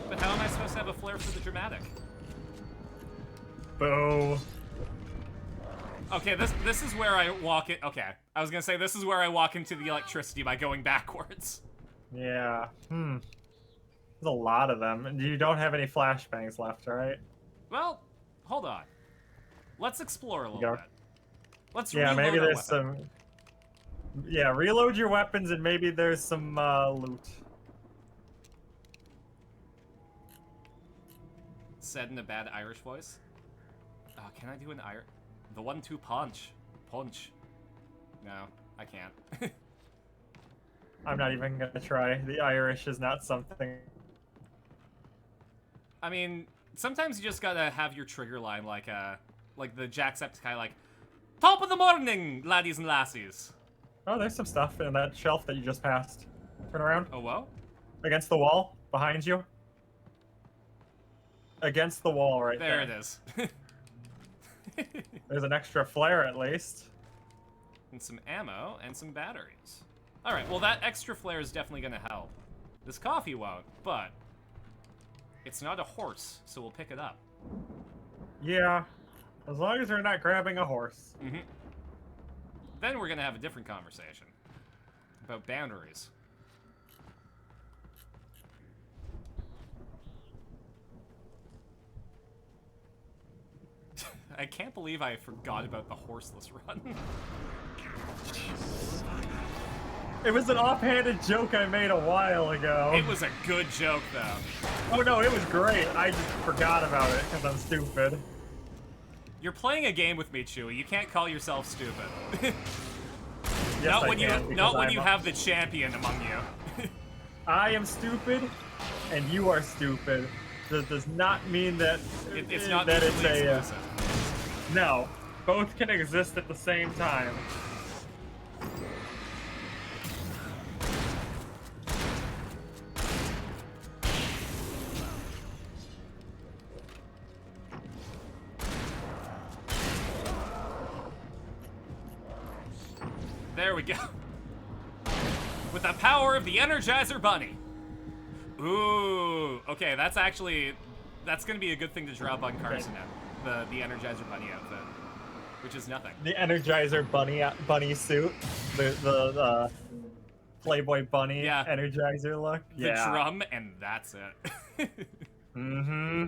But how am I supposed to have a flare for the dramatic? Boo. Okay, this is where I walk it. Okay, I was gonna say this is where I walk into the electricity by going backwards. Yeah. There's a lot of them, and you don't have any flashbangs left, right? Well, hold on. Let's explore a little bit. Let's Yeah, reload maybe our there's weapon. some. Yeah, reload your weapons, and maybe there's some loot. Said in a bad Irish voice. Oh, can I do an Irish? The 1-2 punch. Punch. No, I can't. I'm not even gonna try. The Irish is not something. I mean, sometimes you just gotta have your trigger line like the Jacksepticeye, like, top of the morning, laddies and lassies. Oh, there's some stuff in that shelf that you just passed. Turn around. Oh, whoa? Against the wall, behind you. Against the wall right there. There it is. There's an extra flare at least. And some ammo and some batteries. Alright, well that extra flare is definitely gonna help. This coffee won't, but it's not a horse, so we'll pick it up. Yeah, as long as they're not grabbing a horse. Mm-hmm. Then we're gonna have a different conversation about boundaries. I can't believe I forgot about the horseless run. It was an offhanded joke I made a while ago. It was a good joke, though. Oh no, it was great. I just forgot about it because I'm stupid. You're playing a game with me, Chewie. You can't call yourself stupid. Yes, not I when can, not when I'm you have the champion among you. I am stupid, and you are stupid. That does not mean that it's not that it's mutually a. exclusive. No, both can exist at the same time. There we go. With the power of the Energizer Bunny. Ooh, okay, that's gonna be a good thing to drop on Carsyn now. The Energizer Bunny outfit, which is nothing. The Energizer bunny suit, the Playboy bunny Energizer look. The drum, and that's it. Mm-hmm.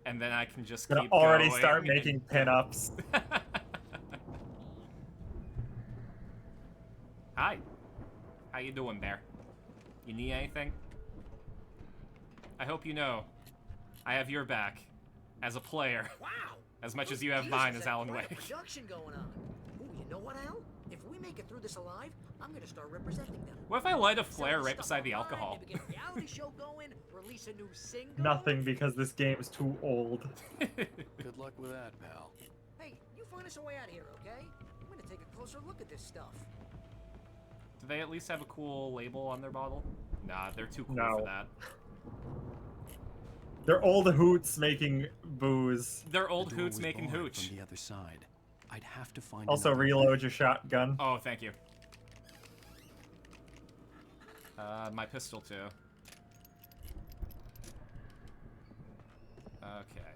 And then I can just Gonna keep already going. start making pinups. Hi. How you doing there? You need anything? I hope you know I have your back as a player. Wow. As much as you have mine as Alan Wake. Production going on. Ooh, you know what, Al? If we make it through this alive, I'm gonna start representing them. What if I light a flare right beside the alcohol? Get a reality show going, release a new single. Nothing, because this game is too old. Good luck with that, pal. Hey, you find us a way out of here, okay? I'm gonna take a closer look at this stuff. Do they at least have a cool label on their bottle? Nah, they're too cool for that. They're old hoots making booze. They're old hoots making hooch. From the other side. I'd have to find Also, reload your shotgun. Oh, thank you. My pistol too. Okay.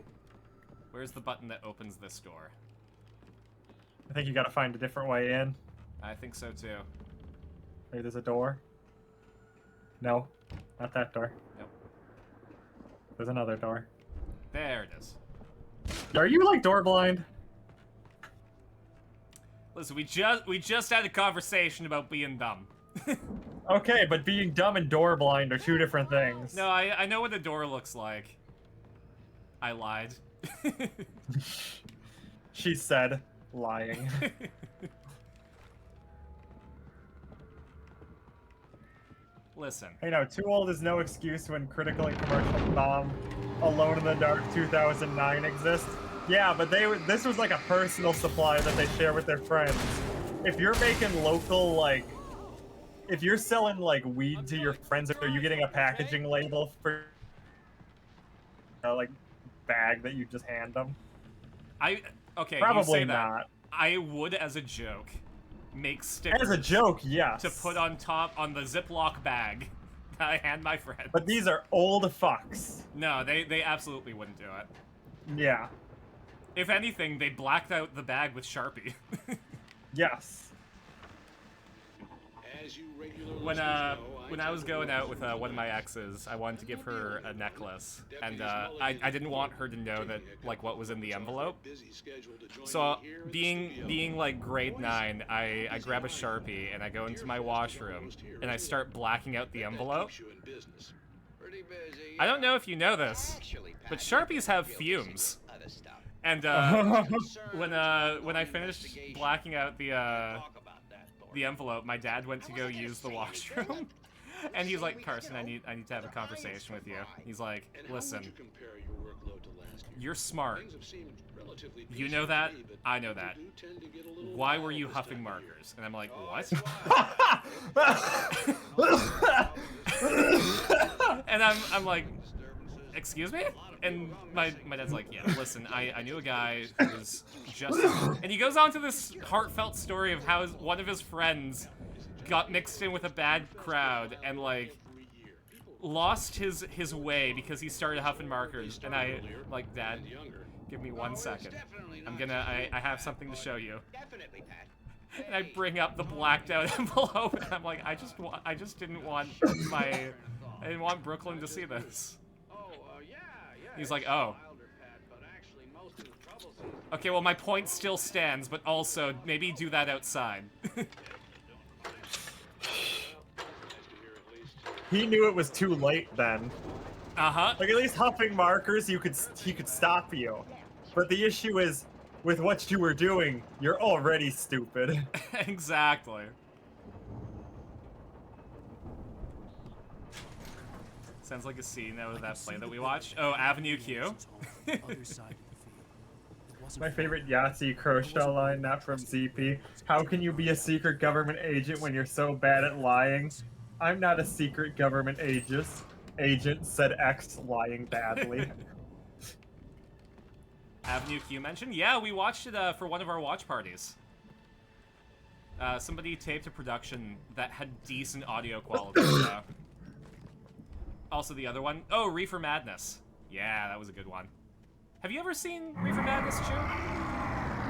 Where's the button that opens this door? I think you gotta find a different way in. I think so too. Maybe there's a door. No, not that door. Nope. There's another door. There it is. Are you like door blind? Listen, we just had a conversation about being dumb. Okay, but being dumb and door blind are two different things. No, I know what a door looks like. I lied. She said, lying. Listen. Hey, no, too old is no excuse when critical and commercial bomb Alone in the Dark 2009 exists. Yeah, but this was like a personal supply that they share with their friends. If you're making local, like, if you're selling like weed to your friends, are you getting a packaging label for like bag that you just hand them? Okay, Probably you say not. That. I would, as a joke, make stickers. As a joke, yes. To put on top on the Ziploc bag that I hand my friends. But these are old fucks. No, they absolutely wouldn't do it. Yeah. If anything, they blacked out the bag with Sharpie. Yes. As you regular When I was going out with one of my exes, I wanted to give her a necklace, and I didn't want her to know that like what was in the envelope. So being like grade 9, I grab a Sharpie and I go into my washroom and I start blacking out the envelope. I don't know if you know this, but Sharpies have fumes. And when I finished blacking out the envelope, my dad went to go use the washroom, and he's like, "Carsyn, I need to have a conversation with you." He's like, "Listen, you're smart. You know that. I know that. Why were you huffing markers?" And I'm like, "What?" And I'm like, "Excuse me?" And my dad's like, "Yeah, listen, I knew a guy who was just..." And he goes on to this heartfelt story of how one of his friends got mixed in with a bad crowd and, like, lost his way because he started huffing markers. And I, like, "Dad, give me 1 second. I have something to show you." And I bring up the blacked out envelope, and I'm like, I just didn't want I didn't want Brooklyn to see this. He's like, "Oh. Okay, well, my point still stands, but also, maybe do that outside." He knew it was too late then. Uh-huh. Like, at least huffing markers, he could stop you. But the issue is, with what you were doing, you're already stupid. Exactly. Sounds like a scene out of that play that we watched. Oh, Avenue Q. My favorite Yahtzee Crochet line, not from ZP. "How can you be a secret government agent when you're so bad at lying?" "I'm not a secret government agent," said X, lying badly. Avenue Q mentioned? Yeah, we watched it for one of our watch parties. Somebody taped a production that had decent audio quality. Also the other one. Oh, Reefer Madness. Yeah, that was a good one. Have you ever seen Reefer Madness, Chew?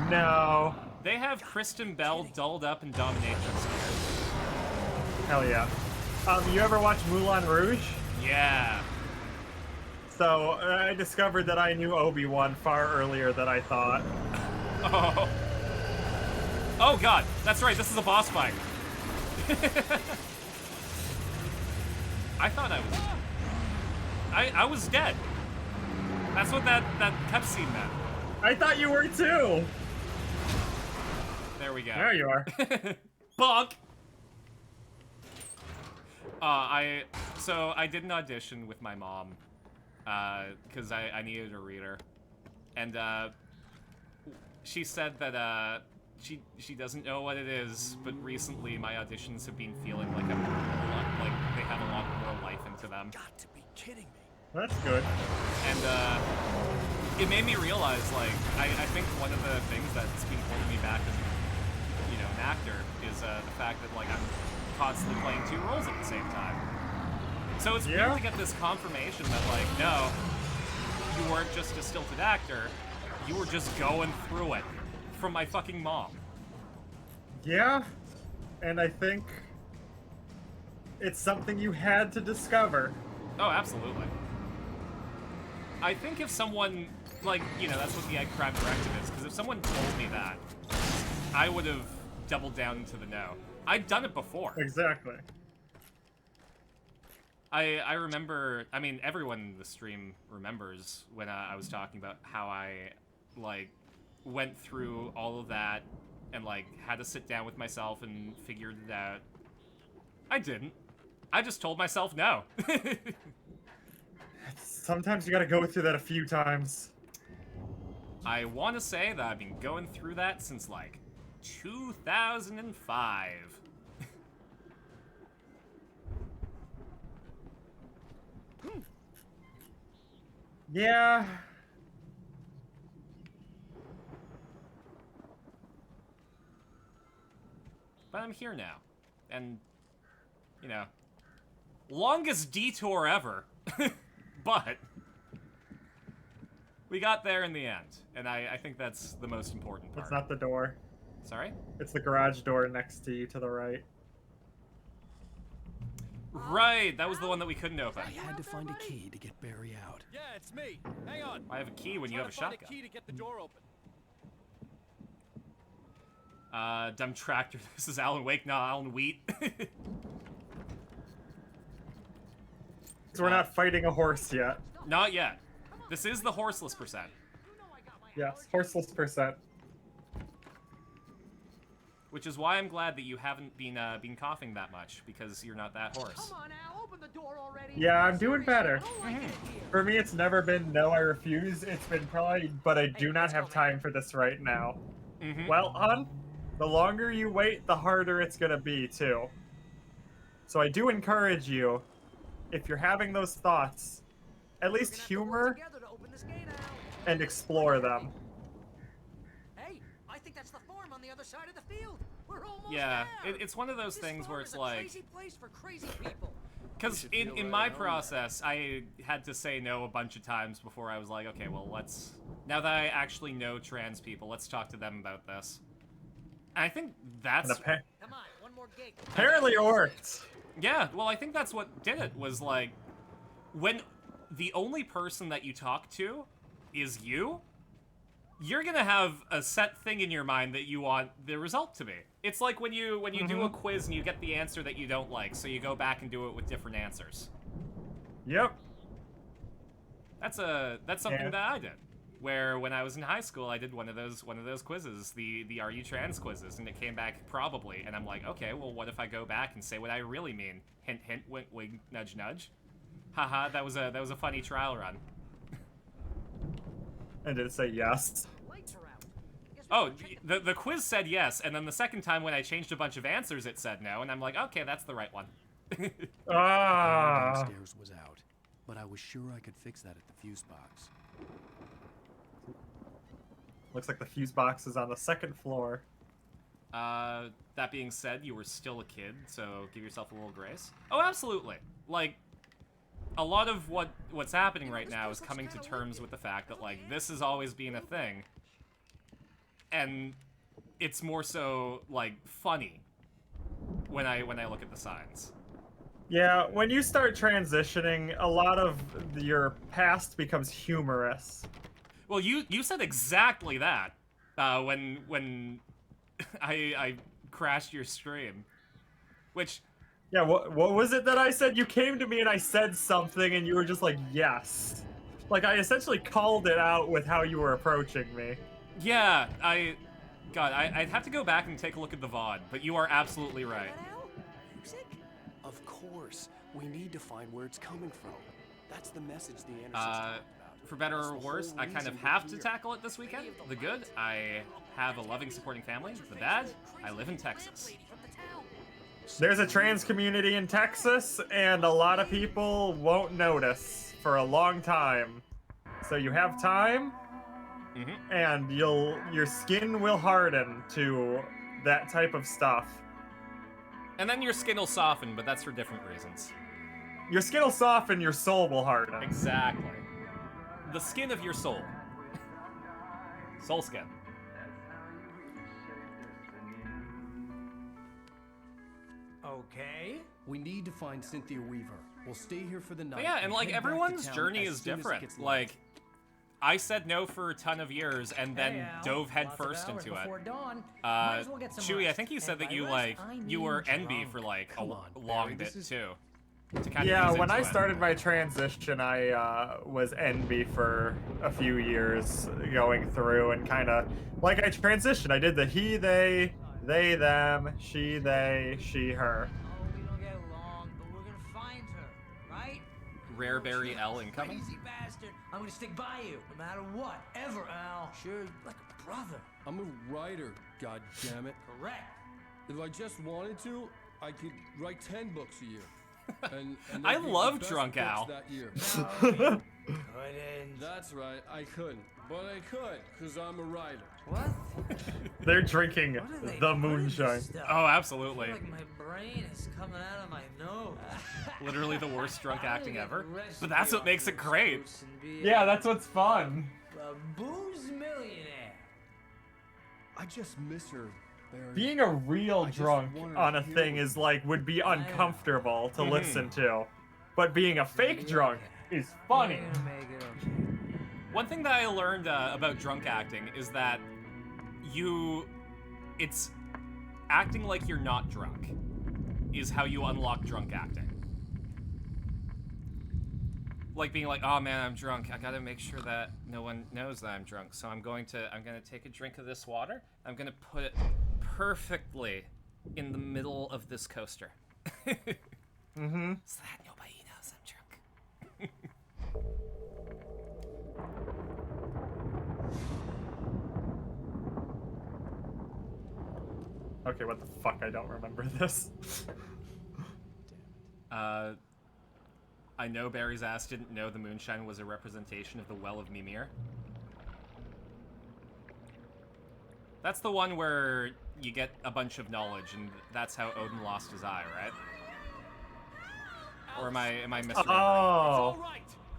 No. They have Kristen Bell dolled up in dominatrix gear. Hell yeah. You ever watch Moulin Rouge? Yeah. So, I discovered that I knew Obi-Wan far earlier than I thought. Oh. Oh god, that's right, this is a boss fight. I thought I was dead. That's what that cutscene meant. I thought you were too! There we go. There you are. Bonk! So I did an audition with my mom, because I needed a reader. And, she said that, she doesn't know what it is, but recently my auditions have been feeling like they have a lot more life into them. Got to be kidding me. That's good. And, it made me realize, like, I think one of the things that's been holding me back as, an actor is, the fact that, like, I'm constantly playing 2 roles at the same time. So it's weird to get this confirmation that, like, no, you weren't just a stilted actor, you were just going through it from my fucking mom. Yeah, and I think it's something you had to discover. Oh, absolutely. I think if someone, like, you know, that's what the Egg Crab Directive is, because if someone told me that, I would have doubled down into the no. I'd done it before. Exactly. I remember, I mean, everyone in the stream remembers when I was talking about how I, like, went through all of that and, like, had to sit down with myself and figured it out. I didn't. I just told myself no. Sometimes you gotta go through that a few times. I want to say that I've been going through that since, like, 2005. Yeah. But I'm here now. And, you know, longest detour ever. But we got there in the end. And I think that's the most important part. It's not the door. Sorry? It's the garage door next to you to the right. Right, that was the one that we couldn't open. I had to find a key to get Barry out. Yeah, it's me. Hang on. I have a key when you have a Trying to shotgun. find a key to get the door open. Dumb tractor. This is Alan Wake, not Alan Wheat. So we're not fighting a horse yet. Not yet. This is the horseless percent. Yes, horseless percent. Which is why I'm glad that you haven't been coughing that much, because you're not that horse. Come on, Al, open the door already. Yeah, I'm doing better. For me, it's never been no, I refuse. It's been probably, but I do not have time for this right now. Well, hon, the longer you wait, the harder it's gonna be, too. So I do encourage you, if you're having those thoughts, at least humor and explore them. Hey, I think that's the farm on the other side of the field. We're almost Yeah, there. it's one of those things where it's like... Crazy place for crazy people. Because in my process, I had to say no a bunch of times before I was like, okay, well, let's... Now that I actually know trans people, let's talk to them about this. And I think that's... Come on, one more gig. Apparently it worked. Yeah, well, I think that's what did it, was like... When the only person that you talk to is you, you're gonna have a set thing in your mind that you want the result to be. It's like when you do a quiz and you get the answer that you don't like, so you go back and do it with different answers. Yep. That's something that I did. Where when I was in high school, I did one of those quizzes, the Are You Trans quizzes, and it came back probably, and I'm like, okay, well, what if I go back and say what I really mean? Hint, hint, wink, wink, nudge, nudge. Haha, that was a funny trial run. And did it say yes? Oh, the quiz said yes, and then the second time when I changed a bunch of answers, it said no, and I'm like, okay, that's the right one. Downstairs was out, but I was sure I could fix that at the fuse box. Looks like the fuse box is on the second floor. That being said, you were still a kid, so give yourself a little grace. Oh, absolutely. Like, a lot of what's happening right now is coming to terms with the fact that, like, this has always been a thing. And it's more so, like, funny when I look at the signs. Yeah, when you start transitioning, a lot of your past becomes humorous. Well, you said exactly that when I crashed your stream, which... Yeah, what was it that I said? You came to me and I said something and you were just like, yes. Like, I essentially called it out with how you were approaching me. Yeah, I'd have to go back and take a look at the VOD, but you are absolutely right. Of course, we need to find where it's coming from. That's the message the Andersons talked about. For better or worse, I kind of have to tackle it this weekend. The good, I have a loving, supporting family. The bad, I live in Texas. There's a trans community in Texas, and a lot of people won't notice for a long time. So you have time, and your skin will harden to that type of stuff. And then your skin will soften, but that's for different reasons. Your skin will soften, your soul will harden. Exactly. The skin of your soul. Soul skin. Okay. We need to find Cynthia Weaver. We'll stay here for the night. But yeah, and like head back to everyone's town journey as is soon as it different. gets Like, I said no for a ton of years and then dove headfirst into it. Chewie, I think you said that you you were NB for like a long bit too. Yeah, when I started my transition, I was NB for a few years going through and kind of like I transitioned. I did the he, they, them, she, they, she, her. We don't get along, but we're gonna find her, right? Rareberry L incoming. Crazy bastard! I'm gonna stick by you, no matter what, ever, Al. Sure, like a brother. I'm a writer, god damn it. Correct. If I just wanted to, I could write 10 books a year. And I love Drunk Al. That year. That's right, I couldn't. But I could, because I'm a writer. What? They're drinking the moonshine. Oh, absolutely. I feel like my brain is coming out of my nose. Literally the worst drunk acting ever. But that's what makes it great. Yeah, that's what's fun. A booze millionaire. I just miss her. Being a real drunk on a thing is like would be uncomfortable to listen to, but being a fake drunk is funny. One thing that I learned about drunk acting is that it's acting like you're not drunk is how you unlock drunk acting. Like being like, oh man, I'm drunk. I gotta make sure that no one knows that I'm drunk. So I'm gonna take a drink of this water. I'm gonna put it perfectly in the middle of this coaster. Mm-hmm. So that nobody knows I'm drunk. Okay, what the fuck? I don't remember this. I know Barry's ass didn't know the moonshine was a representation of the Well of Mimir. That's the one where you get a bunch of knowledge, and that's how Odin lost his eye, right? Or am I misremembering? Oh.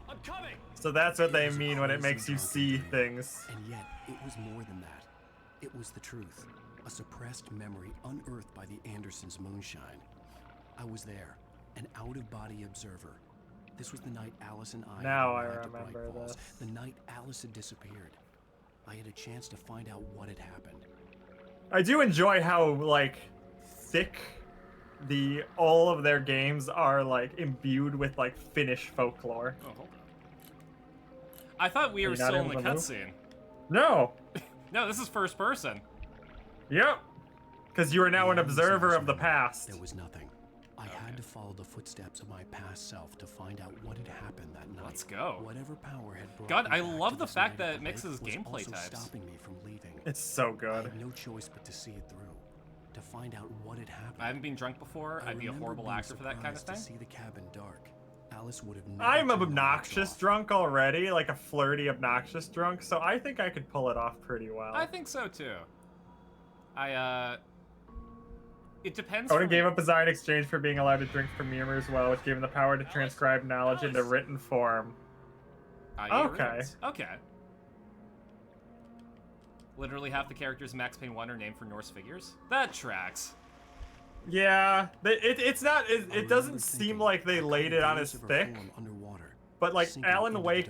I'm coming. So that's what they mean when it makes you see things. And yet, it was more than that. It was the truth. A suppressed memory unearthed by the Andersons' moonshine. I was there, an out-of-body observer. This was the night Alice and I Now I arrived at remember Bright Falls, this. the night Alice had disappeared. I had a chance to find out what had happened. I do enjoy how like thick all of their games are like imbued with like Finnish folklore. Oh, hold on. I thought we were still in the cutscene. No. No, this is first person. Yep. Because you are now an observer of the past. There was nothing. I had to follow the footsteps of my past self to find out what had happened that night. Let's go. Whatever power had brought God, me I back love to the this fact night that of it mixes life was gameplay also types. stopping me from leaving. It's so I good. had no choice but to see it through, to find out what had happened. I haven't been drunk before. I'd be a horrible actor for that kind of thing. To see the cabin dark. Alice would have never I'm an turned the lights obnoxious off. drunk already, like a flirty, obnoxious drunk, so I think I could pull it off pretty well. I think so too. It depends. Odin gave up his eye in exchange for being allowed to drink from Mimir as well, which gave him the power to transcribe knowledge into written form. Okay. Okay. Literally half the characters in Max Payne 1 are named for Norse figures. That tracks. Yeah, it's not. It doesn't seem like they laid it on as thick. But like Alan Wake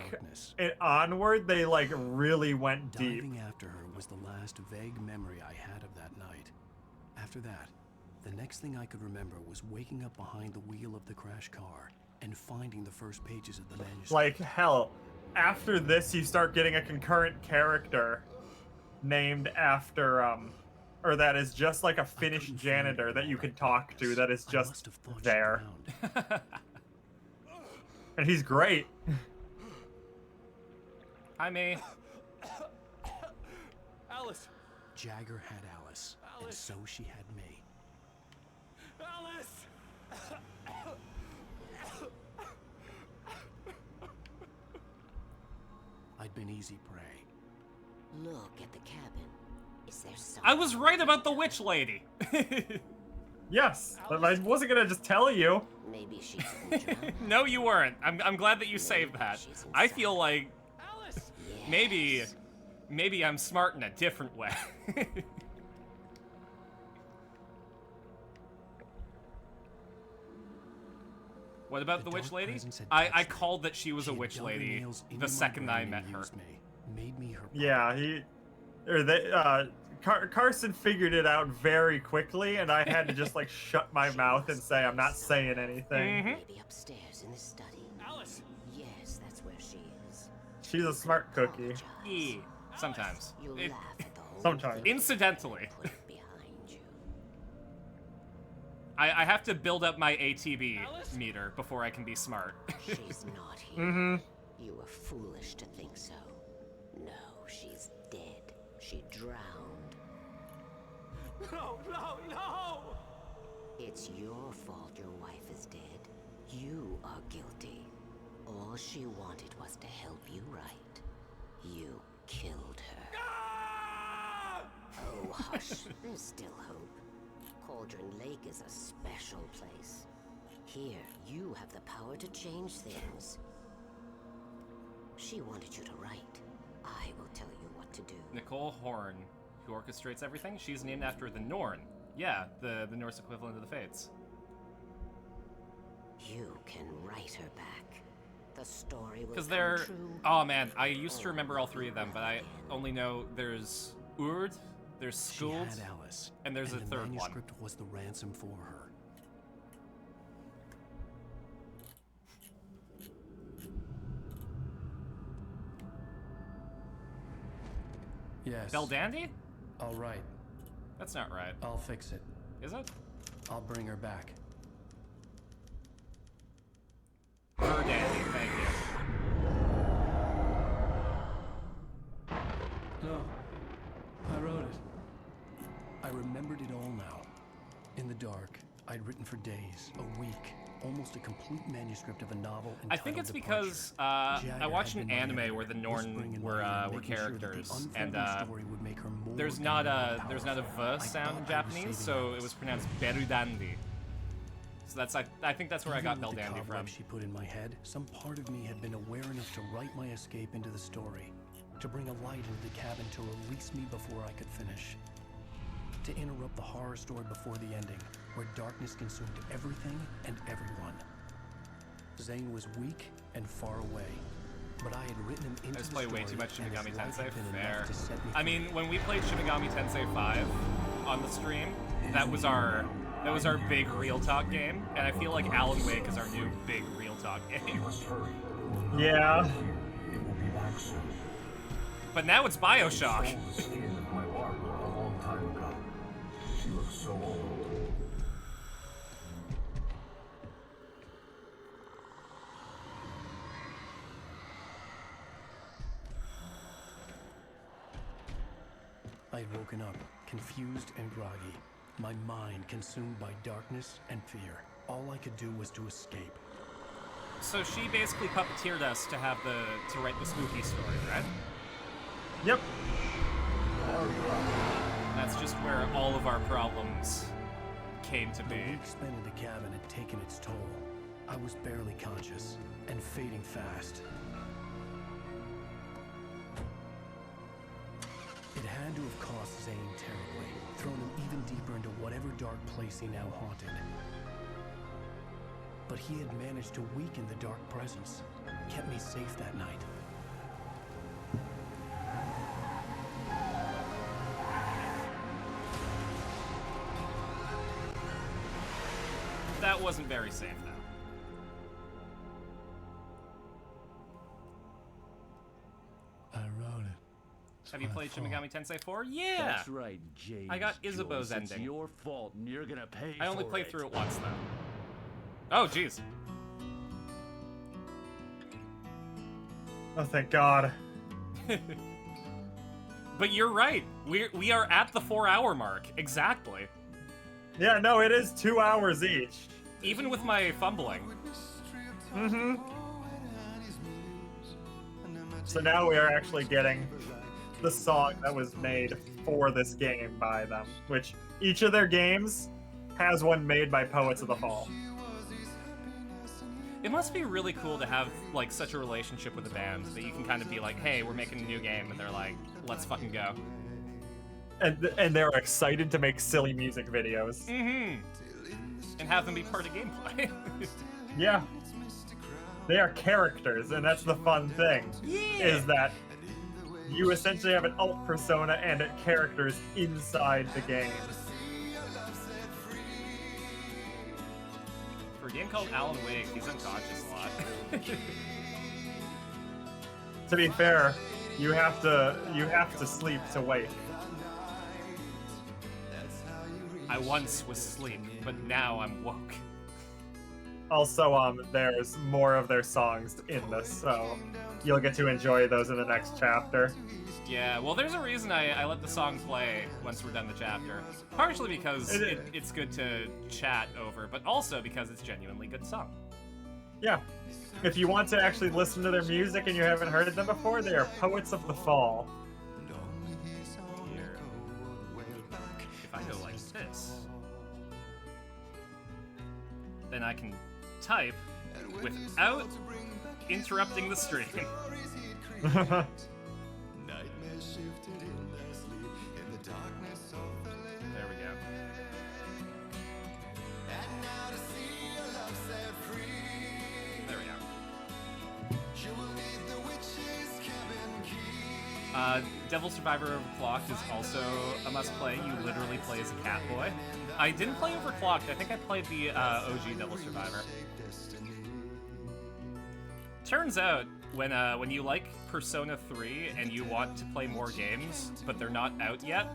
and onward, they like really went deep. Diving after her was the last vague memory I had of that night. After that, the next thing I could remember was waking up behind the wheel of the crash car and finding the first pages of the manuscript. Like hell, after this, you start getting a concurrent character named after or that is just like a Finnish janitor that you can talk to. That is just there, and he's great. Hi, May. Alice. Jagger had Alice, and so she had me. Alice. I'd been easy prey. Look at the cabin. Is there something? I was right about the witch lady. Yes, but I wasn't gonna just tell you. Maybe she couldn't drown. No, you weren't. I'm glad that you saved that. I feel like maybe I'm smart in a different way. What about the witch lady? I called that she was a witch lady the second I met her. made me her. Yeah, Carsyn figured it out very quickly, and I had to just like shut my mouth and say I'm not saying anything. Maybe upstairs in the study. Alice! Yes, that's where she is. She's a smart cookie. Yeah, sometimes. You'll laugh at the whole Sometimes. thing. Incidentally. Put it behind you. I have to build up my ATB meter before I can be smart. She's not here. Mm-hmm. You were foolish to think so. No, she's dead. She drowned. No, no, no! It's your fault your wife is dead. You are guilty. All she wanted was to help you right. You killed her. Oh, hush. There's still hope. Cauldron Lake is a special place. Here, you have the power to change things. She wanted you to write. I will tell you what to do. Nicole Horn, who orchestrates everything, she's named after the Norn. Yeah, the Norse equivalent of the Fates. You can write her back. The story will Because come they're... true. Oh man, I used to remember all three of them, but I only know there's Urd, there's She Skuld, had Alice, and there's a the third one. manuscript was the ransom for her. Yes. Bell Dandy? All right. That's not right. I'll fix it. Is it? I'll bring her back. Her Dandy, thank you. No. I wrote it. I remembered it all now. In the dark, I'd written for days, a week, almost a complete manuscript of a novel. I think it's because I watched an anime where the Norn were characters, and there's not a V sound in Japanese, so it was pronounced Berudandi. So that's I think that's where I got Bell Dandy from. She put in my head, some part of me had been aware enough to write my escape into the story, to bring a light into the cabin, to release me before I could finish, to interrupt the horror story before the ending, where darkness consumed everything and everyone. Zane was weak and far away, but I had written him into I just the play story, way too much and his Shin Megami light Tensei. had been Fair. enough to set me I mean, free. when we played Shin Megami Tensei 5 on the stream, that was our big real talk game, and I feel like Alan Wake is our new big real talk game. Yeah. But now it's BioShock. I had woken up, confused and groggy, my mind consumed by darkness and fear. All I could do was to escape. So she basically puppeteered us to write the spooky story, right? Yep. That's just where all of our problems came to The be. week spent in the cabin had taken its toll. I was barely conscious and fading fast. It had to have cost Zane terribly, thrown him even deeper into whatever dark place he now haunted. But he had managed to weaken the dark presence, kept me safe that night. That wasn't very safe, though. I wrote it. Have you played Shin Megami Tensei 4? Yeah! That's right, James. I got Isabeau's Joyce. It's ending. your fault, and you're gonna pay I only for played it. through it once, though. Oh, jeez. Oh, thank God. But you're right. We are at the 4-hour mark. Exactly. Yeah, no, it is 2 hours each. Even with my fumbling. Mm-hmm. So now we are actually getting the song that was made for this game by them, which each of their games has one made by Poets of the Fall. It must be really cool to have, like, such a relationship with a band that you can kind of be like, hey, we're making a new game, and they're like, let's fucking go. And they're excited to make silly music videos. Mm-hmm. And have them be part of gameplay. Yeah. They are characters, and that's the fun thing. Yeah. Is that you essentially have an alt persona and characters inside the game. For a game called Alan Wake, he's unconscious a lot. To be fair, you have to sleep to wake. I once was asleep, but now I'm woke. Also, there's more of their songs in this, so you'll get to enjoy those in the next chapter. Yeah, well, there's a reason I let the song play once we're done the chapter. Partially because it's good to chat over, but also because it's genuinely good song. Yeah. If you want to actually listen to their music and you haven't heard them before, they are Poets of the Fall. Here. If I go like this, then I can type without interrupting the stream. There we go. There we go. Devil Survivor Overclocked is also a must-play. You literally play as a cat boy. I didn't play Overclocked. I think I played the OG Devil Survivor. Turns out, when you like Persona 3 and you want to play more games, but they're not out yet,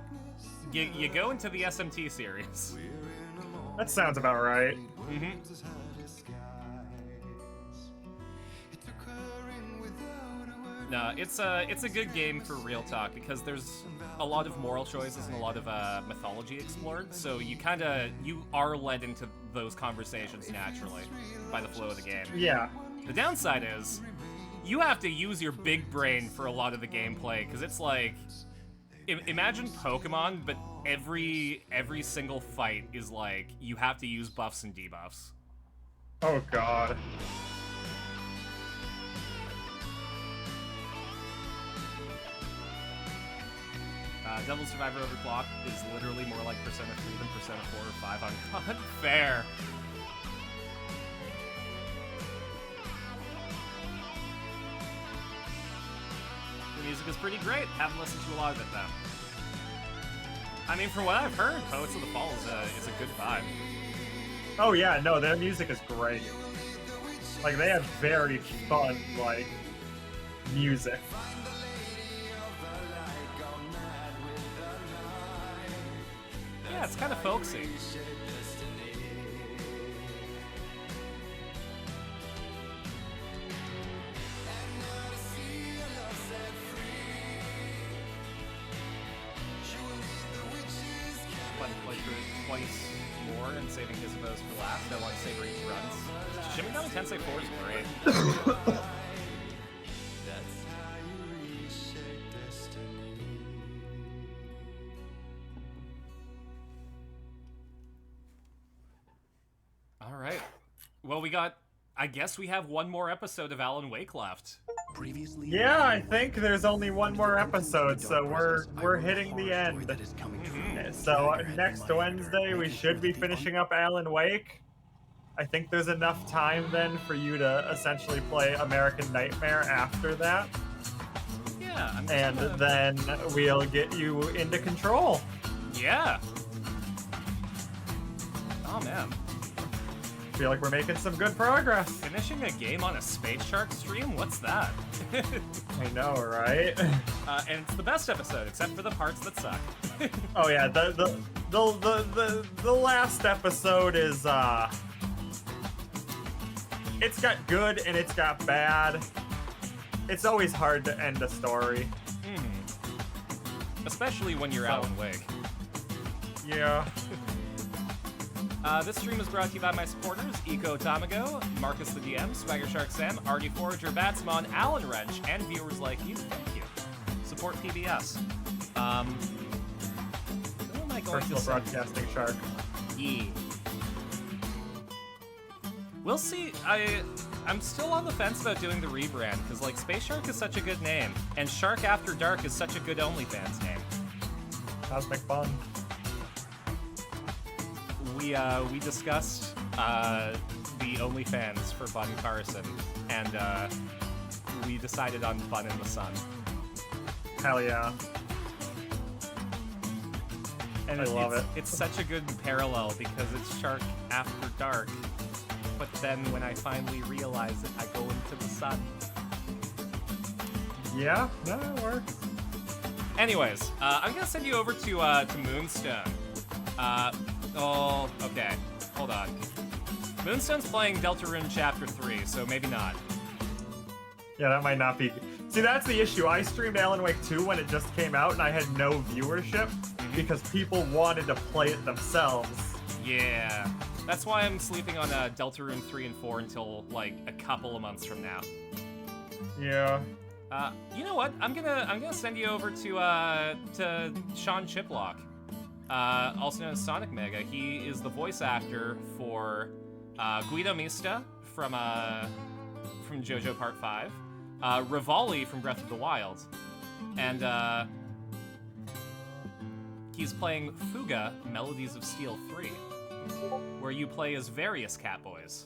you go into the SMT series. That sounds about right. Mm-hmm. No, it's a good game for real talk because there's a lot of moral choices and a lot of mythology explored. So you are led into those conversations naturally by the flow of the game. Yeah. The downside is you have to use your big brain for a lot of the gameplay because it's like imagine Pokemon, but every single fight is like you have to use buffs and debuffs. Oh god. Devil Survivor Overclocked is literally more like Persona 3 than Persona 4 or 5 on Unfair. The music is pretty great. Haven't listened to a lot of it though. I mean, from what I've heard, Poets of the Fall is a good vibe. Oh yeah, no, their music is great. Like, they have very fun, like, music. Yeah, it's kind of folksy. Play through it twice more and saving Isabeau's for last. I want to savor each runs. Shin Megami Tensei 4 is great. All right. Well, I guess we have one more episode of Alan Wake left. Yeah, I think there's only one more episode, so we're hitting the end. So next Wednesday we should be finishing up Alan Wake. I think there's enough time then for you to essentially play American Nightmare after that. Yeah, then we'll get you into Control. Yeah. Oh man. Feel like we're making some good progress. Finishing a game on a Space Shark stream? What's that? I know, right? And it's the best episode, except for the parts that suck. Oh yeah, the last episode is it's got good and it's got bad. It's always hard to end a story. Especially when you're Alan Wake. Yeah. This stream is brought to you by my supporters, Eco Tamago, Marcus the DM, Swagger Shark Sam, Artie Forager, Batsmon, Alan Wrench, and viewers like you. Thank you. Support PBS. Who am I going Personal to Broadcasting Shark. Yeah. We'll see. I'm still on the fence about doing the rebrand, because like Space Shark is such a good name, and Shark After Dark is such a good OnlyFans name. Cosmic Fun. We discussed the OnlyFans for Bun Carsyn, and we decided on Bun in the Sun. Hell yeah. And I love it. It's such a good parallel because it's Shark After Dark. But then when I finally realize it, I go into the sun. Yeah, no, it works. Anyways, I'm gonna send you over to Moonstone. Okay. Hold on. Moonstone's playing Deltarune Chapter 3, so maybe not. Yeah, that might not be. See, that's the issue. I streamed Alan Wake 2 when it just came out, and I had no viewership because people wanted to play it themselves. Yeah. That's why I'm sleeping on Deltarune 3 and 4 until, like, a couple of months from now. Yeah. You know what? I'm gonna send you over to Sean Chiplock, also known as Sonic Mega. He is the voice actor for Guido Mista from JoJo Part 5, Rivali from Breath of the Wild, and he's playing Fuga Melodies of Steel 3, where you play as various Catboys.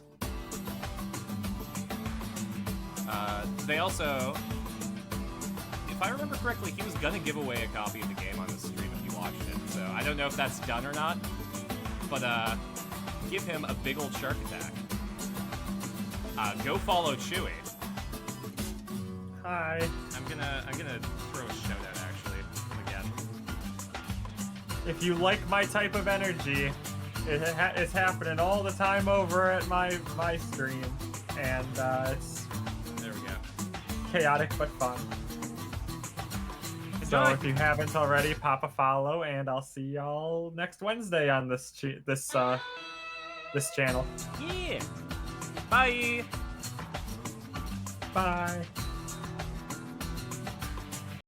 They also, if I remember correctly, he was gonna give away a copy of the game on the stream if you watched it, so I don't know if that's done or not, but give him a big old shark attack. Go follow Chewie. Hi. I'm gonna throw a shout out actually again. If you like my type of energy, it's happening all the time over at my stream, and it's there we go. Chaotic but fun. So if you haven't already, pop a follow, and I'll see y'all next Wednesday on this channel. Yeah. Bye. Bye.